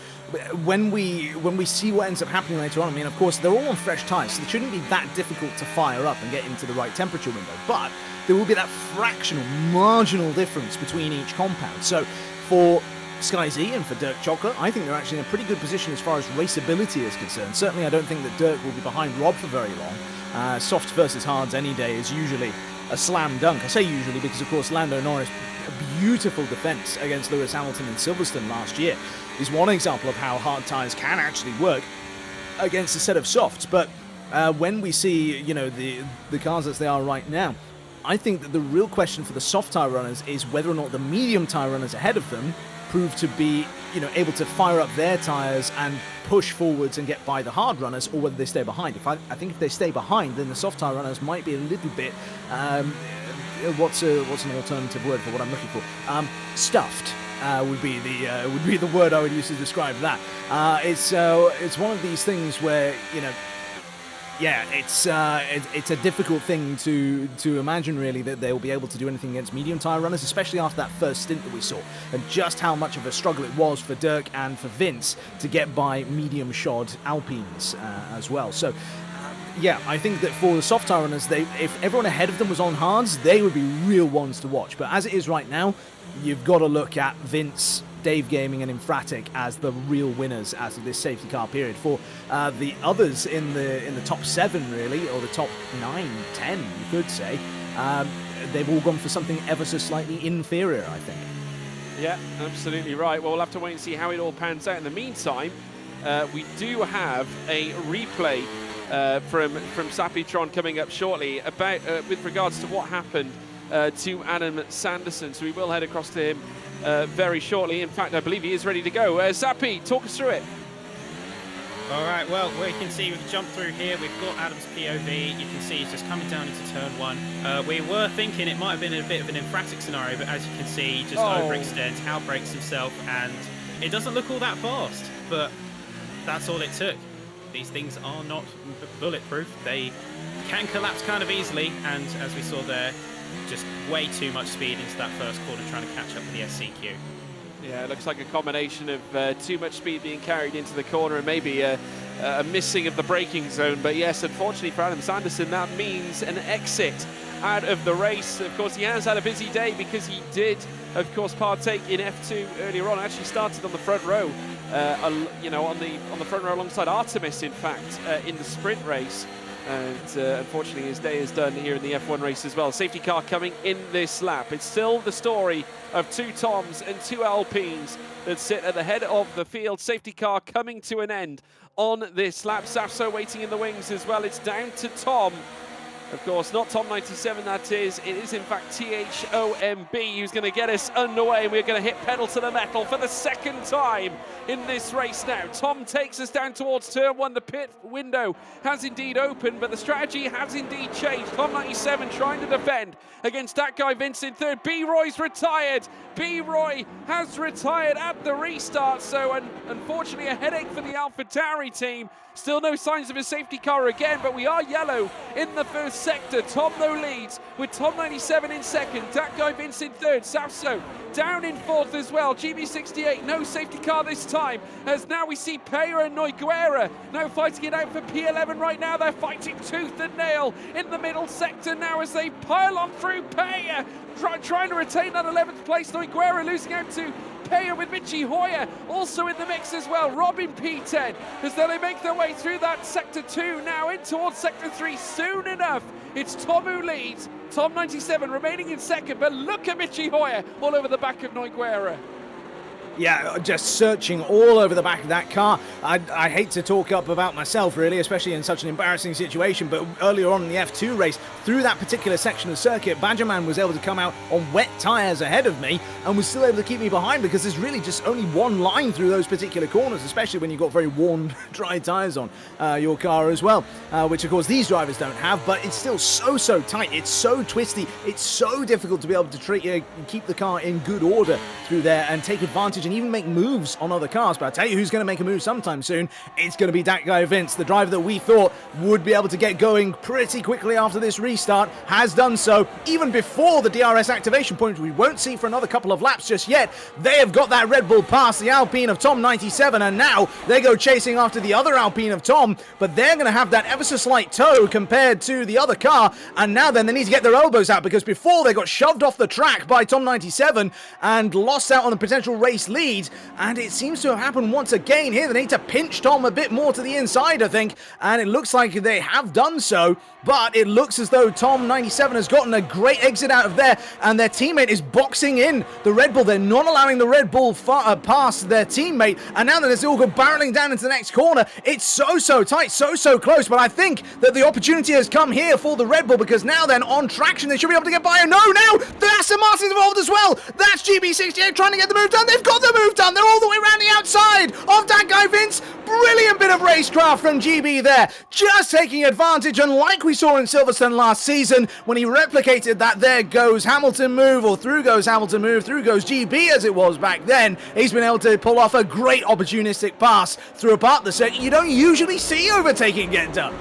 when we see what ends up happening later on, I mean, of course, they're all on fresh tyres, so it shouldn't be that difficult to fire up and get into the right temperature window. But there will be that fractional, marginal difference between each compound. So for Sky Z and for Dirk Chocolate, I think they're actually in a pretty good position as far as raceability is concerned. Certainly, I don't think that Dirk will be behind Rob for very long. Softs versus hards any day is usually a slam dunk. I say usually because, of course, Lando Norris, a beautiful defence against Lewis Hamilton in Silverstone last year, is one example of how hard tyres can actually work against a set of softs. But when we see, you know, the cars as they are right now, I think that the real question for the soft tyre runners is whether or not the medium tyre runners ahead of them prove to be, you know, able to fire up their tyres and push forwards and get by the hard runners, or whether they stay behind. I think if they stay behind, then the soft tyre runners might be a little bit, what's an alternative word for what I'm looking for? Stuffed. Would be the word I would use to describe that. It's one of these things where, you know, yeah, it's a difficult thing to imagine, really, that they'll be able to do anything against medium tyre runners, especially after that first stint that we saw, and just how much of a struggle it was for Dirk and for Vince to get by medium shod Alpines as well. So, yeah, I think that for the soft tyre runners, if everyone ahead of them was on hards, they would be real ones to watch. But as it is right now, you've got to look at Vince, Dave Gaming and Infratic as the real winners as of this safety car period. For the others in the top 7, really, or the top 9, 10, you could say, they've all gone for something ever so slightly inferior, I think. Yeah, absolutely right. Well, we'll have to wait and see how it all pans out. In the meantime, we do have a replay from Sapitron coming up shortly about with regards to what happened to Adam Sanderson. So we will head across to him very shortly. In fact, I believe he is ready to go. Zappy, talk us through it. All right, well, we can see we've jumped through here. We've got Adam's POV. You can see he's just coming down into turn 1. We were thinking it might have been a bit of an Infratic scenario, but as you can see, he just overextends, outbrakes himself, and it doesn't look all that fast, but that's all it took. These things are not bulletproof. They can collapse kind of easily, and as we saw there, just way too much speed into that first corner trying to catch up with the SCQ. Yeah, it looks like a combination of too much speed being carried into the corner and maybe a missing of the braking zone. But yes, unfortunately for Adam Sanderson, that means an exit out of the race. Of course, he has had a busy day because he did, of course, partake in F2 earlier on. Actually started on the front row, you know, on the front row alongside Artemis, in fact, in the sprint race. And unfortunately, his day is done here in the F1 race as well. Safety car coming in this lap. It's still the story of 2 Toms and 2 Alpines that sit at the head of the field. Safety car coming to an end on this lap. Safso waiting in the wings as well. It's down to Tom. Of course, not Tom 97, that is. It is, in fact, THOMB who's going to get us underway. We're going to hit pedal to the metal for the second time in this race now. Tom takes us down towards turn 1. The pit window has indeed opened, but the strategy has indeed changed. Tom 97 trying to defend against that guy Vince in third. B-Roy's retired. B-Roy has retired at the restart, so unfortunately a headache for the AlphaTauri team. Still no signs of a safety car again, but we are yellow in the first sector. Tom though leads with Tom 97 in second. That guy Vince in third. Safso down in fourth as well. GB68, no safety car this time, as now we see Peya and Noiguera now fighting it out for P11 right now. They're fighting tooth and nail in the middle sector now as they pile on through Peya, trying to retain that 11th place. Noiguera losing out to Peya with Michi Hoyer also in the mix as well. Robin P10 as they make their way through that sector 2 now in towards sector 3 soon enough. It's Tom who leads. Tom 97 remaining in second, but look at Michi Hoyer all over the back of Noiguera. Yeah, just searching all over the back of that car. I hate to talk up about myself, really, especially in such an embarrassing situation, but earlier on in the F2 race, through that particular section of circuit, Badgerman was able to come out on wet tyres ahead of me and was still able to keep me behind because there's really just only one line through those particular corners, especially when you've got very worn, dry tyres on your car as well, which, of course, these drivers don't have, but it's still so tight. It's so twisty. It's so difficult to be able to keep the car in good order through there and take advantage and even make moves on other cars. But I'll tell you who's going to make a move sometime soon. It's going to be that guy Vince, the driver that we thought would be able to get going pretty quickly after this restart, has done so even before the DRS activation point, which we won't see for another couple of laps just yet. They have got that Red Bull past the Alpine of Tom 97, and now they go chasing after the other Alpine of Tom, but they're going to have that ever so slight toe compared to the other car, and now then they need to get their elbows out, because before they got shoved off the track by Tom 97 and lost out on the potential race lead, and it seems to have happened once again here. They need to pinch Tom a bit more to the inside, I think, and it looks like they have done so, but it looks as though Tom 97 has gotten a great exit out of there, and their teammate is boxing in the Red Bull. They're not allowing the Red Bull past their teammate, and now that it's all go barreling down into the next corner, it's so tight, so close, but I think that the opportunity has come here for the Red Bull, because now then on traction they should be able to get by. No, now the Aston Martin's involved as well. That's GB68 trying to get the move done. They've got the move done. They're all the way around the outside of that guy Vince. Brilliant bit of racecraft from GB there, just taking advantage, and like we saw in Silverstone last season when he replicated that there goes Hamilton move, or through goes Hamilton move, through goes GB as it was back then, he's been able to pull off a great opportunistic pass through a part of the circuit you don't usually see overtaking get done.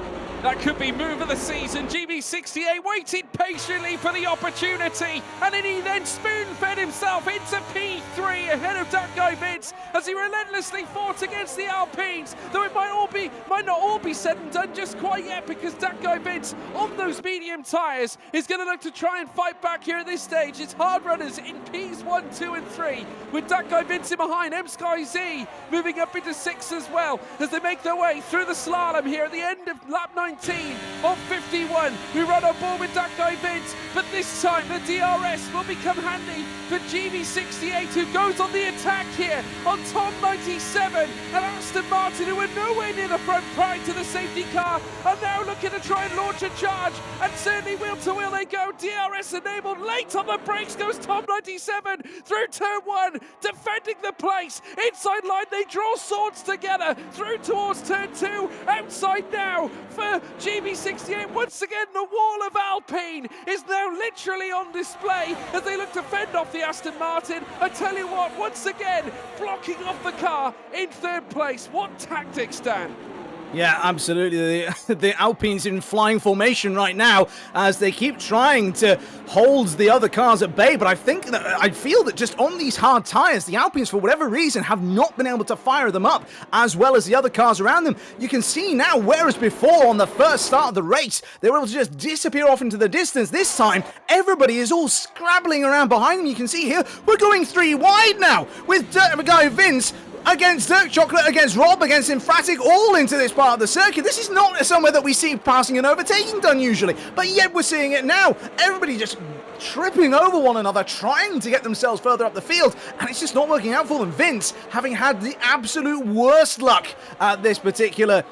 That could be move of the season. GB68 waited patiently for the opportunity, and then he spoon-fed himself into P3 ahead of that guy Vince as he relentlessly fought against the Alpines. Though it might not all be said and done just quite yet, because that guy Vince on those medium tyres is going to look to try and fight back here at this stage. It's hard runners in Ps 1, 2 and 3 with that guy Vince in behind. M-Sky Z moving up into 6 as well as they make their way through the slalom here at the end of lap 19 of 51. We run on board with that guy Vince, but this time the DRS will become handy for GB68, who goes on the attack here on Tom 97, and Aston Martin, who were nowhere near the front prior to the safety car, are now looking to try and launch a charge, and certainly wheel to wheel they go. DRS enabled, late on the brakes goes Tom 97 through turn 1, defending the place. Inside line they draw swords together through towards turn 2, outside now for GB68. Once again the wall of Alpine is now literally on display as they look to fend off the Aston Martin. I tell you what, once again blocking off the car in third place. What tactics, Dan? Yeah, absolutely. The Alpines in flying formation right now as they keep trying to hold the other cars at bay, but I feel that just on these hard tyres, the Alpines, for whatever reason, have not been able to fire them up as well as the other cars around them. You can see now, whereas before on the first start of the race, they were able to just disappear off into the distance. This time, everybody is all scrabbling around behind them. You can see here, we're going 3 wide now with guy Vince against Dirk Chocolate, against Rob, against Emphatic, all into this part of the circuit. This is not somewhere that we see passing and overtaking done usually, but yet we're seeing it now. Everybody just tripping over one another, trying to get themselves further up the field, and it's just not working out for them. Vince, having had the absolute worst luck at this particular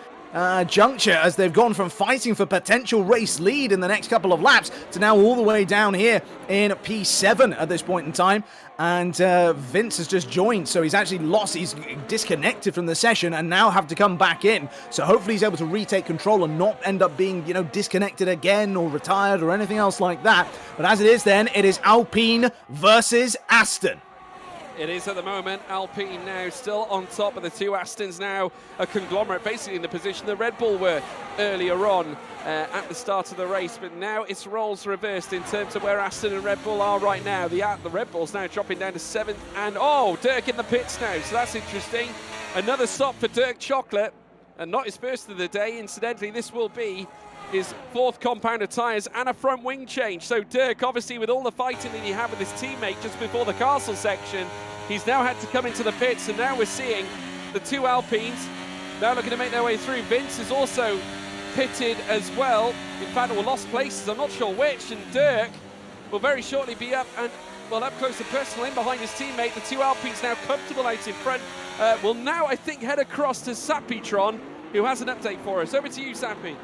juncture, as they've gone from fighting for potential race lead in the next couple of laps to now all the way down here in P7 at this point in time. And Vince has just joined, so he's actually lost, he's disconnected from the session and now have to come back in. So hopefully he's able to retake control and not end up being, disconnected again or retired or anything else like that. But as it is then, it is Alpine versus Aston. It is at the moment. Alpine now still on top of the two Astons, now a conglomerate, basically in the position the Red Bull were earlier on at the start of the race, but now it's roles reversed in terms of where Aston and Red Bull are right now. The Red Bull's now dropping down to 7th, and Dirk in the pits now, so that's interesting. Another stop for Dirk Chocolate, and not his first of the day. Incidentally, this will be his 4th compound of tyres and a front wing change. So Dirk, obviously with all the fighting that he had with his teammate just before the castle section, he's now had to come into the pits, and now we're seeing the two Alpines now looking to make their way through. Vince is also pitted as well. In fact, or lost places, I'm not sure which, and Dirk will very shortly be up and well, up close and personal in behind his teammate. The two Alpines now comfortable out in front. Will now, I think, head across to Sapitron, who has an update for us. Over to you, Sappy.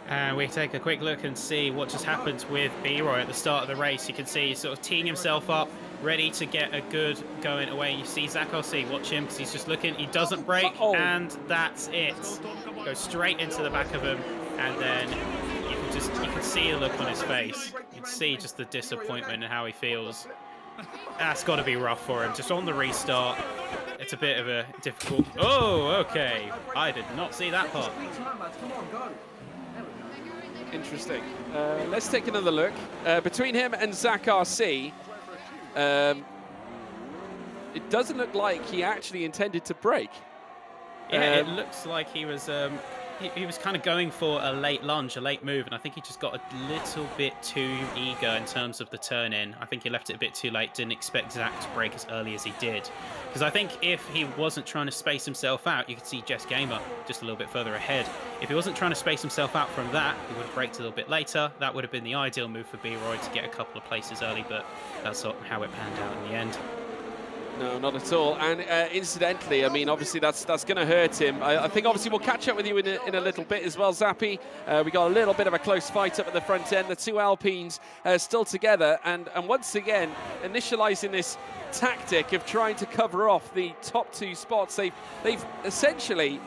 And we take a quick look and see what just happened with B-Roy at the start of the race. You can see he's sort of teeing himself up, ready to get a good going away. You see Zach RC, watch him because he's just looking. He doesn't brake, and that's it. Goes straight into the back of him, and then you can see the look on his face. You can see just the disappointment and how he feels. That's got to be rough for him. Just on the restart, it's a bit of a difficult. Oh, okay. I did not see that part. Interesting. Let's take another look. Between him and Zach RC, it doesn't look like he actually intended to brake. Yeah, it looks like he was he was kind of going for a late lunge, a late move, and I think he just got a little bit too eager in terms of the turn in. I think he left it a bit too late, didn't expect Zach to brake as early as he did. Because I think if he wasn't trying to space himself out, you could see Jess Gamer just a little bit further ahead. If he wasn't trying to space himself out from that, he would have braked a little bit later. That would have been the ideal move for B-Roy to get a couple of places early, but that's not how it panned out in the end. No, not at all. And incidentally, I mean, obviously that's going to hurt him. I think obviously we'll catch up with you in a little bit as well, Zappy. We got a little bit of a close fight up at the front end. The two Alpines still together, and once again initialising this tactic of trying to cover off the top two spots. They've essentially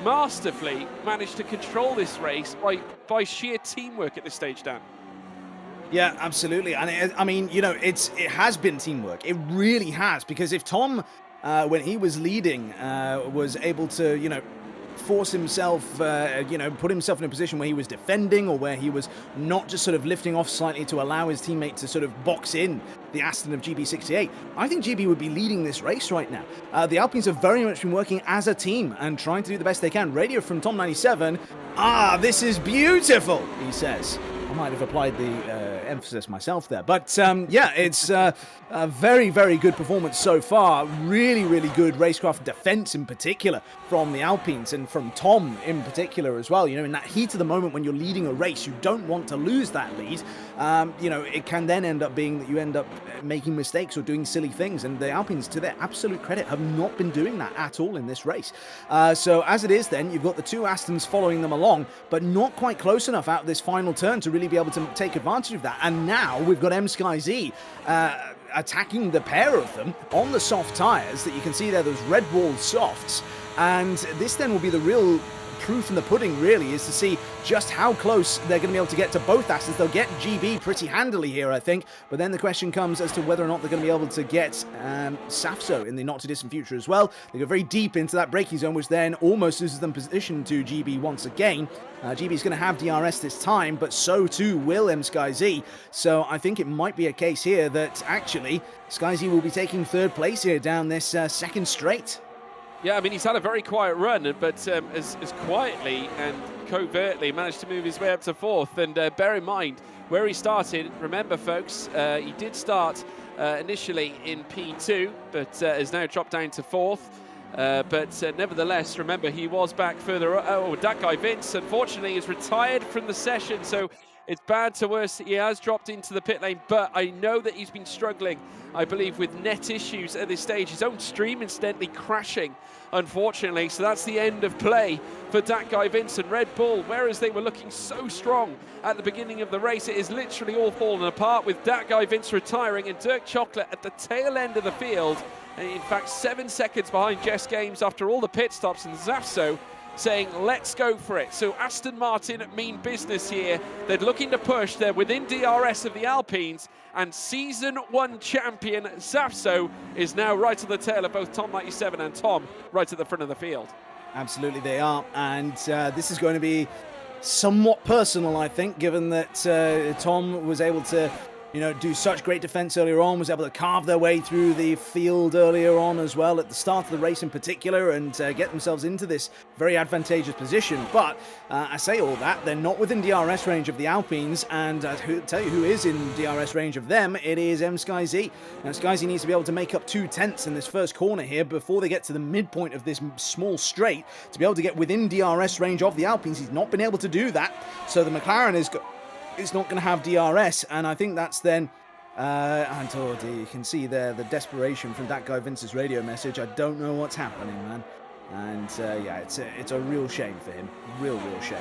masterfully managed to control this race by sheer teamwork at this stage, Dan. Yeah, absolutely. And I mean, you know, it has been teamwork. It really has, because if Tom, when he was leading, was able to, you know, force himself, you know, put himself in a position where he was defending, or where he was not just sort of lifting off slightly to allow his teammate to sort of box in the Aston of GB68, I think GB would be leading this race right now. The Alpines have very much been working as a team and trying to do the best they can. Radio from Tom97, this is beautiful, he says. I might have applied the emphasis myself there. But yeah, it's a very, very good performance so far. Really, really good racecraft defense in particular from the Alpines, and from Tom in particular as well. You know, in that heat of the moment when you're leading a race, you don't want to lose that lead. You know, it can then end up being that you end up making mistakes or doing silly things. And the Alpines, to their absolute credit, have not been doing that at all in this race. So as it is then, you've got the two Astons following them along, but not quite close enough out of this final turn to really be able to take advantage of that. And now we've got MSkyZ attacking the pair of them on the soft tyres that you can see there, those red wall softs. And this then will be the real proof in the pudding, really, is to see just how close they're going to be able to get to both Astons. They'll get GB pretty handily here, I think, but then the question comes as to whether or not they're going to be able to get Safso in the not-too-distant future as well. They go very deep into that braking zone, which then almost loses them position to GB once again. GB's going to have DRS this time, but so too will MSkyZ. So I think it might be a case here that actually SkyZ will be taking third place here down this second straight. Yeah, I mean, he's had a very quiet run, but as quietly and covertly managed to move his way up to fourth. And bear in mind where he started. Remember, folks, he did start initially in P2, but has now dropped down to fourth. But nevertheless, remember, he was back further. Oh, that guy Vince, unfortunately, is retired from the session, so it's bad to worse. He has dropped into the pit lane, but I know that he's been struggling, I believe, with net issues at this stage. His own stream incidentally crashing, unfortunately. So that's the end of play for that guy Vincent. Red Bull, whereas they were looking so strong at the beginning of the race, it is literally all fallen apart with that guy Vince retiring and Dirk Chocolate at the tail end of the field. And in fact, 7 seconds behind Jess Games after all the pit stops, and Zafso saying, let's go for it. So Aston Martin mean business here. They're looking to push. They're within DRS of the Alpines, and Season 1 champion Zafso is now right at the tail of both Tom97 and Tom, right at the front of the field. Absolutely they are, and this is going to be somewhat personal, I think, given that Tom was able to, you know, do such great defense earlier on, was able to carve their way through the field earlier on as well, at the start of the race in particular, and get themselves into this very advantageous position. But I say all that, they're not within DRS range of the Alpines, and tell you who is in DRS range of them, it is MSkyZ. Now, MSkyZ needs to be able to make up 2/10 in this first corner here before they get to the midpoint of this small straight to be able to get within DRS range of the Alpines. He's not been able to do that, so the McLaren is not going to have DRS, and I think that's then And oh dear, you can see there the desperation from that guy Vince's radio message. I don't know what's happening, man. And yeah, it's a real shame for him. Real shame.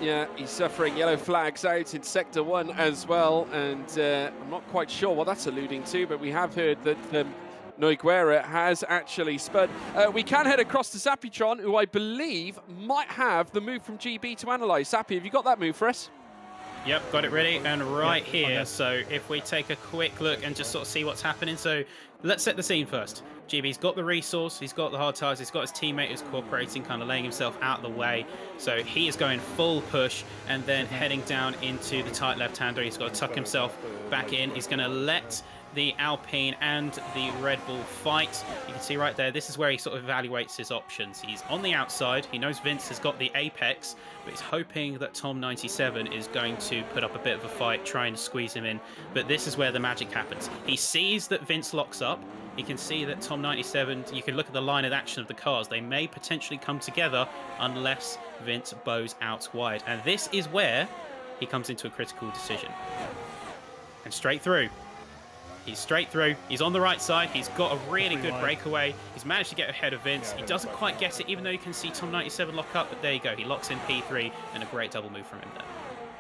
Yeah, he's suffering yellow flags out in Sector 1 as well, and I'm not quite sure what that's alluding to, but we have heard that Noiguera has actually spun. We can head across to Sapitron, who I believe might have the move from GB to analyse. Sappy, have you got that move for us? Yep, got it ready and right here. So if we take a quick look and just sort of see what's happening. So let's set the scene first. GB's got the resource, he's got the hard tires, he's got his teammate who's cooperating, kind of laying himself out of the way. So he is going full push and then heading down into the tight left-hander. He's got to tuck himself back in. He's going to let the Alpine and the Red Bull fight. You can see right there, this is where he sort of evaluates his options. He's on the outside. He knows Vince has got the apex, but he's hoping that Tom97 is going to put up a bit of a fight, trying to squeeze him in. But this is where the magic happens. He sees that Vince locks up. He can see that Tom97, you can look at the line of action of the cars. They may potentially come together unless Vince bows out wide. And this is where he comes into a critical decision. And straight through. He's straight through. He's on the right side. He's got a really good breakaway. He's managed to get ahead of Vince. He doesn't quite get it, even though you can see Tom97 lock up. But there you go. He locks in P3 and a great double move from him there.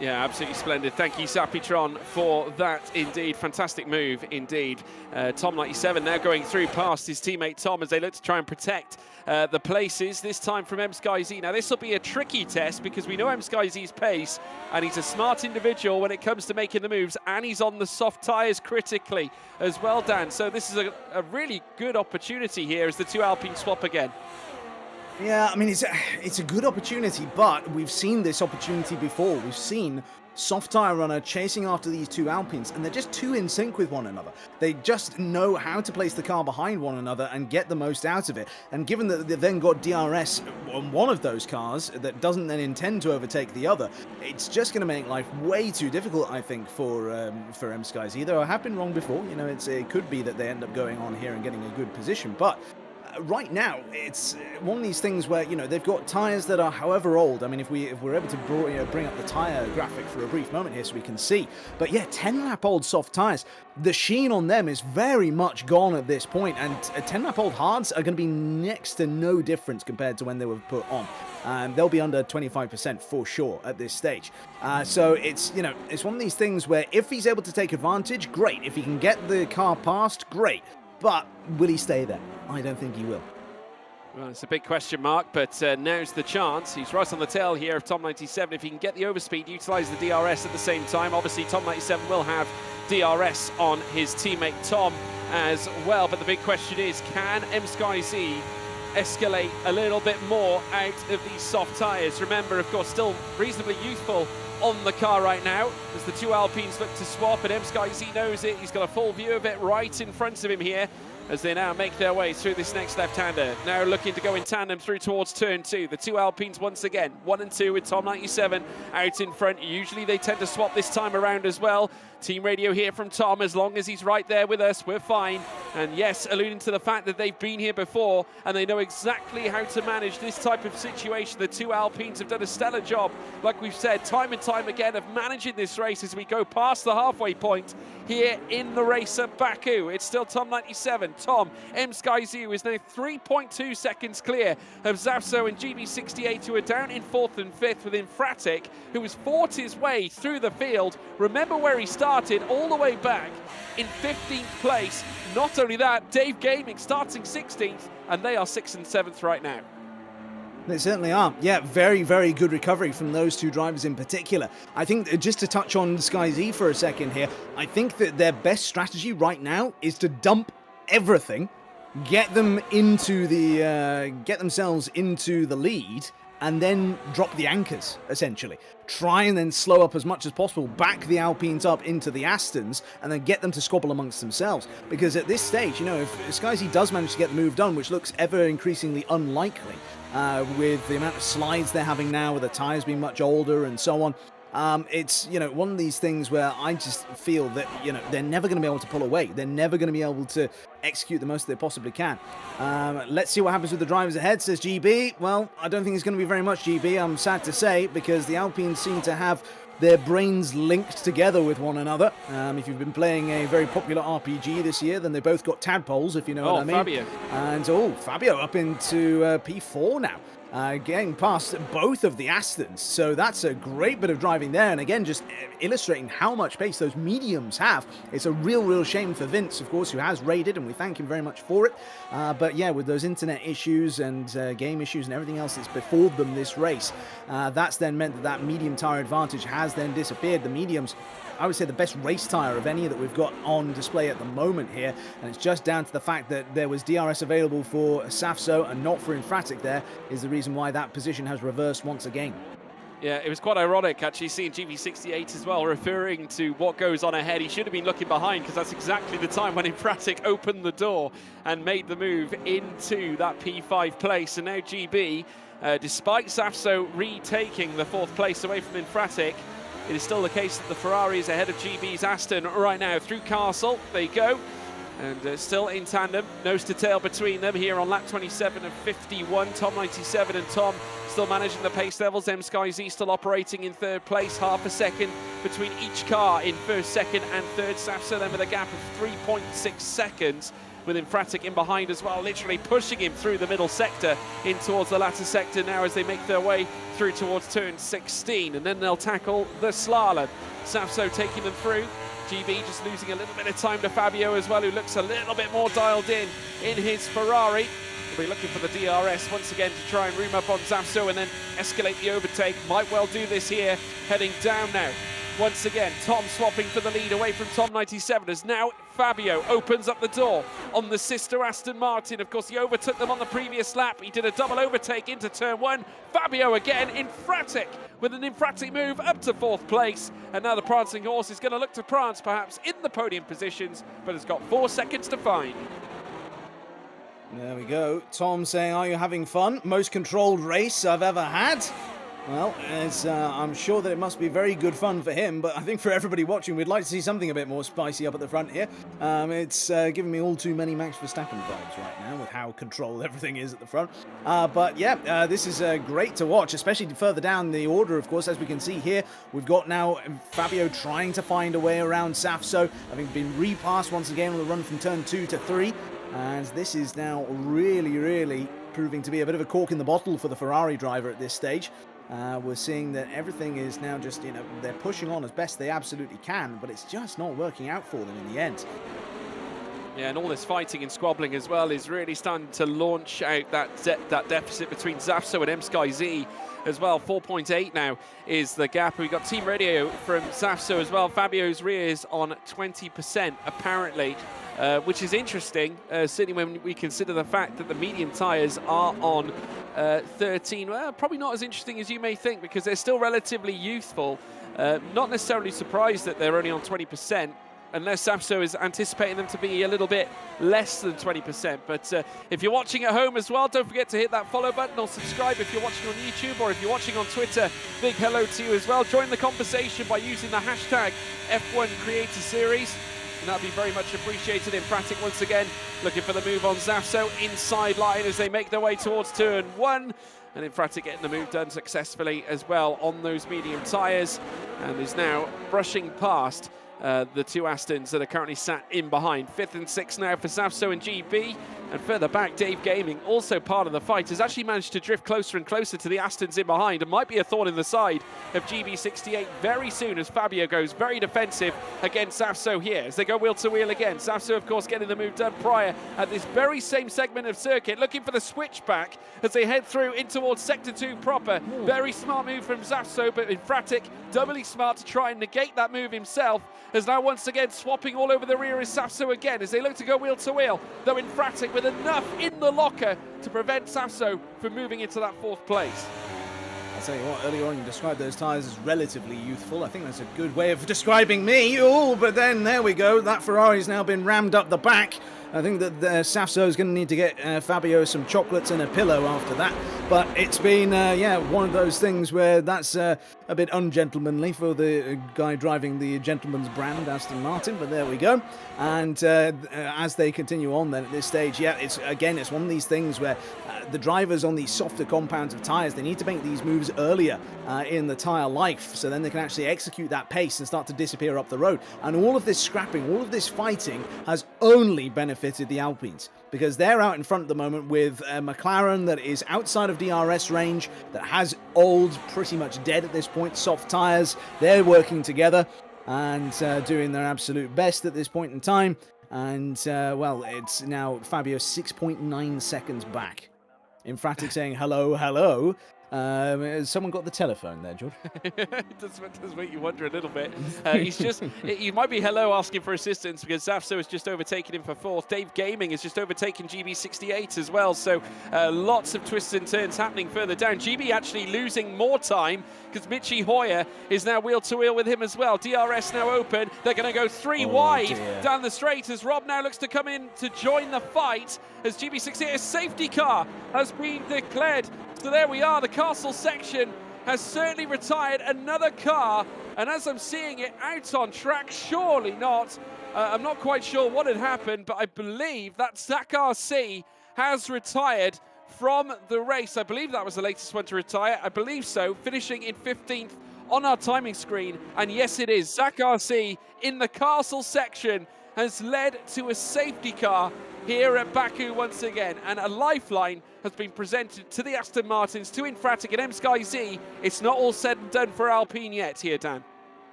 Yeah, absolutely splendid. Thank you, Sapitron, for that indeed. Fantastic move indeed. Tom97 now going through past his teammate Tom as they look to try and protect the places, this time from mSkyZ. Now, this will be a tricky test because we know mSkyZ's pace, and he's a smart individual when it comes to making the moves, and he's on the soft tyres critically as well, Dan. So this is a really good opportunity here as the two Alpine swap again. Yeah, I mean, it's a good opportunity, but we've seen this opportunity before. We've seen soft tyre runner chasing after these two Alpines, and they're just too in sync with one another. They just know how to place the car behind one another and get the most out of it. And given that they've then got DRS on one of those cars that doesn't then intend to overtake the other, it's just going to make life way too difficult, I think, for mSkyZ. Though I have been wrong before. You know, it could be that they end up going on here and getting a good position, but right now, it's one of these things where, you know, they've got tyres that are however old. I mean, if we're able to bring up the tyre graphic for a brief moment here so we can see. But yeah, 10-lap-old soft tyres, the sheen on them is very much gone at this point, and 10-lap-old hards are going to be next to no difference compared to when they were put on. They'll be under 25% for sure at this stage. So it's, you know, it's one of these things where if he's able to take advantage, great. If he can get the car past, great. But will he stay there? I don't think he will. Well, it's a big question mark, but now's the chance. He's right on the tail here of Tom97. If he can get the overspeed, utilise the DRS at the same time. Obviously, Tom97 will have DRS on his teammate Tom as well. But the big question is, can mSkyZ escalate a little bit more out of these soft tyres? Remember, of course, still reasonably youthful on the car right now as the two Alpines look to swap, and mSkyZ knows it. He's got a full view of it right in front of him here as they now make their way through this next left-hander. Now looking to go in tandem through towards turn 2. The two Alpines once again, 1 and 2 with Tom97 out in front. Usually they tend to swap this time around as well. Team radio here from Tom, as long as he's right there with us, we're fine. And yes, alluding to the fact that they've been here before and they know exactly how to manage this type of situation. The two Alpines have done a stellar job, like we've said, time and time again, of managing this race as we go past the halfway point here in the race at Baku. It's still Tom97. Tom, mSkyZ is now 3.2 seconds clear of Zapso and GB68, who are down in 4th and 5th, with Infratic, who has fought his way through the field. Remember where he started, all the way back in 15th place. Not only that, Dave Gaming starting 16th, and they are 6th and 7th right now. They certainly are. Yeah, very, very good recovery from those two drivers in particular. I think, just to touch on SkyZ for a second here, I think that their best strategy right now is to dump everything, get themselves into the lead, and then drop the anchors, essentially. Try and then slow up as much as possible, back the Alpines up into the Astons, and then get them to squabble amongst themselves. Because at this stage, you know, if SkyZ does manage to get the move done, which looks ever increasingly unlikely, with the amount of slides they're having now, with the tyres being much older and so on, it's, you know, one of these things where I just feel that, you know, they're never going to be able to pull away. They're never going to be able to execute the most they possibly can. Let's see what happens with the drivers ahead, says GB. Well, I don't think it's going to be very much, GB, I'm sad to say, because the Alpines seem to have their brains linked together with one another. If you've been playing a very popular RPG this year, then they both got tadpoles, if you know what I mean. Fabio. And Fabio up into P4 now. Getting past both of the Astons, so that's a great bit of driving there, and again just illustrating how much pace those mediums have. It's a real shame for Vince, of course, who has raided, and we thank him very much for it, but yeah, with those internet issues and game issues and everything else that's before them this race, that's then meant that medium tyre advantage has then disappeared. The mediums, I would say, the best race tyre of any that we've got on display at the moment here, and it's just down to the fact that there was DRS available for Safso and not for Infratic. There is the reason why that position has reversed once again. Yeah, it was quite ironic actually seeing GB68 as well referring to what goes on ahead. He should have been looking behind, because that's exactly the time when Infratic opened the door and made the move into that P5 place. And now GB, despite Safso retaking the 4th place away from Infratic, it is still the case that the Ferrari is ahead of GB's Aston right now. Through Castle they go, and still in tandem, nose to tail between them here on lap 27 of 51. Tom 97 and Tom still managing the pace levels. M-Sky-Z still operating in 3rd place, half a second between each car in 1st, 2nd and 3rd. Safso then with a gap of 3.6 seconds, with Infratic in behind as well, literally pushing him through the middle sector in towards the latter sector now as they make their way through towards turn 16, and then they'll tackle the slalom. Safso taking them through. GB just losing a little bit of time to Fabio as well, who looks a little bit more dialed in his Ferrari. We'll be looking for the DRS once again to try and room up on Safso and then escalate the overtake. Might well do this here, heading down now. Once again, Tom swapping for the lead away from Tom 97 as now Fabio opens up the door on the sister Aston Martin. Of course, he overtook them on the previous lap. He did a double overtake into turn 1. Fabio again, Infratic with an Infratic move up to 4th place. And now the prancing horse is going to look to prance perhaps in the podium positions, but has got 4 seconds to find. There we go. Tom saying, are you having fun? Most controlled race I've ever had. Well, I'm sure that it must be very good fun for him, but I think for everybody watching, we'd like to see something a bit more spicy up at the front here. It's giving me all too many Max Verstappen vibes right now with how controlled everything is at the front. But yeah, this is great to watch, especially further down the order, of course. As we can see here, we've got now Fabio trying to find a way around Safso, having been repassed once again on the run from turn 2 to 3. And this is now really proving to be a bit of a cork in the bottle for the Ferrari driver at this stage. We're seeing that everything is now just, they're pushing on as best they absolutely can, but it's just not working out for them in the end. Yeah, and all this fighting and squabbling as well is really starting to launch out that deficit between Safso and M-Sky-Z as well. 4.8 now is the gap. We've got team radio from Safso as well. Fabio's rear is on 20% apparently, which is interesting, certainly when we consider the fact that the medium tyres are on 13. Well, probably not as interesting as you may think, because they're still relatively youthful. Not necessarily surprised that they're only on 20%, unless Safso is anticipating them to be a little bit less than 20%. But if you're watching at home as well, don't forget to hit that follow button or subscribe if you're watching on YouTube, or if you're watching on Twitter, big hello to you as well. Join the conversation by using the hashtag F1 Creator Series, and that'd be very much appreciated. Infratic once again looking for the move on Safso inside line as they make their way towards turn 1. And Infratic getting the move done successfully as well on those medium tyres, and is now brushing past the 2 Astons that are currently sat in behind. 5th and 6th now for Safso and GB. And further back, Dave Gaming, also part of the fight, has actually managed to drift closer and closer to the Astons in behind, and might be a thorn in the side of GB68 very soon, as Fabio goes very defensive against Safso here as they go wheel to wheel again. Safso, of course, getting the move done prior at this very same segment of circuit, looking for the switchback as they head through in towards Sector 2 proper. Very smart move from Safso, but Infratic doubly smart to try and negate that move himself, as now once again swapping all over the rear is Safso again as they look to go wheel to wheel, though Infratic with enough in the locker to prevent Safso from moving into that 4th place. I'll tell you what, earlier on you described those tyres as relatively youthful. I think that's a good way of describing me. Oh, but then there we go. That Ferrari's now been rammed up the back. I think that Safso is going to need to get Fabio some chocolates and a pillow after that. But it's been, yeah, one of those things where that's a bit ungentlemanly for the guy driving the gentleman's brand, Aston Martin, but there we go. And as they continue on then at this stage, yeah, it's one of these things where the drivers on these softer compounds of tyres, they need to make these moves earlier in the tyre life, so then they can actually execute that pace and start to disappear up the road. And all of this scrapping, all of this fighting has only benefited the Alpines, because they're out in front at the moment with a McLaren that is outside of DRS range, that has old, pretty much dead at this point, soft tyres. They're working together and doing their absolute best at this point in time. And, well, it's now Fabio 6.9 seconds back. Emphatic saying hello, hello. Has someone got the telephone there, George? It does make you wonder a little bit. He might be hello asking for assistance, because Zafso has just overtaken him for 4th. Dave Gaming has just overtaken GB68 as well. So lots of twists and turns happening further down. GB actually losing more time, because Michi Hoyer is now wheel to wheel with him as well. DRS now open. They're going to go 3 wide down the straight as Rob now looks to come in to join the fight, as GB68, a safety car has been declared. So there we are, the castle section has certainly retired another car, and as I'm seeing it out on track, surely not. I'm not quite sure what had happened, but I believe that Zach RC has retired from the race. I believe that was the latest one to retire. I believe so, finishing in 15th on our timing screen. And yes, it is. Zach RC in the castle section has led to a safety car here at Baku once again, and a lifeline has been presented to the Aston Martins, to Infratic and M-Sky Z. It's not all said and done for Alpine yet here, Dan.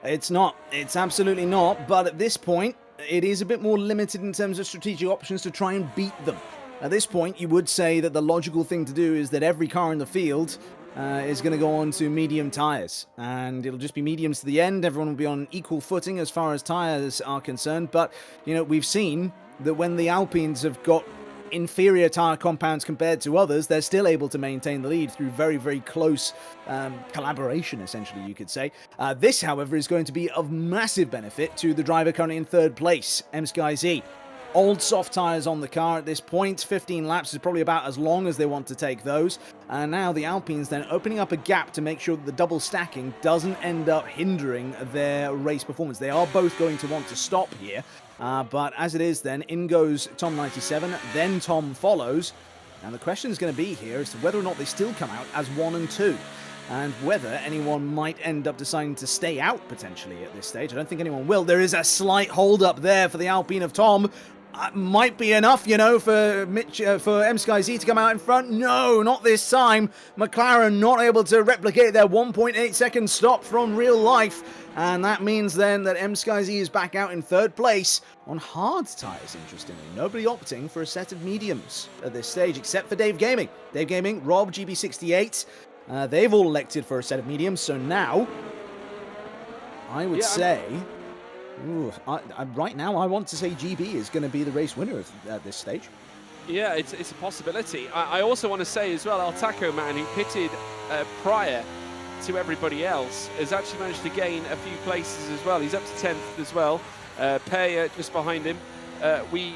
It's not. It's absolutely not. But at this point, it is a bit more limited in terms of strategic options to try and beat them. At this point, you would say that the logical thing to do is that every car in the field is going to go on to medium tyres, and it'll just be mediums to the end. Everyone will be on equal footing as far as tyres are concerned. But, you know, we've seen that when the Alpines have got inferior tyre compounds compared to others, they're still able to maintain the lead through very, very close collaboration, essentially, you could say. This, however, is going to be of massive benefit to the driver currently in 3rd place, M-Sky Z. Old soft tyres on the car at this point. 15 laps is probably about as long as they want to take those. And now the Alpines then opening up a gap to make sure that the double stacking doesn't end up hindering their race performance. They are both going to want to stop here. But as it is then, in goes Tom 97, then Tom follows. And the question is going to be here as to whether or not they still come out as 1 and 2. And whether anyone might end up deciding to stay out potentially at this stage. I don't think anyone will. There is a slight hold up there for the Alpine of Tom. Might be enough, you know, for M-Sky Z to come out in front. No, not this time. McLaren not able to replicate their 1.8 second stop from real life. And that means then that M-Sky Z is back out in 3rd place on hard tyres, interestingly. Nobody opting for a set of mediums at this stage, except for Dave Gaming. Dave Gaming, Rob, GB68, they've all elected for a set of mediums. So now, I would say... Ooh, right now, I want to say GB is going to be the race winner at this stage. Yeah, it's a possibility. I also want to say as well, El Taco Man, who pitted prior to everybody else, has actually managed to gain a few places as well. He's up to 10th as well. Pay just behind him. We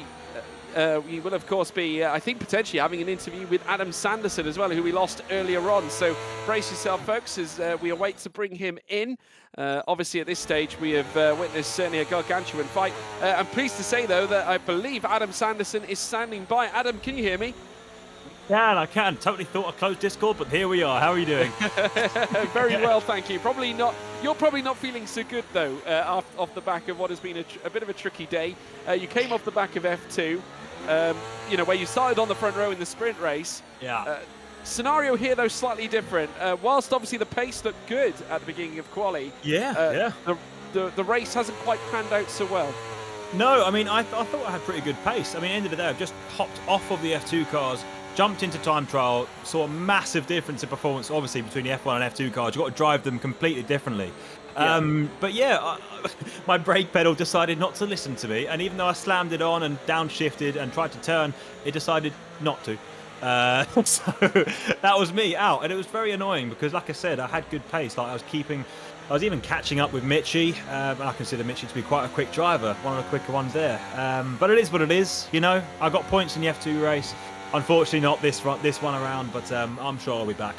will, of course, be, I think, potentially having an interview with Adam Sanderson as well, who we lost earlier on. So brace yourself, folks, as we await to bring him in. Obviously, at this stage, we have witnessed certainly a gargantuan fight. I'm pleased to say, though, that I believe Adam Sanderson is standing by. Adam, can you hear me? Yeah, I can. Totally thought I closed Discord, but here we are. How are you doing? Very well, thank you. Probably not. You're probably not feeling so good, though, off the back of what has been a bit of a tricky day. You came off the back of F2, you know, where you started on the front row in the sprint race. Yeah. Scenario here, though, slightly different. Whilst obviously the pace looked good at the beginning of quali, the race hasn't quite panned out so well. No, I mean, I thought I had pretty good pace. I mean, end of the day, I've just hopped off of the F2 cars, jumped into time trial, saw a massive difference in performance, obviously, between the F1 and F2 cars. You've got to drive them completely differently. Yeah. But yeah, my brake pedal decided not to listen to me, and even though I slammed it on and downshifted and tried to turn, it decided not to. So that was me out, and it was very annoying because, like I said, I had good pace. Like I was even catching up with Mitchie, and I consider Mitchie to be quite a quick driver, one of the quicker ones there. But it is what it is, you know. I got points in the F2 race. Unfortunately, not this one around, but I'm sure I'll be back.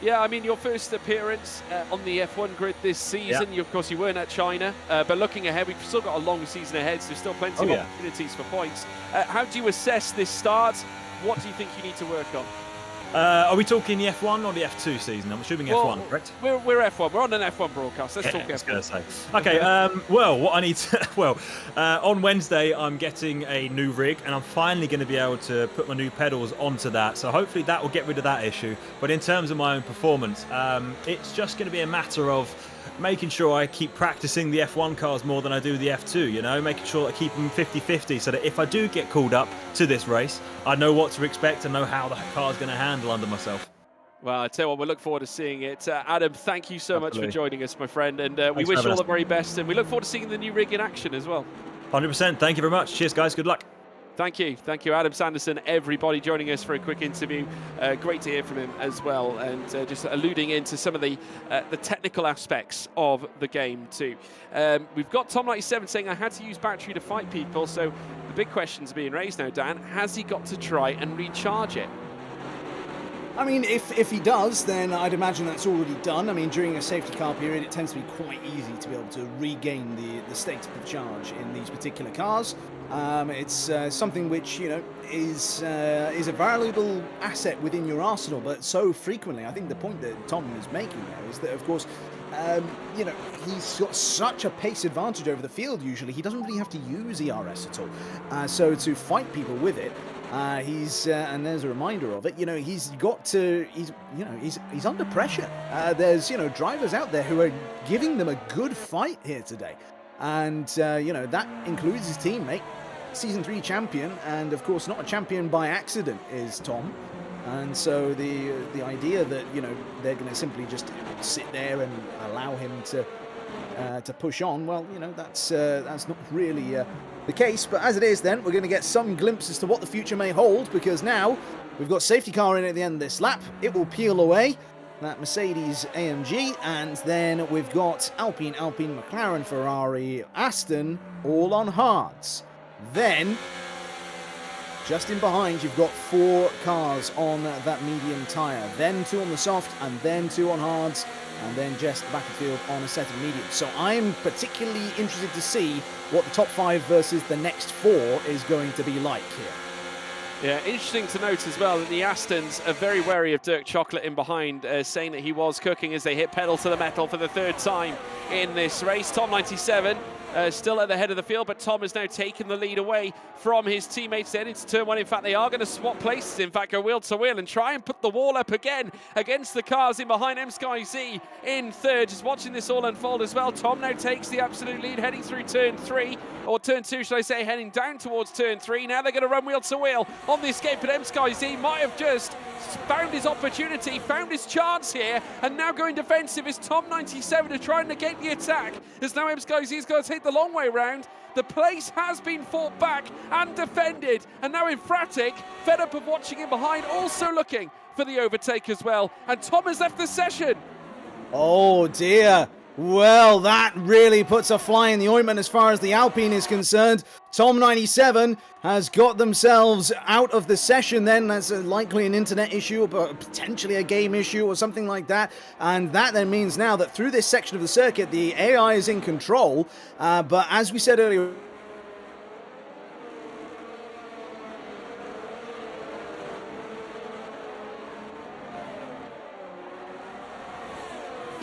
Yeah, I mean, your first appearance on the F1 grid this season. Of course, you weren't at China, but looking ahead, we've still got a long season ahead, so there's still plenty of opportunities for points. How do you assess this start? What do you think you need to work on? Are we talking the F1 or the F2 season? I'm assuming F1, correct? We're F1. We're on an F1 broadcast. Let's talk F1. I was going to say. Okay, well, what I need to... on Wednesday, I'm getting a new rig, and I'm finally going to be able to put my new pedals onto that. So hopefully that will get rid of that issue. But in terms of my own performance, it's just going to be a matter of making sure I keep practicing the F1 cars more than I do the F2, you know, making sure I keep them 50-50 so that if I do get called up to this race, I know what to expect and know how the car's going to handle under myself. Well, I tell you what, we look forward to seeing it. Adam, thank you so much for joining us, my friend, and we wish you all the very best, and we look forward to seeing the new rig in action as well. 100%. Thank you very much. Cheers, guys. Good luck. Thank you, Adam Sanderson, everybody joining us for a quick interview. Great to hear from him as well, and just alluding into some of the technical aspects of the game too. We've got Tom97 saying, I had to use battery to fight people, so the big questions are being raised now, Dan. Has he got to try and recharge it? I mean, if he does, then I'd imagine that's already done. I mean, during a safety car period, it tends to be quite easy to be able to regain the state of the charge in these particular cars. It's something which, you know, is a valuable asset within your arsenal, but so frequently, I think the point that Tom is making there is that, of course, you know, he's got such a pace advantage over the field usually, he doesn't really have to use ERS at all. So to fight people with it, and there's a reminder of it, you know, he's under pressure. There's, you know, drivers out there who are giving them a good fight here today. And, you know, that includes his teammate, Season 3 champion, and of course not a champion by accident is Tom. And so the idea that, you know, they're going to simply just sit there and allow him to push on, well, you know, that's not really the case. But as it is, then we're going to get some glimpses to what the future may hold, because now we've got safety car in at the end of this lap. It will peel away that Mercedes AMG, and then we've got Alpine, McLaren, Ferrari, Aston, all on hards. Then, just in behind, you've got 4 cars on that medium tyre, then 2 on the soft, and then 2 on hards, and then just the back of the field on a set of mediums. So I'm particularly interested to see what the top 5 versus the next 4 is going to be like here. Yeah, interesting to note as well that the Astons are very wary of Dirk Chocolate in behind, saying that he was cooking as they hit pedal to the metal for the 3rd time in this race. Tom97 still at the head of the field, but Tom has now taken the lead away from his teammates then into turn 1. In fact, they are going to swap places, in fact, go wheel to wheel and try and put the wall up again against the cars in behind. M-Sky-Z in 3rd, just watching this all unfold as well. Tom now takes the absolute lead, heading through turn 3, or turn 2, should I say, heading down towards turn 3. Now they're going to run wheel to wheel on the escape, but M-Sky-Z might have just found his opportunity, found his chance here, and now going defensive is Tom97 to try and negate the attack, as now M-Sky-Z's going to take the long way round. The place has been fought back and defended, and now Infratic, fed up of watching him behind, also looking for the overtake as well, and Tom has left the session. Oh dear. Well, that really puts a fly in the ointment as far as the Alpine is concerned. Tom97 has got themselves out of the session then. That's likely an internet issue, or potentially a game issue or something like that. And that then means now that through this section of the circuit, the AI is in control. But as we said earlier,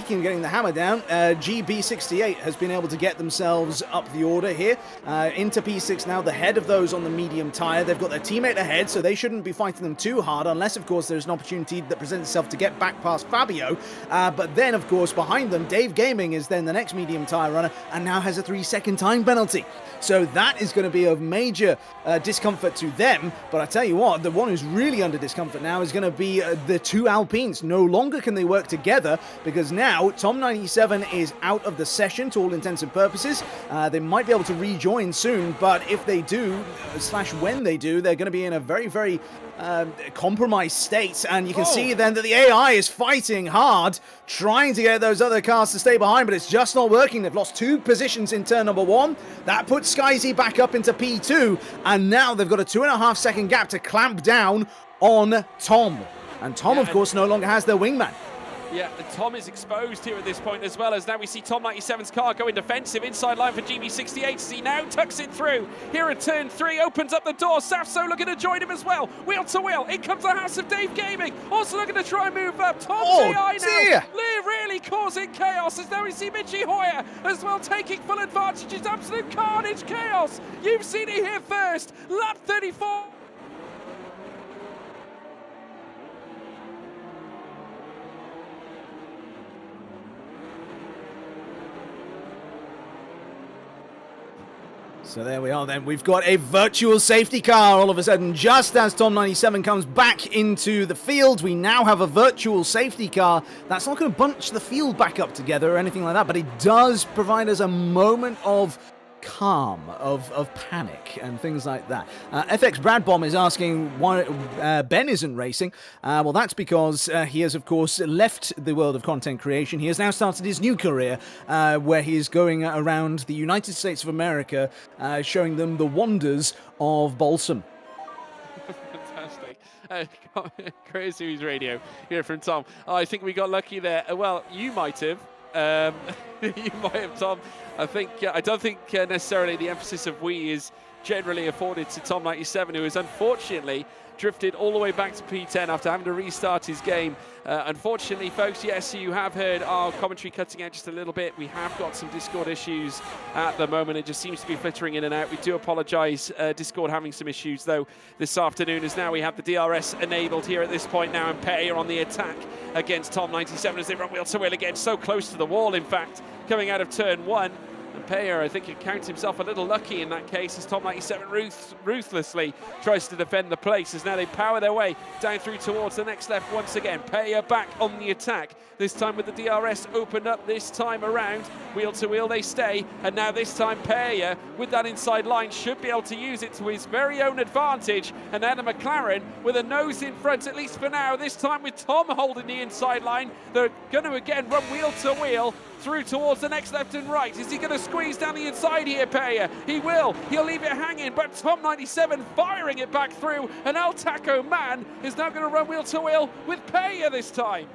getting the hammer down, GB68 has been able to get themselves up the order here, into P6 now, the head of those on the medium tyre. They've got their teammate ahead, so they shouldn't be fighting them too hard, unless, of course, there's an opportunity that presents itself to get back past Fabio. But then, of course, behind them, Dave Gaming is then the next medium tyre runner, and now has a 3-second time penalty. So that is going to be of major discomfort to them. But I tell you what, the one who's really under discomfort now is going to be the 2 Alpines. No longer can they work together, because now Tom97 is out of the session to all intents and purposes. They might be able to rejoin soon, but if they do, when they do, they're going to be in a very, very compromised state. And you can see then that the AI is fighting hard, trying to get those other cars to stay behind, but it's just not working. They've lost 2 positions in turn number 1. That puts Sky-Z back up into P2, and now they've got a 2.5-second gap to clamp down on Tom. And Tom, of course, no longer has their wingman. Yeah, and Tom is exposed here at this point as well, as now we see Tom 97's car going defensive inside line for GB68 as he now tucks it through. Here at turn 3, opens up the door. Safso looking to join him as well. Wheel to wheel, in comes the House of Dave Gaming. Also looking to try and move up. Tom's AI now. Really causing chaos as now we see Michi Hoyer as well taking full advantage. It's absolute carnage chaos. You've seen it here first. Lap 34. So there we are then. We've got a virtual safety car all of a sudden. Just as Tom 97 comes back into the field, we now have a virtual safety car. That's not going to bunch the field back up together or anything like that, but it does provide us a moment of calm, of panic and things like that. FX Bradbomb is asking why Ben isn't racing. Well, that's because he has, of course, left the world of content creation. He has now started his new career where he is going around the United States of America showing them the wonders of Balsam. Fantastic. Creator Series Radio here from Tom. Oh, I think we got lucky there. Well, you might have. You might have, Tom. I don't think necessarily the emphasis of we is generally afforded to Tom 97, who has unfortunately drifted all the way back to P10 after having to restart his game. Unfortunately, folks, yes, you have heard our commentary cutting out just a little bit. We have got some Discord issues at the moment. It just seems to be flittering in and out. We do apologise, Discord having some issues, though, this afternoon, as now we have the DRS enabled here at this point now, and Petty are on the attack against Tom 97 as they run wheel to wheel again, so close to the wall, in fact, coming out of turn 1. And Payer, I think, can count himself a little lucky in that case, as Tom 97 ruthlessly tries to defend the place, as now they power their way down through towards the next left once again. Payer back on the attack, this time with the DRS opened up this time around. Wheel to wheel they stay, and now this time Payer, with that inside line, should be able to use it to his very own advantage. And now the McLaren with a nose in front, at least for now, this time with Tom holding the inside line. They're going to again run wheel to wheel through towards the next left and right. Is he going to squeeze down the inside here, Payer? He will. He'll leave it hanging, but Tom 97 firing it back through, and El Taco Man is now going to run wheel to wheel with Payer this time.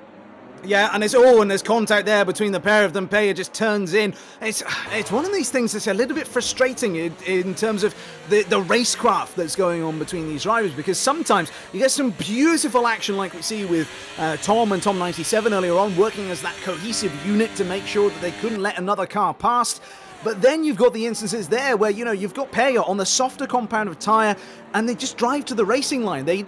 Yeah, and there's contact there between the pair of them. Payer just turns in. It's one of these things that's a little bit frustrating in terms of the racecraft that's going on between these drivers, because sometimes you get some beautiful action like we see with Tom and Tom 97 earlier on, working as that cohesive unit to make sure that they couldn't let another car past. But then you've got the instances there where, you know, you've got Payer on the softer compound of tyre and they just drive to the racing line. They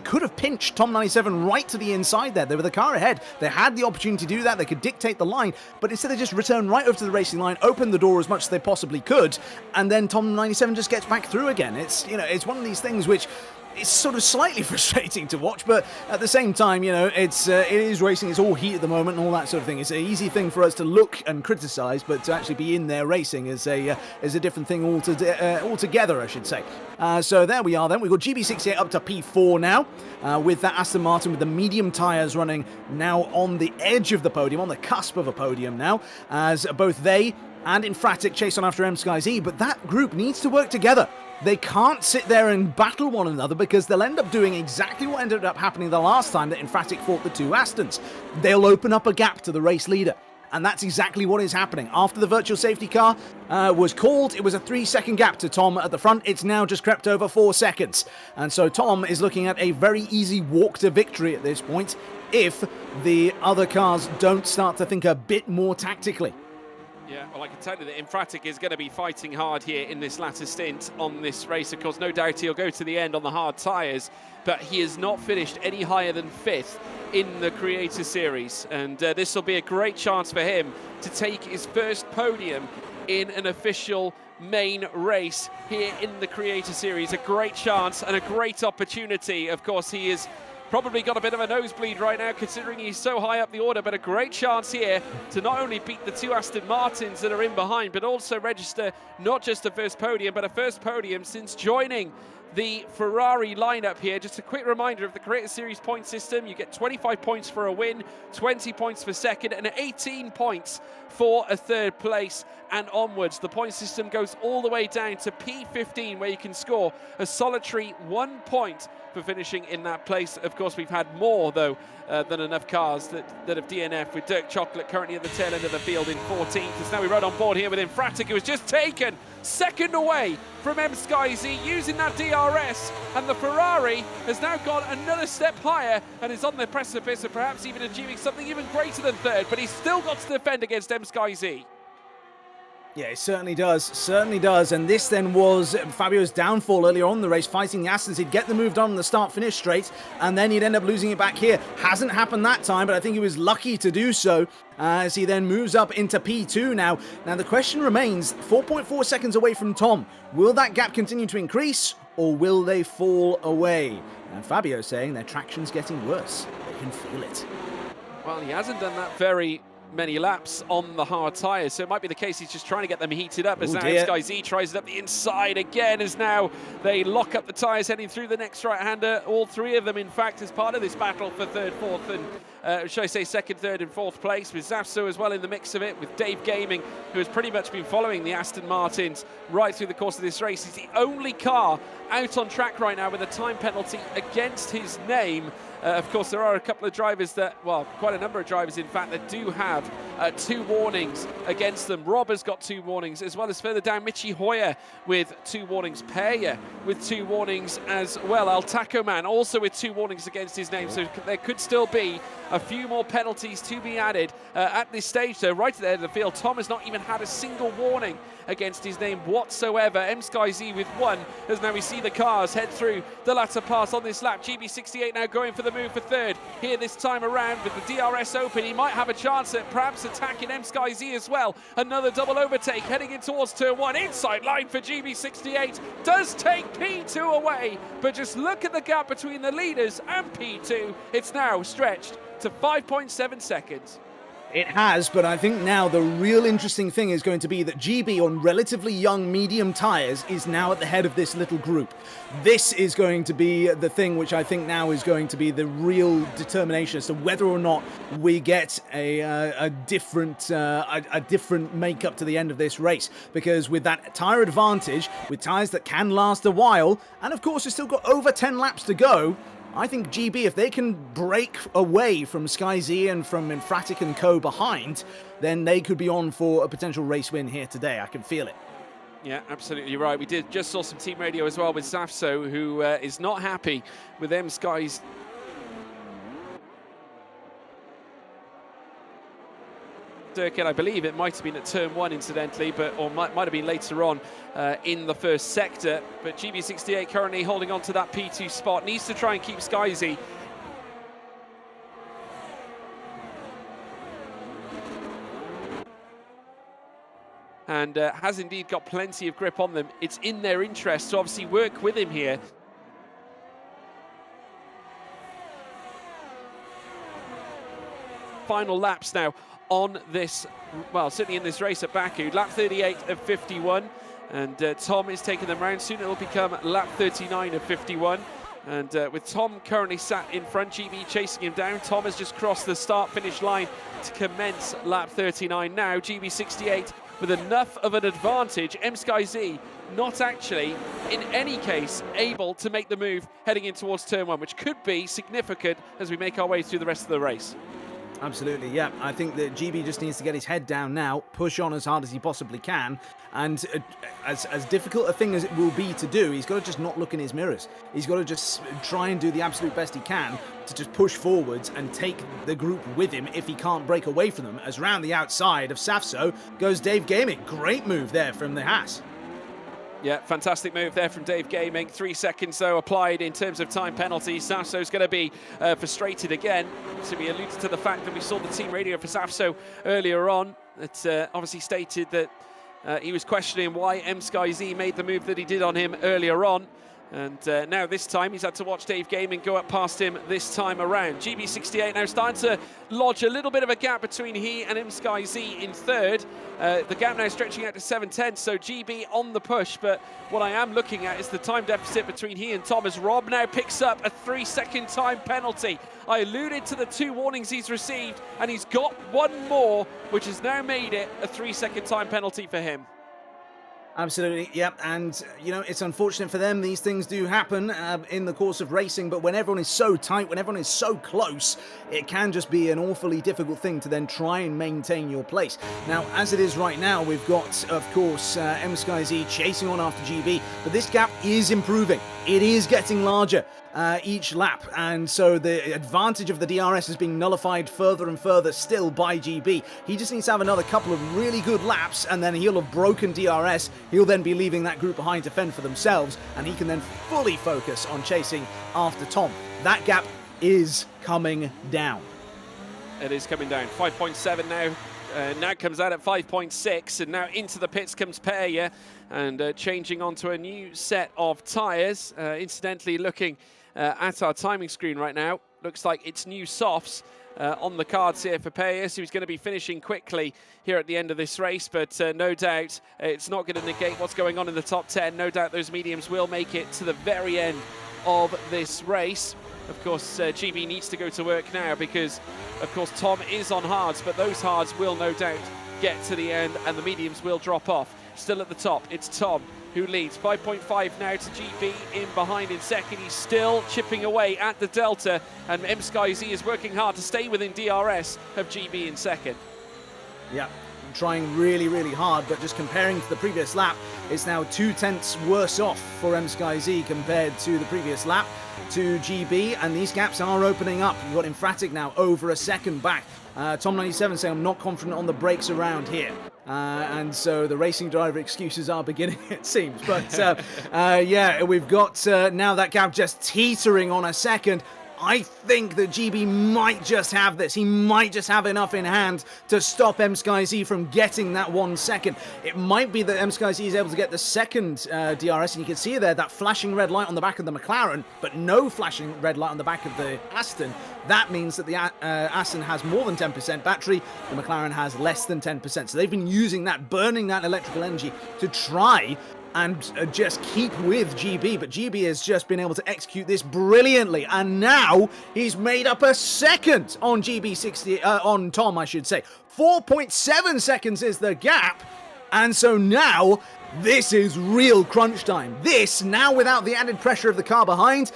could have pinched Tom 97 right to the inside there. They were the car ahead. They had the opportunity to do that. They could dictate the line, but instead they just return right over to the racing line, open the door as much as they possibly could, and then Tom 97 just gets back through again. It's one of these things which it's sort of slightly frustrating to watch, but at the same time, it is racing. It's all heat at the moment and all that sort of thing. It's an easy thing for us to look and criticise, but to actually be in there racing is a different thing altogether, I should say. So there we are then. We've got GB68 up to P4 now, with that Aston Martin with the medium tyres running now on the edge of the podium, on the cusp of a podium now, as both they and Infratic chase on after MSkyZ, but that group needs to work together. They can't sit there and battle one another, because they'll end up doing exactly what ended up happening the last time that Infratic fought the two Astons. They'll open up a gap to the race leader. And that's exactly what is happening. After the virtual safety car was called, it was a 3-second gap to Tom at the front. It's now just crept over 4 seconds. And so Tom is looking at a very easy walk to victory at this point, if the other cars don't start to think a bit more tactically. Yeah, well, I can tell you that Infratic is going to be fighting hard here in this latter stint on this race. Of course, no doubt he'll go to the end on the hard tyres, but he has not finished any higher than 5th in the Creator Series. And this will be a great chance for him to take his first podium in an official main race here in the Creator Series. A great chance and a great opportunity. Of course, he is probably got a bit of a nosebleed right now, considering he's so high up the order, but a great chance here to not only beat the two Aston Martins that are in behind, but also register not just a first podium, but a first podium since joining the Ferrari lineup here. Just a quick reminder of the Creator Series point system. You get 25 points for a win, 20 points for second, and 18 points for a third place and onwards. The point system goes all the way down to P15, where you can score a solitary 1 point for finishing in that place. Of course, we've had more, though, than enough cars that have DNF, with Dirk Chocolate currently at the tail end of the field in 14th. As now we ride on board here with Infratic, who was just taken second away from MSkyZ using that DRS, and the Ferrari has now gone another step higher and is on the precipice of perhaps even achieving something even greater than third, but he's still got to defend against MSkyZ. Yeah, it certainly does, and this then was Fabio's downfall earlier on in the race, fighting the Astons. He'd get the move done on the start-finish straight, and then he'd end up losing it back here. Hasn't happened that time, but I think he was lucky to do so, as he then moves up into P2 now. Now the question remains, 4.4 seconds away from Tom. Will that gap continue to increase, or will they fall away? And Fabio's saying their traction's getting worse. They can feel it. Well, he hasn't done that very many laps on the hard tyres, so it might be the case he's just trying to get them heated up. As now MSkyZ tries it up the inside again, as now they lock up the tyres heading through the next right-hander. All three of them, in fact, as part of this battle for third, fourth, and should I say second, third, and fourth place, with Zafso as well in the mix of it, with Dave Gaming, who has pretty much been following the Aston Martins right through the course of this race. He's the only car out on track right now with a time penalty against his name. Of course, there are a couple of drivers that, well, quite a number of drivers, in fact, that do have 2 warnings against them. Rob has got 2 warnings, as well as further down, Michi Hoyer with 2 warnings. Peya with 2 warnings as well. Al Taco Man also with 2 warnings against his name. So there could still be a few more penalties to be added at this stage, though. Right at the end of the field, Tom has not even had a single warning against his name whatsoever. MSkyZ with 1, as now we see the cars head through the latter pass on this lap. GB68 now going for the move for third here this time around with the DRS open. He might have a chance at perhaps attacking MSkyZ as well. Another double overtake heading in towards turn 1. Inside line for GB68 does take P2 away, but just look at the gap between the leaders and P2. It's now stretched to 5.7 seconds. It has, but I think now the real interesting thing is going to be that GB on relatively young medium tyres is now at the head of this little group. This is going to be the thing which I think now is going to be the real determination as to whether or not we get a different makeup to the end of this race. Because with that tyre advantage, with tyres that can last a while, and of course we've still got over 10 laps to go, I think GB, if they can break away from SkyZ and from Infratic and co behind, then they could be on for a potential race win here today. I can feel it. Yeah, absolutely right. We just saw some team radio as well with Zafso, who is not happy with MSky's circuit. I believe it might have been at turn 1 incidentally, or might have been later on in the first sector. But GB68 currently holding on to that P2 spot, needs to try and keep SkyZ and has indeed got plenty of grip on them. It's in their interest to obviously work with him here. Final laps now on this, well, certainly in this race at Baku. Lap 38 of 51, and Tom is taking them round. Soon it will become lap 39 of 51. And with Tom currently sat in front, GB chasing him down. Tom has just crossed the start-finish line to commence lap 39 now. GB68 with enough of an advantage. MSkyZ not actually, in any case, able to make the move heading in towards turn 1, which could be significant as we make our way through the rest of the race. Absolutely, yeah. I think that GB just needs to get his head down now, push on as hard as he possibly can, and as difficult a thing as it will be to do, he's got to just not look in his mirrors. He's got to just try and do the absolute best he can to just push forwards and take the group with him if he can't break away from them. As round the outside of Safso goes Dave Gaming. Great move there from the Haas. Yeah, fantastic move there from Dave Gaming. 3 seconds, though, applied in terms of time penalty. Safso's going to be frustrated again. So we alluded to the fact that we saw the team radio for Safso earlier on. That obviously stated that he was questioning why MSkyZ made the move that he did on him earlier on. And now this time he's had to watch Dave Gaming go up past him this time around. GB68 now starting to lodge a little bit of a gap between he and MSkyZ in third. The gap now stretching out to 7/10, so GB on the push. But what I am looking at is the time deficit between he and Tom, as Rob now picks up a 3-second time penalty. I alluded to the 2 warnings he's received, and he's got 1 more, which has now made it a 3-second time penalty for him. Absolutely, yep. And, you know, it's unfortunate for them. These things do happen in the course of racing, but when everyone is so tight, when everyone is so close, it can just be an awfully difficult thing to then try and maintain your place. Now, as it is right now, we've got, of course, MSkyZ chasing on after GB, but this gap is improving. It is getting larger each lap, and so the advantage of the DRS is being nullified further and further still by GB. He just needs to have another couple of really good laps, and then he'll have broken DRS. He'll then be leaving that group behind to fend for themselves, and he can then fully focus on chasing after Tom. That gap is coming down. It is coming down. 5.7 now. Now comes out at 5.6, and now into the pits comes Perrier, and changing onto a new set of tyres. Incidentally, looking at our timing screen right now, looks like it's new softs on the cards here for Perrier, so he's going to be finishing quickly here at the end of this race, but no doubt it's not going to negate what's going on in the top 10. No doubt those mediums will make it to the very end of this race. Of course, GB needs to go to work now because, of course, Tom is on hards, but those hards will no doubt get to the end and the mediums will drop off. Still at the top, it's Tom who leads. 5.5 now to GB in behind in second. He's still chipping away at the delta, and MSkyZ is working hard to stay within DRS of GB in second. Yeah, trying really, really hard, but just comparing to the previous lap, it's now 2/10 worse off for MSkyZ compared to the previous lap to GB, and these gaps are opening up. You've got Emphatic now over a second back. Tom97 saying, I'm not confident on the brakes around here. And so the racing driver excuses are beginning, it seems. But yeah, we've got now that gap just teetering on a second. I think that GB might just have this. He might just have enough in hand to stop MSkyZ from getting that 1 second. It might be that MSkyZ is able to get the second DRS, and you can see there that flashing red light on the back of the McLaren, but no flashing red light on the back of the Aston. That means that the Aston has more than 10% battery, the McLaren has less than 10%. So they've been using that, burning that electrical energy to try and just keep with GB, but GB has just been able to execute this brilliantly, and now he's made up a second on on Tom, I should say. 4.7 seconds is the gap, and so now this is real crunch time. This, now without the added pressure of the car behind,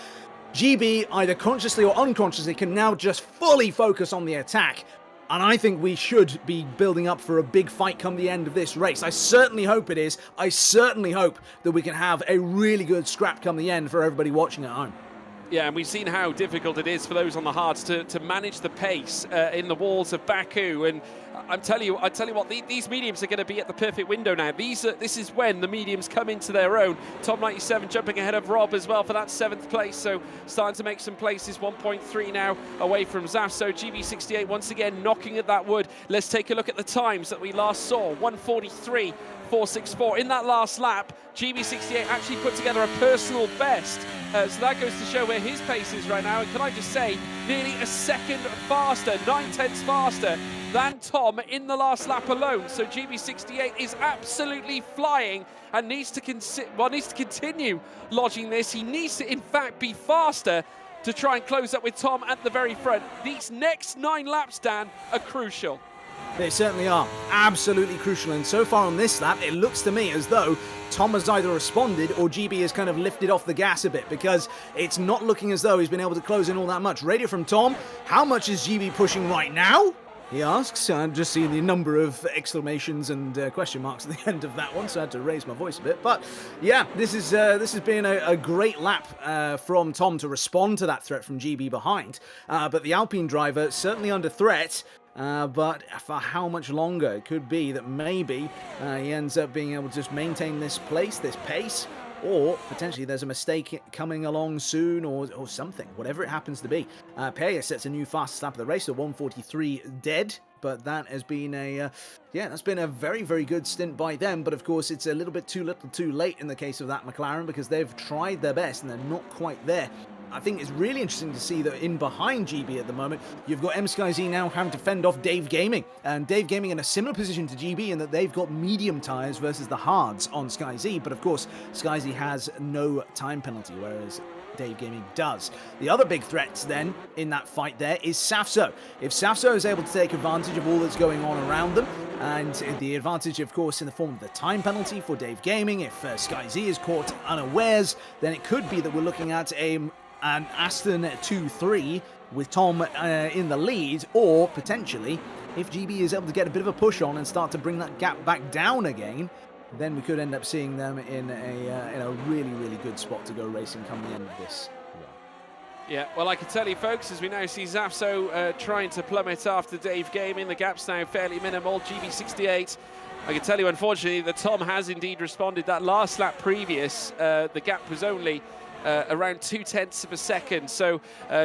GB, either consciously or unconsciously, can now just fully focus on the attack. And I think we should be building up for a big fight come the end of this race. I certainly hope it is. I certainly hope that we can have a really good scrap come the end for everybody watching at home. Yeah, and we've seen how difficult it is for those on the hards to manage the pace in the walls of Baku. And I tell you what, these mediums are going to be at the perfect window now. This is when the mediums come into their own. Tom97 jumping ahead of Rob as well for that 7th place, so starting to make some places. 1.3 now away from Zaf. So GB68 once again knocking at that wood. Let's take a look at the times that we last saw. 1:43.464 in that last lap. GB68 actually put together a personal best, so that goes to show where his pace is right now. And can I just say, nearly a second faster, 9/10 faster than Tom in the last lap alone. So GB68 is absolutely flying and needs to continue lodging this. He needs to, in fact, be faster to try and close up with Tom at the very front. These next 9 laps, Dan, are crucial. They certainly are. Absolutely crucial. And so far on this lap, it looks to me as though Tom has either responded or GB has kind of lifted off the gas a bit, because it's not looking as though he's been able to close in all that much. Radio from Tom, how much is GB pushing right now? He asks. I'm just seeing the number of exclamations and question marks at the end of that one, so I had to raise my voice a bit. But yeah, this has been a great lap from Tom to respond to that threat from GB behind. But the Alpine driver certainly under threat. But for how much longer? It could be that maybe he ends up being able to just maintain this pace, or potentially there's a mistake coming along soon, or something, whatever it happens to be. Perrier sets a new fastest lap of the race at 1:43 dead, but that has been that's been a very, very good stint by them. But of course, it's a little bit too little too late in the case of that McLaren, because they've tried their best and they're not quite there. I think it's really interesting to see that in behind GB at the moment, you've got MSkyZ now having to fend off Dave Gaming. And Dave Gaming in a similar position to GB in that they've got medium tyres versus the hards on SkyZ. But of course, SkyZ has no time penalty, whereas Dave Gaming does. The other big threat then in that fight there is Safso. If Safso is able to take advantage of all that's going on around them, And the advantage, of course, in the form of the time penalty for Dave Gaming. If SkyZ is caught unawares, then it could be that we're looking at an Aston 2-3 with Tom in the lead, or potentially, if GB is able to get a bit of a push on and start to bring that gap back down again, then we could end up seeing them in a really, really good spot to go racing come the end of this. Yeah, well, I can tell you, folks, as we now see Zafso trying to plummet after Dave Gaming, the gap's now fairly minimal. GB68, I can tell you, unfortunately, that Tom has indeed responded. That last lap previous, the gap was only around 0.2 of a second. So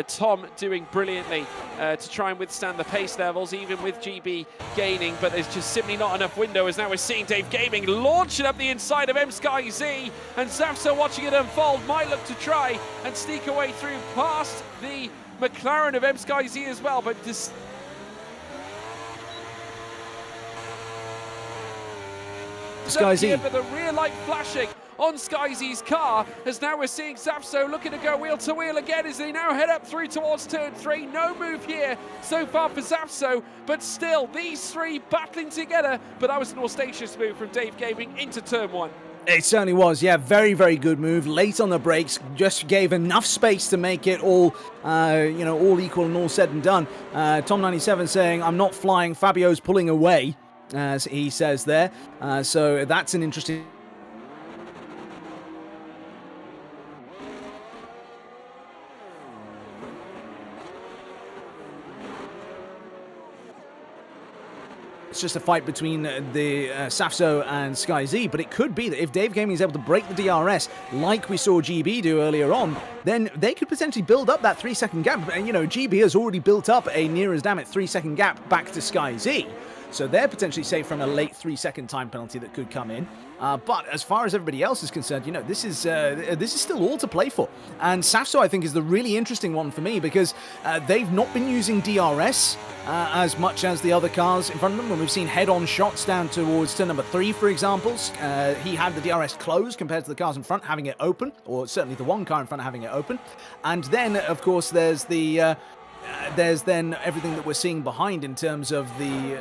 Tom doing brilliantly to try and withstand the pace levels, even with GB gaining, but there's just simply not enough window, as now we're seeing Dave Gaming launching up the inside of MSkyZ, and Zafso watching it unfold, might look to try and sneak away through past the McLaren of MSkyZ as well, but this SkyZ, but the rear light flashing on SkyZ's car, as now we're seeing Zafso looking to go wheel to wheel again as they now head up through towards turn 3. No move here so far for Zafso, but still these three battling together. But that was an audacious move from Dave Gaming into turn 1. It certainly was, yeah, very, very good move. Late on the brakes, just gave enough space to make it all, all equal and all said and done. Tom97 saying, "I'm not flying, Fabio's pulling away," as he says there. So that's an interesting... It's just a fight between the Zafso and SkyZ, but it could be that if Dave Gaming is able to break the DRS like we saw GB do earlier on, then they could potentially build up that 3-second gap. And, GB has already built up a near as damn it 3-second gap back to SkyZ. So they're potentially safe from a late 3-second time penalty that could come in. But as far as everybody else is concerned, this is still all to play for. And Zafso, I think, is the really interesting one for me because they've not been using DRS as much as the other cars in front of them. When we've seen head-on shots down towards turn number 3, for example, he had the DRS closed compared to the cars in front having it open, or certainly the one car in front having it open. And then, of course, there's then everything that we're seeing behind in terms of the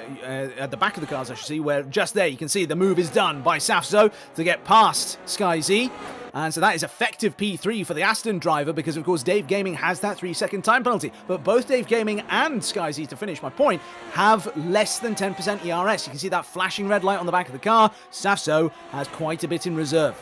at the back of the cars, I should see, where just there you can see the move is done by Zafso to get past SkyZ. And so that is effective P3 for the Aston driver because, of course, Dave Gaming has that 3-second time penalty. But both Dave Gaming and SkyZ, to finish my point, have less than 10% ERS. You can see that flashing red light on the back of the car. Zafso has quite a bit in reserve.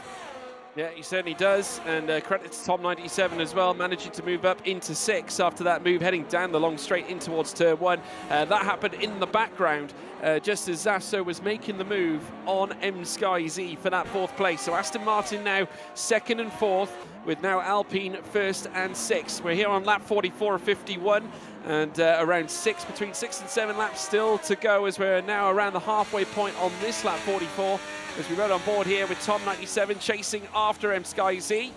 Yeah, he certainly does, and credit to Tom97 as well, managing to move up into 6 after that move, heading down the long straight in towards turn 1. That happened in the background, just as Zafso was making the move on MSkyZ for that 4th place. So Aston Martin now 2nd and 4th, with now Alpine 1st and 6th. We're here on lap 44 of 51, and around between 6 and 7 laps still to go, as we're now around the halfway point on this lap 44. As we rode on board here with Tom97 chasing after MSkyZ.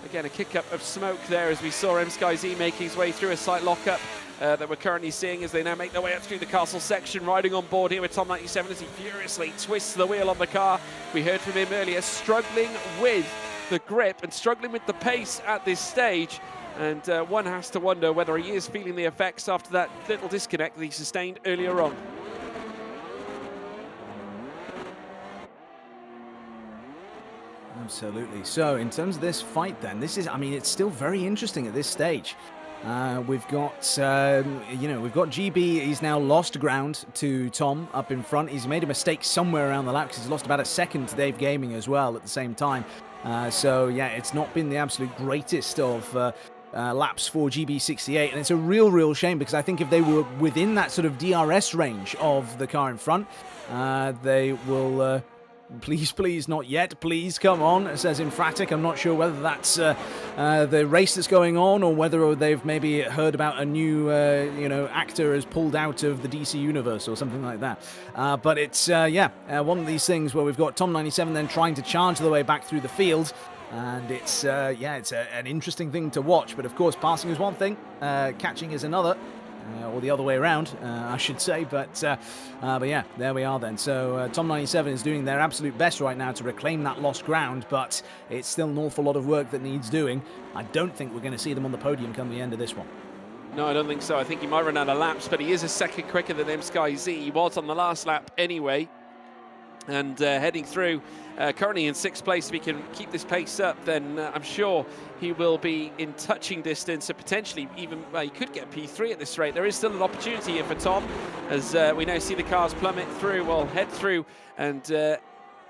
Again, a kick-up of smoke there as we saw MSkyZ making his way through a slight lock-up that we're currently seeing as they now make their way up through the castle section, riding on board here with Tom97 as he furiously twists the wheel on the car. We heard from him earlier, struggling with the grip and struggling with the pace at this stage. And one has to wonder whether he is feeling the effects after that little disconnect that he sustained earlier on. Absolutely. So in terms of this fight then, it's still very interesting at this stage. We've got GB. He's now lost ground to Tom up in front. He's made a mistake somewhere around the lap because he's lost about a second to Dave Gaming as well at the same time. So yeah, it's not been the absolute greatest of laps for GB68, and it's a real shame because I think if they were within that sort of DRS range of the car in front, they will... Please, not yet. Please, come on, it says Infratic. I'm not sure whether that's the race that's going on or whether they've maybe heard about a new, actor has pulled out of the DC universe or something like that. But it's, one of these things where we've got Tom97 then trying to charge the way back through the field. And it's an interesting thing to watch. But of course, passing is one thing, catching is another. Or the other way around, I should say. But yeah, there we are then. So Tom97 is doing their absolute best right now to reclaim that lost ground, but it's still an awful lot of work that needs doing. I don't think we're going to see them on the podium come the end of this one. No, I don't think so. I think he might run out of laps, but he is a second quicker than MSkyZ. He was on the last lap anyway. And heading through, currently in 6th place. If he can keep this pace up, then I'm sure he will be in touching distance and potentially even, well, he could get P3 at this rate. There is still an opportunity here for Tom, as we now see the cars plummet through, well, head through and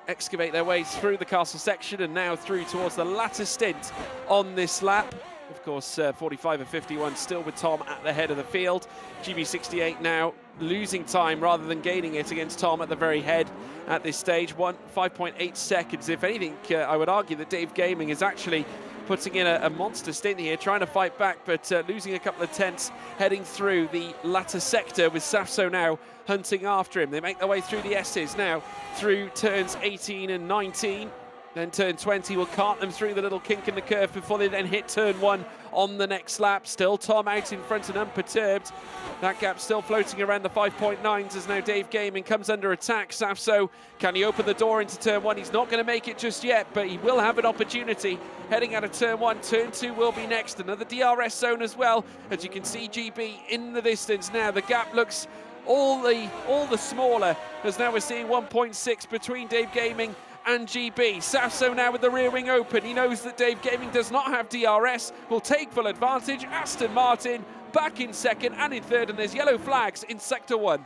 excavate their way through the castle section and now through towards the latter stint on this lap. Of course, 45 and 51 still with Tom at the head of the field. GB68 now losing time rather than gaining it against Tom at the very head at this stage. 5.8 seconds. If anything, I would argue that Dave Gaming is actually putting in a monster stint here, trying to fight back, but losing a couple of tenths heading through the latter sector with Safso now hunting after him. They make their way through the S's now through turns 18 and 19. Then turn 20 will cart them through the little kink in the curve before they then hit turn 1 on the next lap. Still Tom out in front and unperturbed. That gap still floating around the 5.9s as now Dave Gaming comes under attack. Safso, can he open the door into turn 1? He's not going to make it just yet, but he will have an opportunity heading out of turn 1. Turn 2 will be next. Another DRS zone as well. As you can see, GB in the distance now. The gap looks all the smaller, as now we're seeing 1.6 between Dave Gaming and GB. Safso now with the rear wing open. He knows that Dave Gaming does not have DRS, will take full advantage. Aston Martin back in second and in third, and there's yellow flags in sector 1.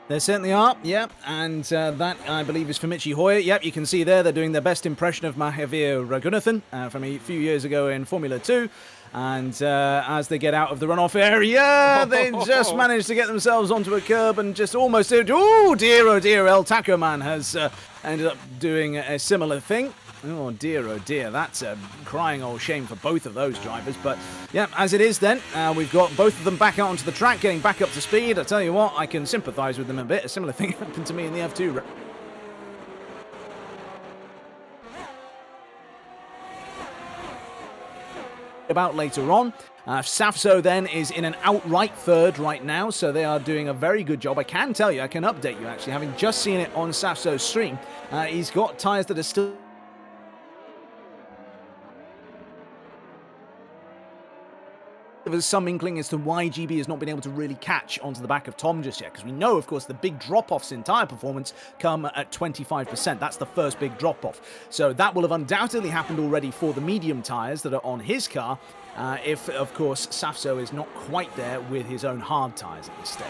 There certainly are, yep, and that, I believe, is for Michi Hoyer. Yep, you can see there they're doing their best impression of Mahavir Raghunathan from a few years ago in Formula 2. And as they get out of the runoff area, they just managed to get themselves onto a curb and just almost... Oh dear, El Taco Man has ended up doing a similar thing. Oh dear, that's a crying old shame for both of those drivers. But yeah, as it is then, we've got both of them back out onto the track, getting back up to speed. I tell you what, I can sympathise with them a bit. A similar thing happened to me in the F2 about later on. Safso then is in an outright third right now, so they are doing a very good job. I can tell you, I can update you actually, having just seen it on Safso's stream. He's got tyres that are still... There's some inkling as to why GB has not been able to really catch onto the back of Tom just yet, because we know, of course, the big drop-offs in tyre performance come at 25%. That's the first big drop-off. So that will have undoubtedly happened already for the medium tyres that are on his car, if, of course, Safso is not quite there with his own hard tyres at this stage.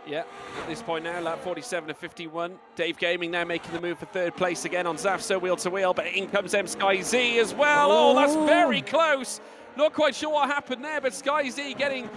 Yeah, at this point now, lap 47 to 51. Dave Gaming now making the move for third place again on Safso wheel to wheel, but in comes MSkyZ as well. Oh, that's very close. Not quite sure what happened there, but Sky Z getting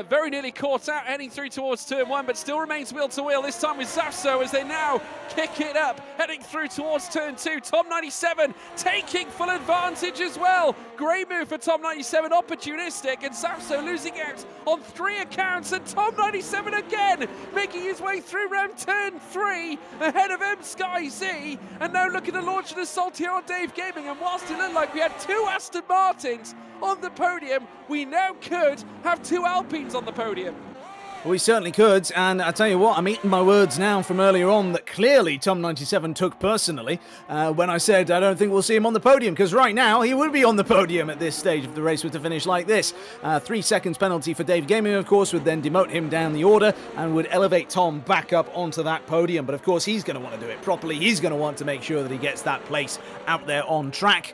very nearly caught out, heading through towards turn 1, but still remains wheel to wheel, this time with Safso as they now kick it up, heading through towards turn 2. Tom 97 taking full advantage as well. Great move for Tom 97, opportunistic, and Safso losing out on 3 accounts, and Tom 97 again making his way through round turn 3 ahead of Sky Z, and now looking to launch an assault here on Dave Gaming. And whilst it looked like we had 2 Aston Martins on the podium, we now could have 2 Alpines on the podium. We certainly could, and I tell you what, I'm eating my words now from earlier on that clearly Tom 97 took personally when I said I don't think we'll see him on the podium, because right now he would be on the podium at this stage if the race were to finish like this. 3 seconds penalty for Dave Gaming, of course, would then demote him down the order and would elevate Tom back up onto that podium. But of course, he's going to want to do it properly. He's going to want to make sure that he gets that place out there on track.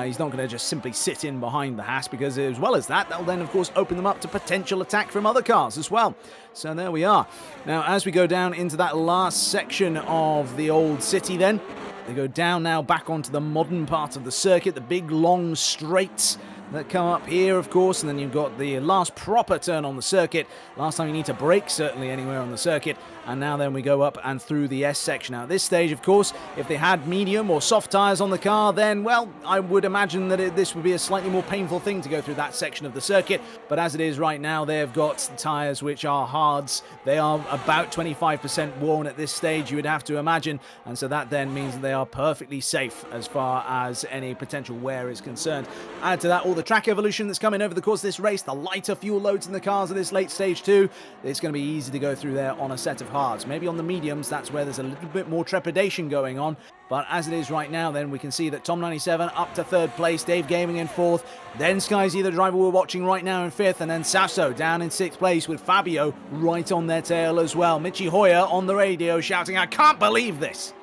He's not going to just simply sit in behind the Haas, because as well as that, that'll then, of course, open them up to potential attack from other cars as well. So there we are. Now, as we go down into that last section of the old city then, they go down now back onto the modern part of the circuit, the big long straights that come up here, of course, and then you've got the last proper turn on the circuit. Last time you need to brake, certainly, anywhere on the circuit. And now then we go up and through the S section. Now, at this stage, of course, if they had medium or soft tyres on the car, then, well, I would imagine that this would be a slightly more painful thing to go through that section of the circuit. But as it is right now, they've got tyres which are hards. They are about 25% worn at this stage, you would have to imagine. And so that then means that they are perfectly safe as far as any potential wear is concerned. Add to that all the track evolution that's coming over the course of this race, the lighter fuel loads in the cars at this late stage too. It's going to be easy to go through there on a set of hards. Maybe on the mediums, that's where there's a little bit more trepidation going on. But as it is right now, then we can see that Tom97 up to 3rd place, Dave Gaming in 4th, then SkyZ, the driver we're watching right now, in 5th, and then Sasso down in 6th place with Fabio right on their tail as well. Michi Hoyer on the radio shouting, "I can't believe this!"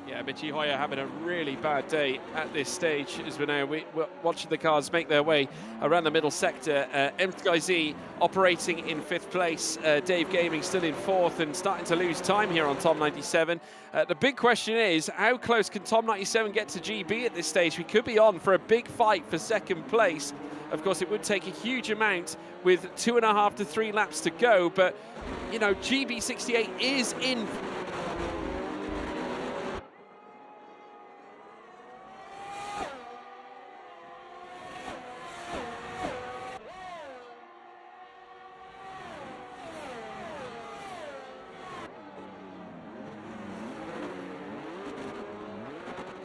Yeah, Michi Hoyer having a really bad day at this stage as we're watching the cars make their way around the middle sector. MSkyZ operating in 5th place, Dave Gaming still in 4th and starting to lose time here on Tom97. The big question is, how close can Tom97 get to GB at this stage? We could be on for a big fight for 2nd place. Of course, it would take a huge amount with 2.5 to 3 laps to go, but, you know, GB68 is in.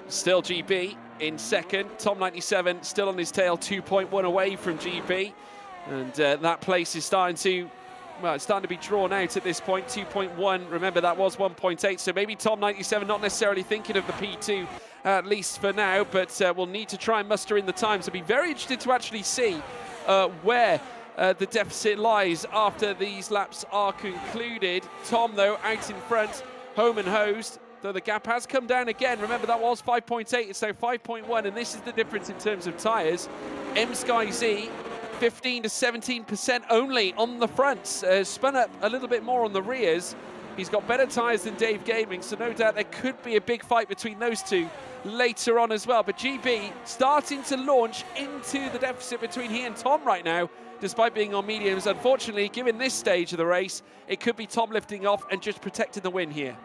Still GB in 2nd. Tom97 still on his tail, 2.1 away from GB. And that place is starting to, well, it's starting to be drawn out at this point. 2.1, remember that was 1.8. So maybe Tom97 not necessarily thinking of the P2, at least for now, but we'll need to try and muster in the time. So be very interested to actually see where the deficit lies after these laps are concluded. Tom, though, out in front, home and hosed. Though the gap has come down again. Remember, that was 5.8, it's now 5.1, and this is the difference in terms of tyres. MSkyZ, 15 to 17% only on the fronts. Spun up a little bit more on the rears. He's got better tyres than Dave Gaming, so no doubt there could be a big fight between those two later on as well. But GB starting to launch into the deficit between he and Tom right now, despite being on mediums. Unfortunately, given this stage of the race, it could be Tom lifting off and just protecting the win here.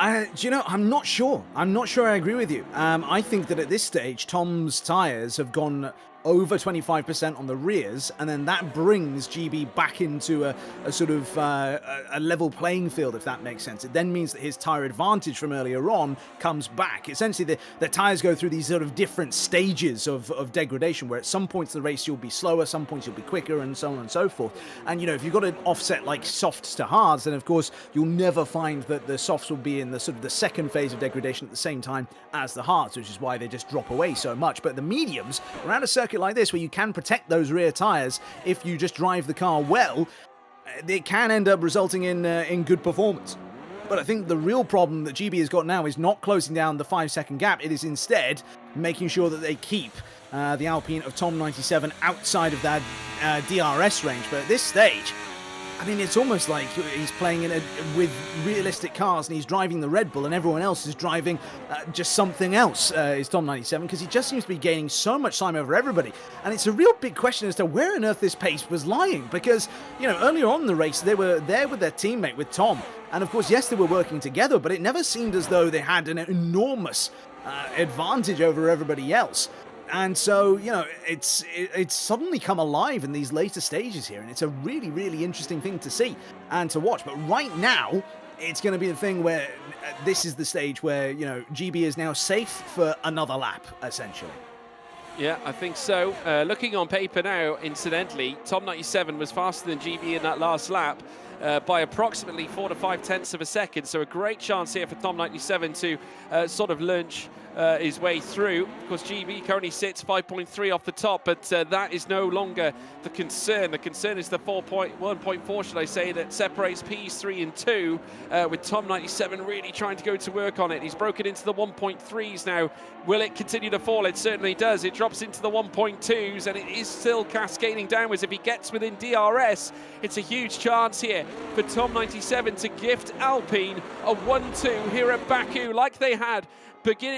Do you know, I'm not sure. I'm not sure I agree with you. I think that at this stage, Tom's tyres have gone over 25% on the rears, and then that brings GB back into a sort of a level playing field, if that makes sense. It then means that his tyre advantage from earlier on comes back. Essentially, the tyres go through these sort of different stages of degradation, where at some points of the race you'll be slower, some points you'll be quicker, and so on and so forth. And, you know, if you've got an offset like softs to hards, then of course you'll never find that the softs will be in the sort of the second phase of degradation at the same time as the hards, which is why they just drop away so much. But the mediums, around a circuit like this, where you can protect those rear tyres if you just drive the car well, it can end up resulting in good performance. But I think the real problem that GB has got now is not closing down the 5-second gap. It is instead making sure that they keep the Alpine of Tom97 outside of that DRS range. But at this stage, I mean, it's almost like he's playing with realistic cars and he's driving the Red Bull and everyone else is driving just something else, is Tom97, because he just seems to be gaining so much time over everybody. And it's a real big question as to where on earth this pace was lying, because, you know, earlier on in the race, they were there with their teammate, with Tom. And of course, yes, they were working together, but it never seemed as though they had an enormous advantage over everybody else. And so, you know, it's suddenly come alive in these later stages here, and it's a really, really interesting thing to see and to watch. But right now, it's going to be the thing where this is the stage where, you know, GB is now safe for another lap, essentially. Yeah, I think so. Looking on paper now, incidentally, Tom97 was faster than GB in that last lap by approximately 4 to 5 tenths of a second. So a great chance here for Tom97 to sort of lunge his way through. Of course, GB currently sits 5.3 off the top, but that is no longer the concern. The concern is the 1.4, should I say, that separates Ps3 and 2, with Tom97 really trying to go to work on it. He's broken into the 1.3s now. Will it continue to fall? It certainly does. It drops into the 1.2s, and it is still cascading downwards. If he gets within DRS, it's a huge chance here for Tom97 to gift Alpine a 1-2 here at Baku, like they had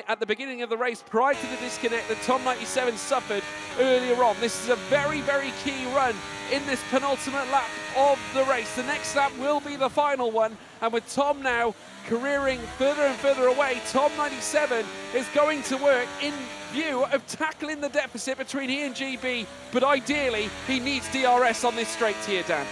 at the beginning of the race prior to the disconnect that Tom97 suffered earlier on. This is a very, very key run in this penultimate lap of the race. The next lap will be the final one, and with Tom now careering further and further away, Tom97 is going to work in view of tackling the deficit between he and GB, but ideally he needs DRS on this straight here, Dan.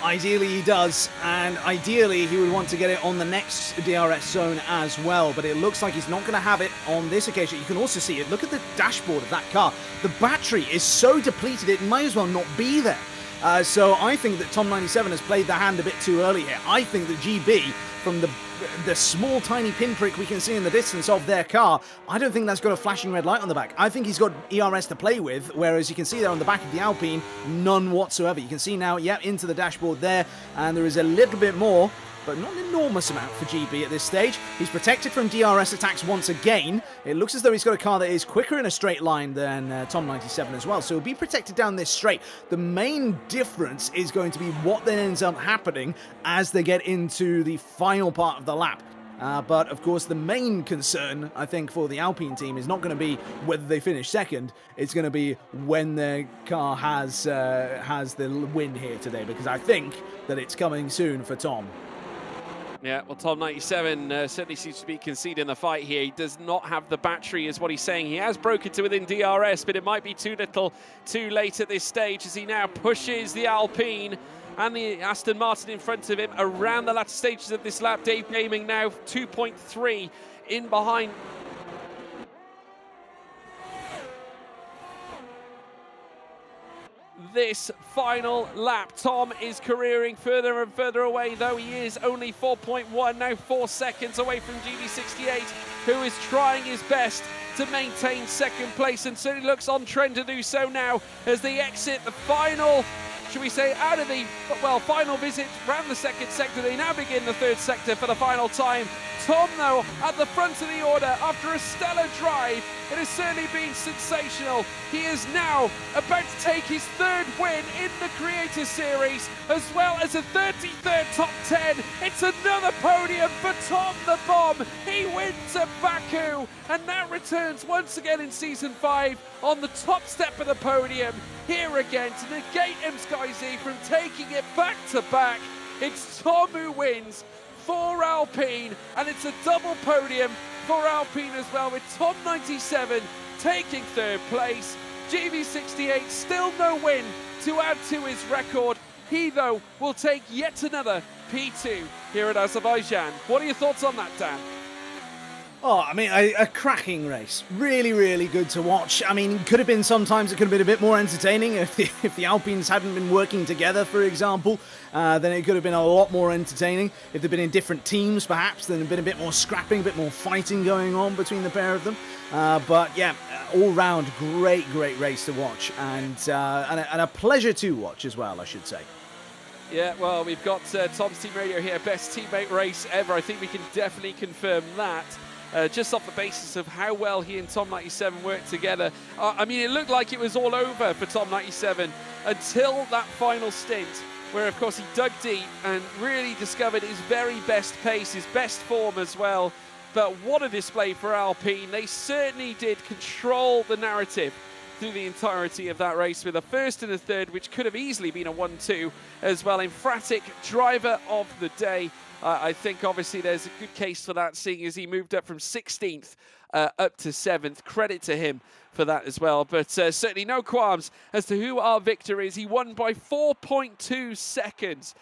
Ideally he does, and ideally he would want to get it on the next DRS zone as well, but it looks like he's not going to have it on this occasion. You can also see it. Look at the dashboard of that car. The battery is so depleted it might as well not be there. So I think that Tom 97 has played the hand a bit too early here. I think that GB, from the small tiny pinprick we can see in the distance of their car, I don't think that's got a flashing red light on the back. I think he's got ERS to play with, whereas you can see there on the back of the Alpine, none whatsoever. You can see now, yeah, into the dashboard there, and there is a little bit more, but not an enormous amount for GB at this stage. He's protected from DRS attacks once again. It looks as though he's got a car that is quicker in a straight line than Tom 97 as well, so he'll be protected down this straight. The main difference is going to be what then ends up happening as they get into the final part of the lap. But, of course, the main concern, I think, for the Alpine team is not going to be whether they finish second. It's going to be when their car has the win here today, because I think that it's coming soon for Tom. Yeah, well, Tom 97 certainly seems to be conceding the fight here. He does not have the battery, is what he's saying. He has broken to within DRS, but it might be too little, too late at this stage as he now pushes the Alpine and the Aston Martin in front of him around the latter stages of this lap. Dave Gaming now 2.3 in behind. This final lap, Tom is careering further and further away, though he is only 4.1, now 4 seconds away from GD68, who is trying his best to maintain second place and certainly looks on trend to do so now as they exit the final, should we say, out of the, well, final visit around the second sector. They now begin the third sector for the final time. Tom, though, at the front of the order after a stellar drive. It has certainly been sensational. He is now about to take his third win in the Creator Series, as well as a 33rd top 10. It's another podium for Tom the Bomb. He wins at Baku and now returns once again in Season 5 on the top step of the podium. Here again to negate MSkyZ from taking it back to back. It's Tom who wins for Alpine, and it's a double podium for Alpine as well, with Tom 97 taking third place. GB68 still no win to add to his record. He, though, will take yet another P2 here at Azerbaijan. What are your thoughts on that, Dan? Oh, I mean, a cracking race. Really, really good to watch. I mean, could have been sometimes, it could have been a bit more entertaining if the Alpines hadn't been working together, for example. Then it could have been a lot more entertaining. If they'd been in different teams, perhaps, then there'd been a bit more scrapping, a bit more fighting going on between the pair of them. But yeah, all round, great race to watch, and a pleasure to watch as well, I should say. Yeah, well, we've got Tom's Team Radio here, best teammate race ever. I think we can definitely confirm that. Just off the basis of how well he and Tom 97 worked together. I mean, it looked like it was all over for Tom 97 until that final stint, where, of course, he dug deep and really discovered his very best pace, his best form as well. But what a display for Alpine. They certainly did control the narrative through the entirety of that race, with a first and a third, which could have easily been a 1-2 as well. Emphatic driver of the day. I think obviously there's a good case for that, seeing as he moved up from 16th up to 7th. Credit to him for that as well. But certainly no qualms as to who our victor is. He won by 4.2 seconds.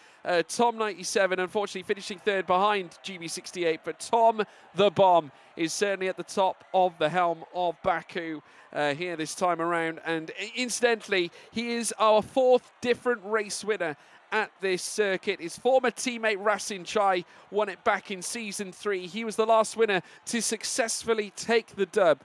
Tom 97, unfortunately, finishing third behind GB68. But Tom the Bomb is certainly at the top of the helm of Baku here this time around. And incidentally, he is our 4th different race winner at this circuit. His former teammate Rasin Chai won it back in Season 3. He was the last winner to successfully take the dub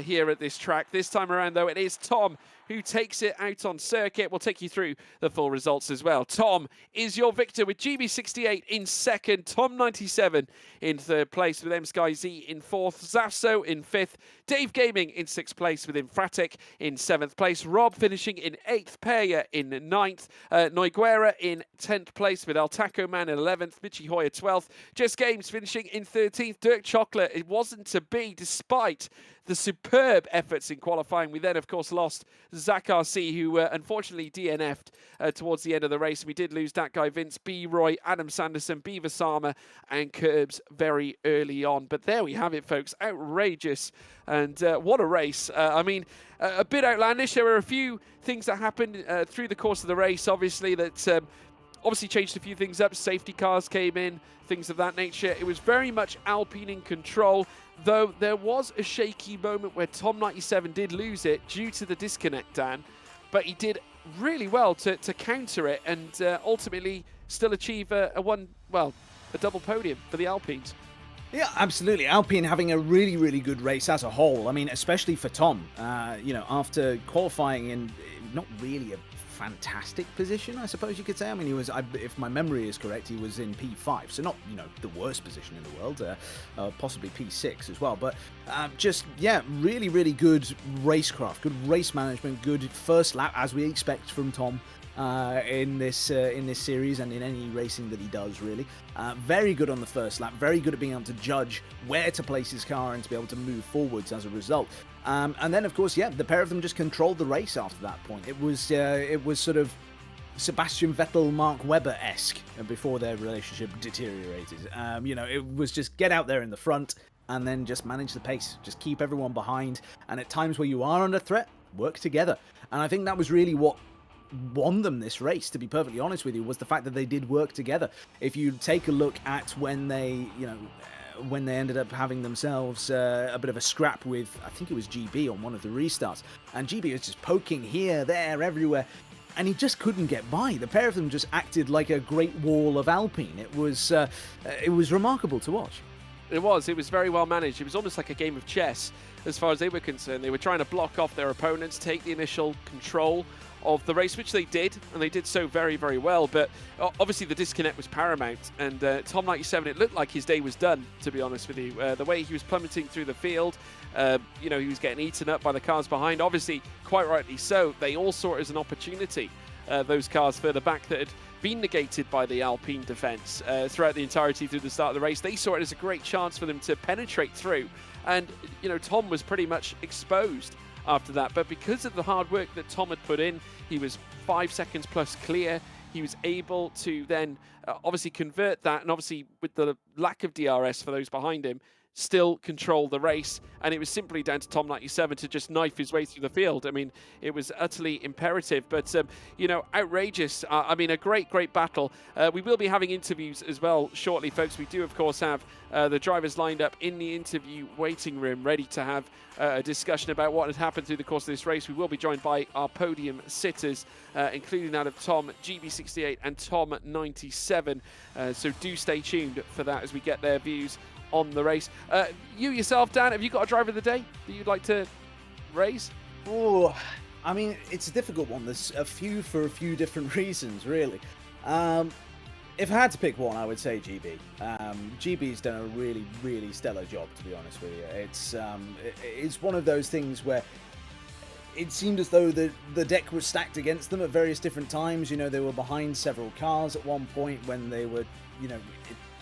here at this track. This time around, though, it is Tom who takes it out on circuit. We'll take you through the full results as well. Tom is your victor with GB68 in second, Tom 97 in third place with MSkyZ in fourth, Zafso in fifth, Dave Gaming in sixth place with Infratic in seventh place, Rob finishing in eighth, Peya in ninth, Noiguera in 10th place with El Taco Man in 11th, Michi Hoyer 12th, Just Games finishing in 13th, Dirk Chocolate, it wasn't to be despite the superb efforts in qualifying. We then, of course, lost Zach RC, who unfortunately DNF'd towards the end of the race. We did lose that guy, Vince, B. Roy, Adam Sanderson, Beaver Sama, and Curbs very early on. But there we have it, folks. Outrageous. And what a race. I mean, a bit outlandish. There were a few things that happened through the course of the race, obviously, that obviously changed a few things up. Safety cars came in, things of that nature. It was very much Alpine in control, though there was a shaky moment where Tom 97 did lose it due to the disconnect, Dan. But he did really well to counter it and ultimately still achieve a double podium for the Alpines. Yeah, absolutely. Alpine having a really, really good race as a whole. I mean, especially for Tom, after qualifying in not really a fantastic position, I suppose you could say. I mean, if my memory is correct, he was in P5, so not, the worst position in the world, possibly P6 as well. But really, really good racecraft, good race management, good first lap, as we expect from Tom. In this series and in any racing that he does, really. Very good on the first lap, very good at being able to judge where to place his car and to be able to move forwards as a result. And then, of course, the pair of them just controlled the race after that point. It was sort of Sebastian Vettel, Mark Webber-esque before their relationship deteriorated. It was just get out there in the front and then just manage the pace, just keep everyone behind. And at times where you are under threat, work together. And I think that was really what won them this race, to be perfectly honest with you, was the fact that they did work together. If you take a look at when they ended up having themselves a bit of a scrap with, I think it was GB on one of the restarts, and GB was just poking here, there, everywhere, and he just couldn't get by. The pair of them just acted like a great wall of Alpine. It was remarkable to watch. It was very well managed. It was almost like a game of chess as far as they were concerned. They were trying to block off their opponents, take the initial control of the race, which they did, and they did so very, very well. But obviously the disconnect was paramount, and Tom 97, it looked like his day was done, to be honest with you. The way he was plummeting through the field, he was getting eaten up by the cars behind. Obviously, quite rightly so. They all saw it as an opportunity, those cars further back that had been negated by the Alpine defence throughout the entirety through the start of the race. They saw it as a great chance for them to penetrate through, and Tom was pretty much exposed after that. But because of the hard work that Tom had put in, he was 5 seconds plus clear. He was able to then obviously convert that, and obviously with the lack of DRS for those behind him, still control the race. And it was simply down to Tom 97 to just knife his way through the field. I mean, it was utterly imperative, but outrageous. A great battle. We will be having interviews as well shortly, folks. We do, of course, have the drivers lined up in the interview waiting room, ready to have a discussion about what had happened through the course of this race. We will be joined by our podium sitters, including that of Tom GB68 and Tom 97. So do stay tuned for that as we get their views on the race. You yourself, Dan, have you got a driver of the day that you'd like to raise? Oh, I mean, it's a difficult one. There's a few for a few different reasons, really. If I had to pick one, I would say GB. GB's done a really, really stellar job, to be honest with you. It's one of those things where it seemed as though the deck was stacked against them at various different times. They were behind several cars at one point when they were,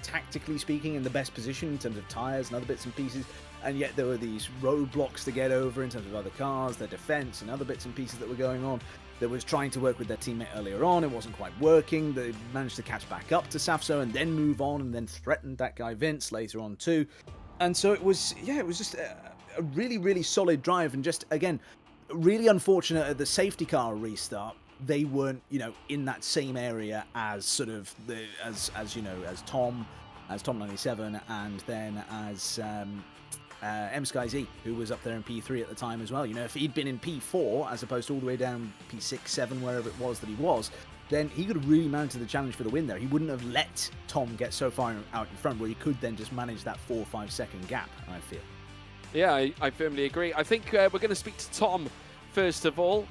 tactically speaking, in the best position in terms of tyres and other bits and pieces, and yet there were these roadblocks to get over in terms of other cars, their defence and other bits and pieces that were going on. There was trying to work with their teammate earlier on, it wasn't quite working. They managed to catch back up to Safso and then move on and then threatened that guy Vince later on too. And so it was just a really, really solid drive, and just, again, really unfortunate at the safety car restart. They weren't, in that same area as sort of as Tom 97, and then as MSkyZ, who was up there in P3 at the time as well. If he'd been in P4 as opposed to all the way down P6, 7, wherever it was that he was, then he could have really mounted the challenge for the win there. He wouldn't have let Tom get so far out in front where he could then just manage that 4 or 5 second gap, I feel. Yeah, I firmly agree. I think we're going to speak to Tom first of all.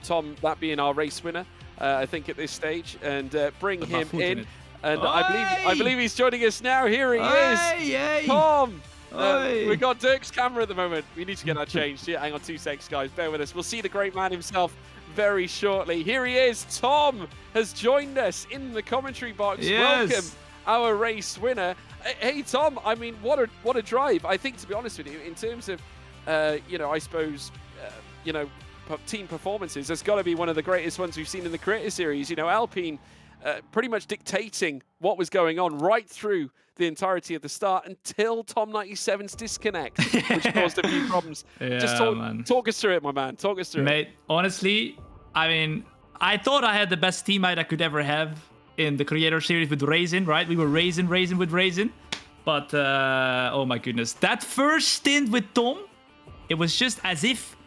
Tom, that being our race winner, I think, at this stage, and bring him in. And I believe he's joining us now. Here he is. Tom! We've got Dirk's camera at the moment. We need to get that changed. Yeah, hang on 2 seconds, guys. Bear with us. We'll see the great man himself very shortly. Here he is. Tom has joined us in the commentary box. Yes. Welcome, our race winner. Hey, Tom, I mean, what a drive. I think, to be honest with you, in terms of, I suppose, team performances, there's got to be one of the greatest ones we've seen in the Creator Series. Alpine pretty much dictating what was going on right through the entirety of the start until Tom 97's disconnect, which caused a few problems. Yeah, just talk us through it, my man. Talk us through Mate, honestly, I mean, I thought I had the best teammate I could ever have in the Creator Series with Raisin, right? We were Raisin with Raisin. But, oh my goodness. That first stint with Tom, it was just as if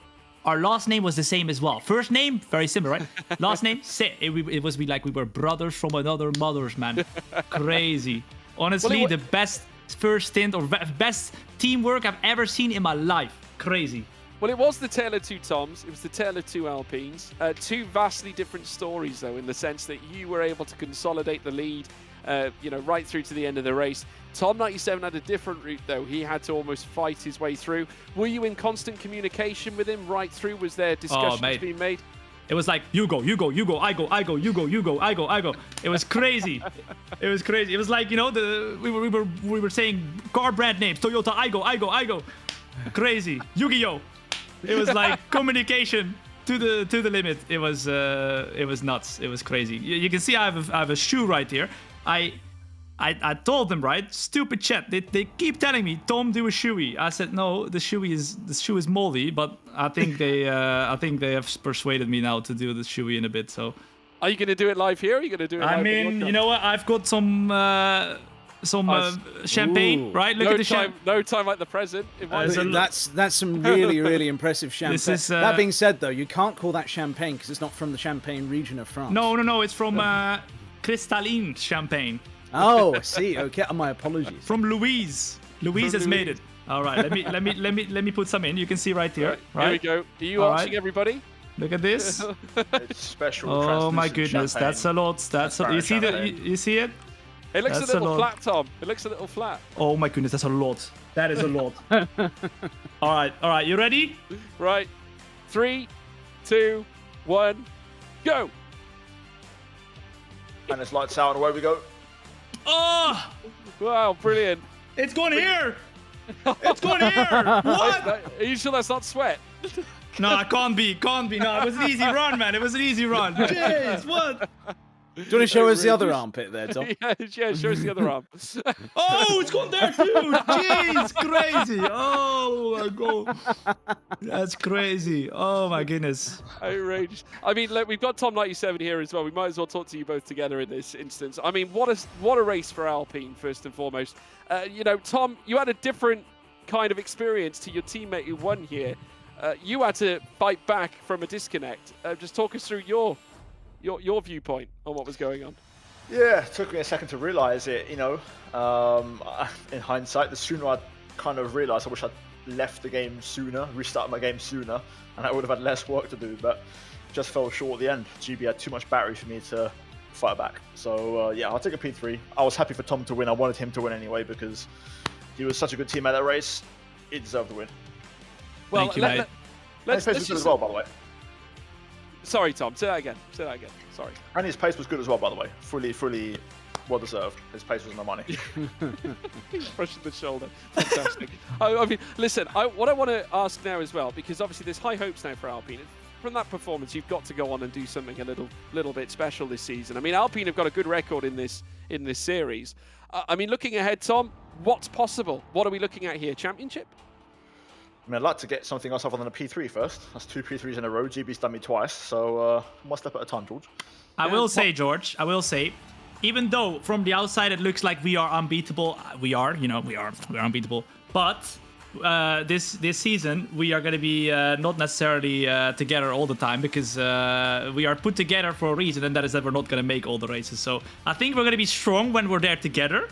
our last name was the same as well. First name, very similar, right? Last name, it was like we were brothers from another mothers, man. Crazy. Honestly, the best first stint or best teamwork I've ever seen in my life. Crazy. Well, it was the tale of two Toms. It was the tale of two Alpines. Two vastly different stories, though, in the sense that you were able to consolidate the lead, right through to the end of the race. Tom 97 had a different route, though. He had to almost fight his way through. Were you in constant communication with him right through? Was there discussions being made? It was like, you go, I go, you go, I go. It was crazy. It was crazy. It was like, we were saying car brand names. Toyota, I go. Crazy. Yu-Gi-Oh! It was like communication to the limit. It was nuts. It was crazy. You can see I have a shoe right here. I told them, right, stupid chat. They keep telling me, Tom, do a shoey. I said no, the shoe is moldy, but I think they have persuaded me now to do the shoey in a bit. So, are you going to do it live here? Or are you going to do it? I mean, you know what? I've got some champagne, right? Look at the champagne. No time like the present. That's some really impressive champagne. That being said, though, you can't call that champagne because it's not from the Champagne region of France. No, it's from Cristalline champagne. Oh, I see. Okay, my apologies. From Louise. Louise has made it. All right, let me put some in. You can see right here. Right. Here we go. Are you watching, everybody? Look at this. It's special. Oh my goodness, champagne. That's a lot. You see you see it? It looks a little flat, Tom. It looks a little flat. Oh my goodness, that's a lot. That is a lot. All right. You ready? Right. 3, 2, 1, go. And it's lights out and away we go. Oh! Wow, brilliant. It's going here. It's going here. What? Are you sure that's not sweat? No, it can't be. No, it was an easy run, man. It was an easy run. Jeez, what? Do you want to show us the other armpit there, Tom? yeah, show us the other arm. Oh, it's gone there too. Jeez, crazy. Oh my god, that's crazy. Oh my goodness. Outrageous. I mean, look, we've got Tom 97 here as well. We might as well talk to you both together in this instance. I mean, what a race for Alpine, first and foremost. Tom, you had a different kind of experience to your teammate who won here. You had to fight back from a disconnect. Just talk us through your viewpoint on what was going on. Yeah, it took me a second to realise it, in hindsight. The sooner I kind of realised, I wish I'd left the game sooner, restarted my game sooner, and I would have had less work to do, but just fell short at the end. GB had too much battery for me to fight back. So, I'll take a P3. I was happy for Tom to win. I wanted him to win anyway because he was such a good team at that race. He deserved the win. Well, thank you, mate. His pace was good as well, by the way. Sorry, Tom. Say that again. Sorry. And his pace was good as well, by the way. Fully well deserved. His pace was no money. He's brushing the shoulder. Fantastic. I mean, listen, what I want to ask now as well, because obviously there's high hopes now for Alpine. From that performance, you've got to go on and do something a little bit special this season. I mean, Alpine have got a good record in this series. I mean, looking ahead, Tom, what's possible? What are we looking at here? Championship? I mean, I'd like to get something else other than a P3 first. That's 2 P3s in a row. GB's done me twice, so one step at a time, George. I will say, George, even though from the outside it looks like we are unbeatable, we are unbeatable. But this season we are going to be not necessarily together all the time because we are put together for a reason, and that is that we're not going to make all the races. So I think we're going to be strong when we're there together,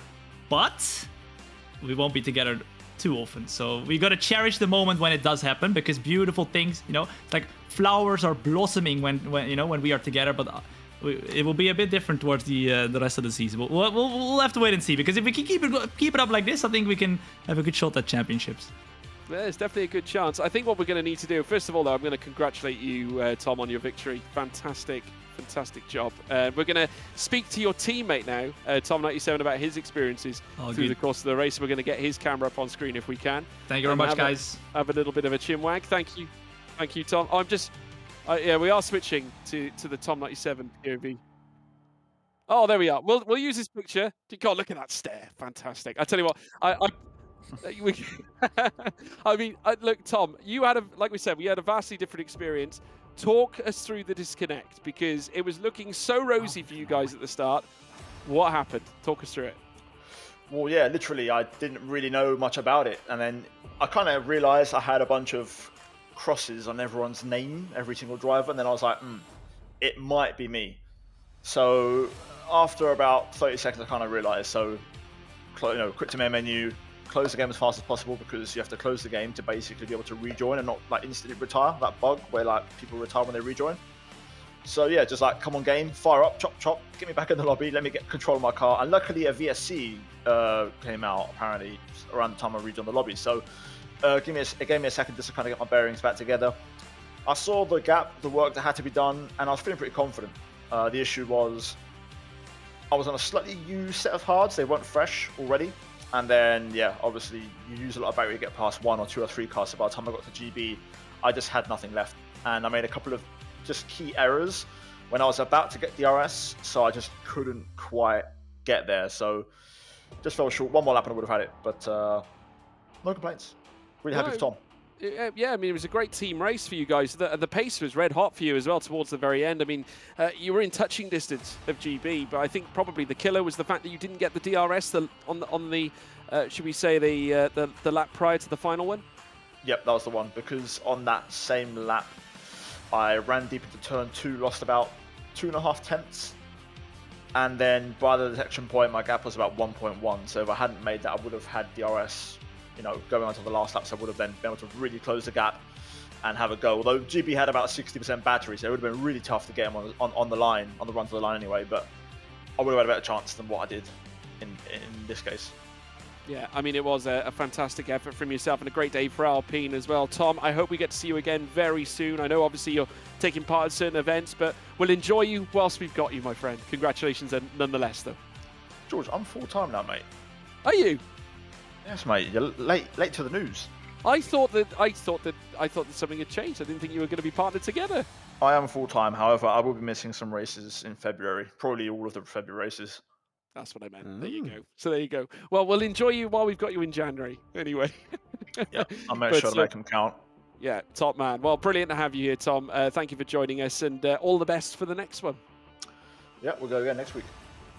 but we won't be together too often. So we got to cherish the moment when it does happen, because beautiful things, it's like flowers are blossoming when we are together, but it will be a bit different towards the rest of the season. We'll have to wait and see, because if we can keep it up like this, I think we can have a good shot at championships. There's definitely a good chance. I think what we're going to need to do, first of all, though, I'm going to congratulate you, Tom, on your victory. Fantastic job. We're going to speak to your teammate now, Tom97, about his experiences through the course of the race. We're going to get his camera up on screen if we can. Thank you very much, guys. Have a little bit of a chin wag. Thank you, Tom. We are switching to the Tom97 POV. Oh, there we are. We'll use this picture. God, look at that stare. Fantastic. I tell you what, I mean, look, Tom, you had like we said, we had a vastly different experience. Talk us through the disconnect, because it was looking so rosy for you guys at the start. What happened? Talk us through it. Well, yeah, literally, I didn't really know much about it. And then I kind of realized I had a bunch of crosses on everyone's name, every single driver, and then I was like, it might be me. So after about 30 seconds, I kind of realized. So, quick to main menu, close the game as fast as possible, because you have to close the game to basically be able to rejoin and not like instantly retire. That bug where like people retire when they rejoin. So yeah, just like, come on game, fire up, chop chop, get me back in the lobby, let me get control of my car. And luckily a VSC came out apparently around the time I rejoined the lobby. So it gave me a second just to kind of get my bearings back together. I saw the gap, the work that had to be done, and I was feeling pretty confident. The issue was I was on a slightly used set of hards, they weren't fresh already. And then, yeah, obviously you use a lot of battery to get past 1 or 2 or 3 cars. So by the time I got to GB, I just had nothing left. And I made a couple of just key errors when I was about to get DRS, so I just couldn't quite get there. So just fell short. One more lap and I would have had it, but no complaints. Really happy for Tom. Yeah, I mean, it was a great team race for you guys. The pace was red hot for you as well towards the very end. I mean, you were in touching distance of GB, but I think probably the killer was the fact that you didn't get the DRS on the should we say the lap prior to the final one? Yep, that was the one, because on that same lap, I ran deep into turn 2, lost about 2.5 tenths, and then by the detection point, my gap was about 1.1. So if I hadn't made that, I would have had DRS, going on to the last lap. So I would have then been able to really close the gap and have a go. Although GB had about 60% battery, so it would have been really tough to get him on the line, on the run to the line anyway. But I would have had a better chance than what I did in this case. Yeah, I mean, it was a fantastic effort from yourself and a great day for Alpine as well. Tom, I hope we get to see you again very soon. I know, obviously, you're taking part in certain events, but we'll enjoy you whilst we've got you, my friend. Congratulations, nonetheless, though. George, I'm full-time now, mate. Are you? Yes, mate. You're late to the news. I thought that something had changed. I didn't think you were going to be partnered together. I am full-time. However, I will be missing some races in February. Probably all of the February races. That's what I meant. There you go. So there you go. Well, we'll enjoy you while we've got you in January. Anyway. Yeah, I'll make sure to make them count. Yeah, top man. Well, brilliant to have you here, Tom. Thank you for joining us, and all the best for the next one. Yeah, we'll go again next week.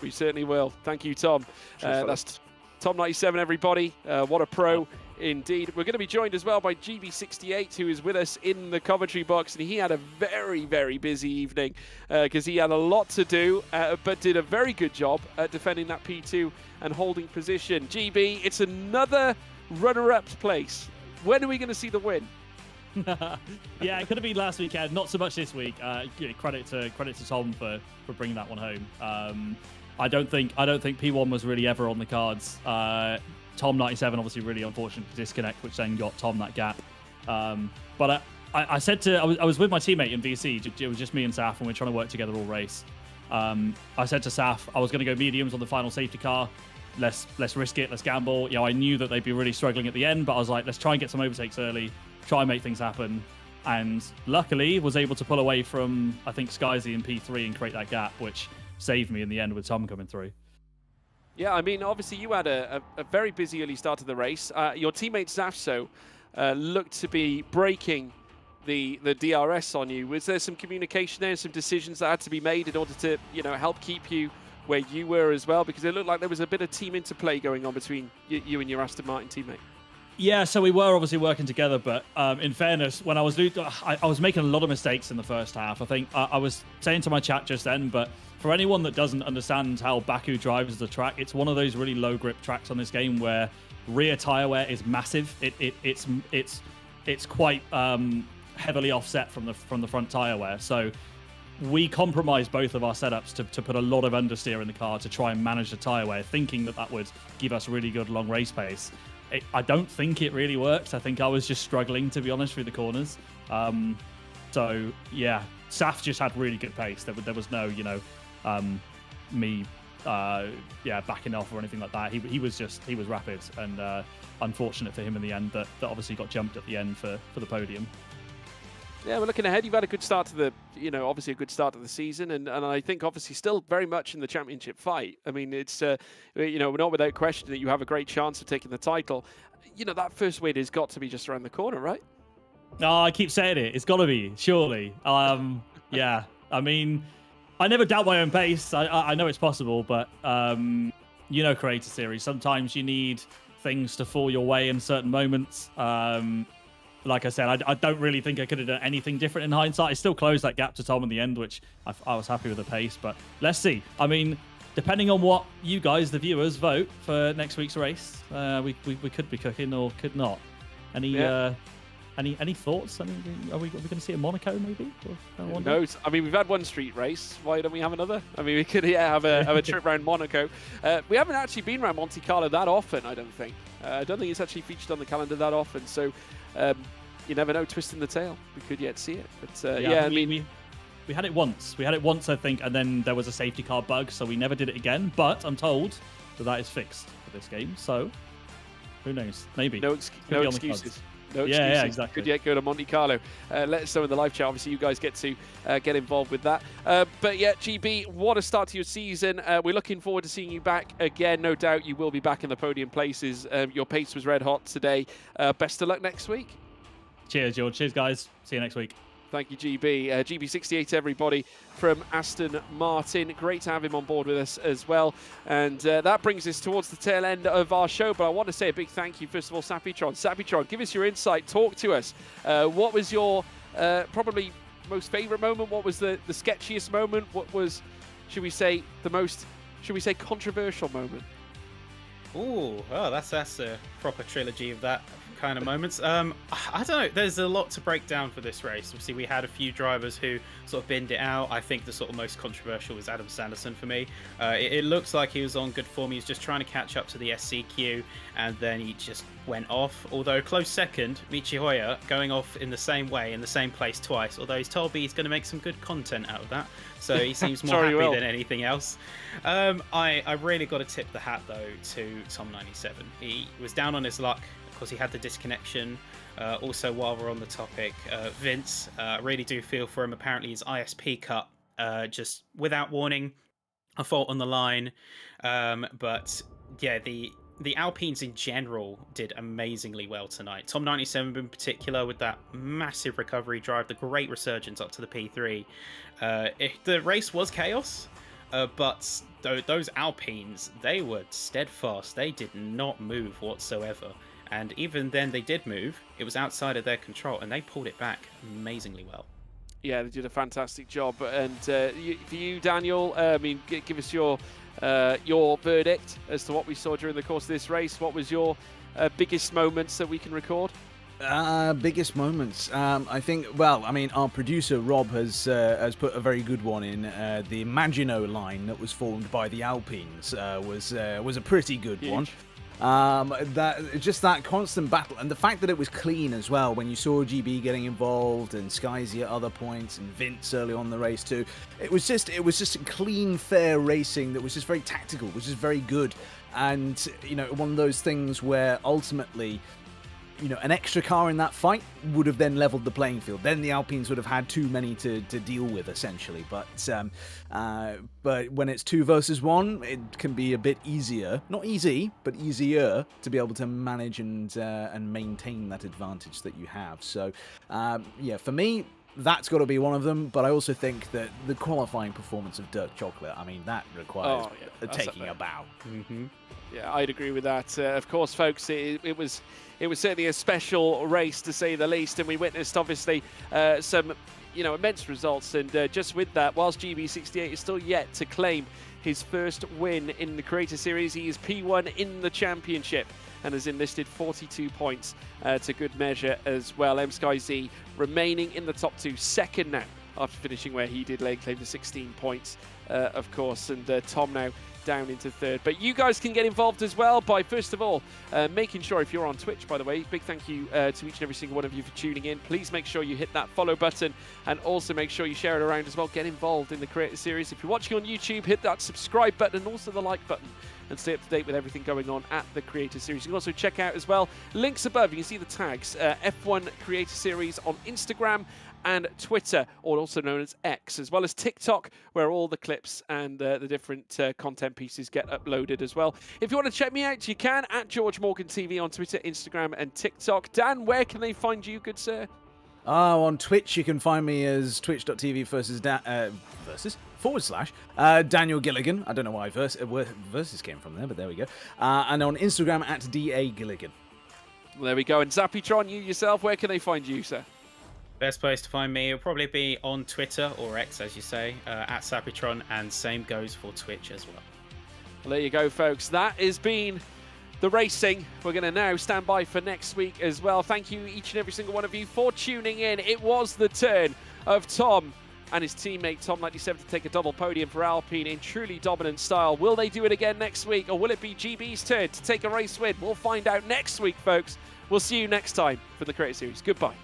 We certainly will. Thank you, Tom. That's Tom97, everybody. What a pro. Indeed. We're going to be joined as well by GB68, who is with us in the commentary box, and he had a very, very busy evening because he had a lot to do, but did a very good job at defending that P2 and holding position. GB, it's another runner-up's place. When are we going to see the win? Yeah, it could have been last weekend, not so much this week. Credit to Tom for bringing that one home. I don't think P1 was really ever on the cards. Tom97 obviously really unfortunate disconnect, which then got Tom that gap. But I said I was with my teammate in VC. It was just me and Saf, and we are trying to work together all race. I said to Saf, I was going to go mediums on the final safety car. Let's risk it. Let's gamble. I knew that they'd be really struggling at the end, but I was like, let's try and get some overtakes early, try and make things happen. And luckily was able to pull away from, I think, Skyzy in P3 and create that gap, which saved me in the end with Tom coming through. Yeah, I mean, obviously you had a very busy early start to the race. Your teammate Zafso looked to be breaking the DRS on you. Was there some communication there, some decisions that had to be made in order to, help keep you where you were as well? Because it looked like there was a bit of team interplay going on between you and your Aston Martin teammate. Yeah, so we were obviously working together, but in fairness, when I was making a lot of mistakes in the first half. I think I was saying to my chat just then, but for anyone that doesn't understand how Baku drives the track, it's one of those really low grip tracks on this game where rear tire wear is massive. It's quite heavily offset from the front tire wear. So we compromised both of our setups to put a lot of understeer in the car to try and manage the tire wear, thinking that would give us really good long race pace. I don't think it really worked. I think I was just struggling, to be honest, through the corners. So yeah, Saf just had really good pace. There was no, me, backing off or anything like that. He was rapid, and unfortunate for him in the end that obviously got jumped at the end for the podium. Yeah, we're looking ahead. You've had a good start to obviously a good start to the season, and I think obviously still very much in the championship fight. I mean, it's not without question that you have a great chance of taking the title. That first win has got to be just around the corner, right? No, I keep saying it. It's got to be, surely. Yeah. I mean, I never doubt my own pace. I know it's possible, but Creator Series, sometimes you need things to fall your way in certain moments. like I said, I don't really think I could have done anything different in hindsight. I still closed that gap to Tom in the end, which I was happy with the pace. But let's see. I mean, depending on what you guys, the viewers, vote for next week's race, we could be cooking or could not. Any thoughts? I mean, are we going to see a Monaco maybe? Who knows? I mean, we've had one street race. Why don't we have another? I mean, we could have a trip around Monaco. We haven't actually been around Monte Carlo that often, I don't think. I don't think it's actually featured on the calendar that often. So you never know, twisting the tail. We could yet see it. But I mean, we had it once. We had it once, I think, and then there was a safety car bug, so we never did it again. But I'm told that is fixed for this game. So who knows? Maybe. No excuses. No excuses. Yeah, exactly. Could yet go to Monte Carlo. Let us know in the live chat. Obviously, you guys get to get involved with that. But yeah, GB, what a start to your season. We're looking forward to seeing you back again. No doubt you will be back in the podium places. Your pace was red hot today. Best of luck next week. Cheers, George. Cheers, guys. See you next week. Thank you, GB. GB68, everybody, from Aston Martin. Great to have him on board with us as well. And that brings us towards the tail end of our show. But I want to say a big thank you, first of all, Sapitron. Sapitron, give us your insight. Talk to us. What was your probably most favourite moment? What was the sketchiest moment? What was, should we say, the most, controversial moment? Ooh, oh, that's a proper trilogy of that kind of moments. I don't know. There's a lot to break down for this race. Obviously, we had a few drivers who sort of binned it out. I think the sort of most controversial was Adam Sanderson for me. It looks like he was on good form. He was just trying to catch up to the SCQ, and then he just went off. Although close second, Michihoya going off in the same way, in the same place twice. Although he's told me he's going to make some good content out of that. So he seems more happy than anything else. I really got to tip the hat, though, to Tom97. He was down on his luck. Of course, he had the disconnection. Also, while we're on the topic, Vince, really do feel for him. Apparently, his ISP cut just without warning, a fault on the line. But yeah, the Alpines in general did amazingly well tonight. Tom97 in particular with that massive recovery drive, the great resurgence up to the P3. The race was chaos, but those Alpines, they were steadfast. They did not move whatsoever. And even then they did move. It was outside of their control, and they pulled it back amazingly well. Yeah, they did a fantastic job. And for you, Daniel, I mean, give us your verdict as to what we saw during the course of this race. What was your biggest moments that we can record? Biggest moments. I think. Well, I mean, our producer Rob has put a very good one in. The Maginot line that was formed by the Alpines was a pretty good one. That constant battle, and the fact that it was clean as well. When you saw GB getting involved and Skyzy at other points and Vince early on in the race too, it was just clean, fair racing that was just very tactical, which is very good. And one of those things where ultimately, an extra car in that fight would have then leveled the playing field. Then the Alpines would have had too many to deal with, essentially. But when it's 2 versus 1, it can be a bit easier. Not easy, but easier to be able to manage and maintain that advantage that you have. So, for me, that's got to be one of them. But I also think that the qualifying performance of Dirk Chocolate, I mean, that requires taking a bow. Mm-hmm. Yeah, I'd agree with that. Of course, folks, it was certainly a special race, to say the least, and we witnessed, obviously, some immense results. And just with that, whilst GB68 is still yet to claim his first win in the Creator Series, he is P1 in the championship and has enlisted 42 points to good measure as well. MSkyZ remaining in the top 2, second now, after finishing where he did lay claim to 16 points, of course, and Tom now down into third. But you guys can get involved as well by, first of all, making sure, if you're on Twitch, by the way, big thank you to each and every single one of you for tuning in. Please make sure you hit that follow button, and also make sure you share it around as well. Get involved in the Creator Series. If you're watching on YouTube, hit that subscribe button and also the like button, and stay up to date with everything going on at the Creator Series. You can also check out as well, links above, you can see the tags, F1 Creator Series on Instagram and Twitter, or also known as X, as well as TikTok, where all the clips and the different content pieces get uploaded as well. If you want to check me out, you can, at George Morgan TV on Twitter, Instagram, and TikTok. Dan, where can they find you, good sir? On Twitch, you can find me as twitch.tv// Daniel Gilligan. I don't know why versus came from there, but there we go. And on Instagram at DA Gilligan. Well, there we go. And Zappytron, you yourself, where can they find you, sir? Best place to find me will probably be on Twitter, or X as you say, at Sapitron, and same goes for Twitch as well. Well, there you go, folks. That has been the racing. We're going to now stand by for next week as well. Thank you, each and every single one of you, for tuning in. It was the turn of Tom and his teammate Tom97 to take a double podium for Alpine in truly dominant style. Will they do it again next week, or will it be GB's turn to take a race win? We'll find out next week, folks. We'll see you next time for the Creator Series. Goodbye.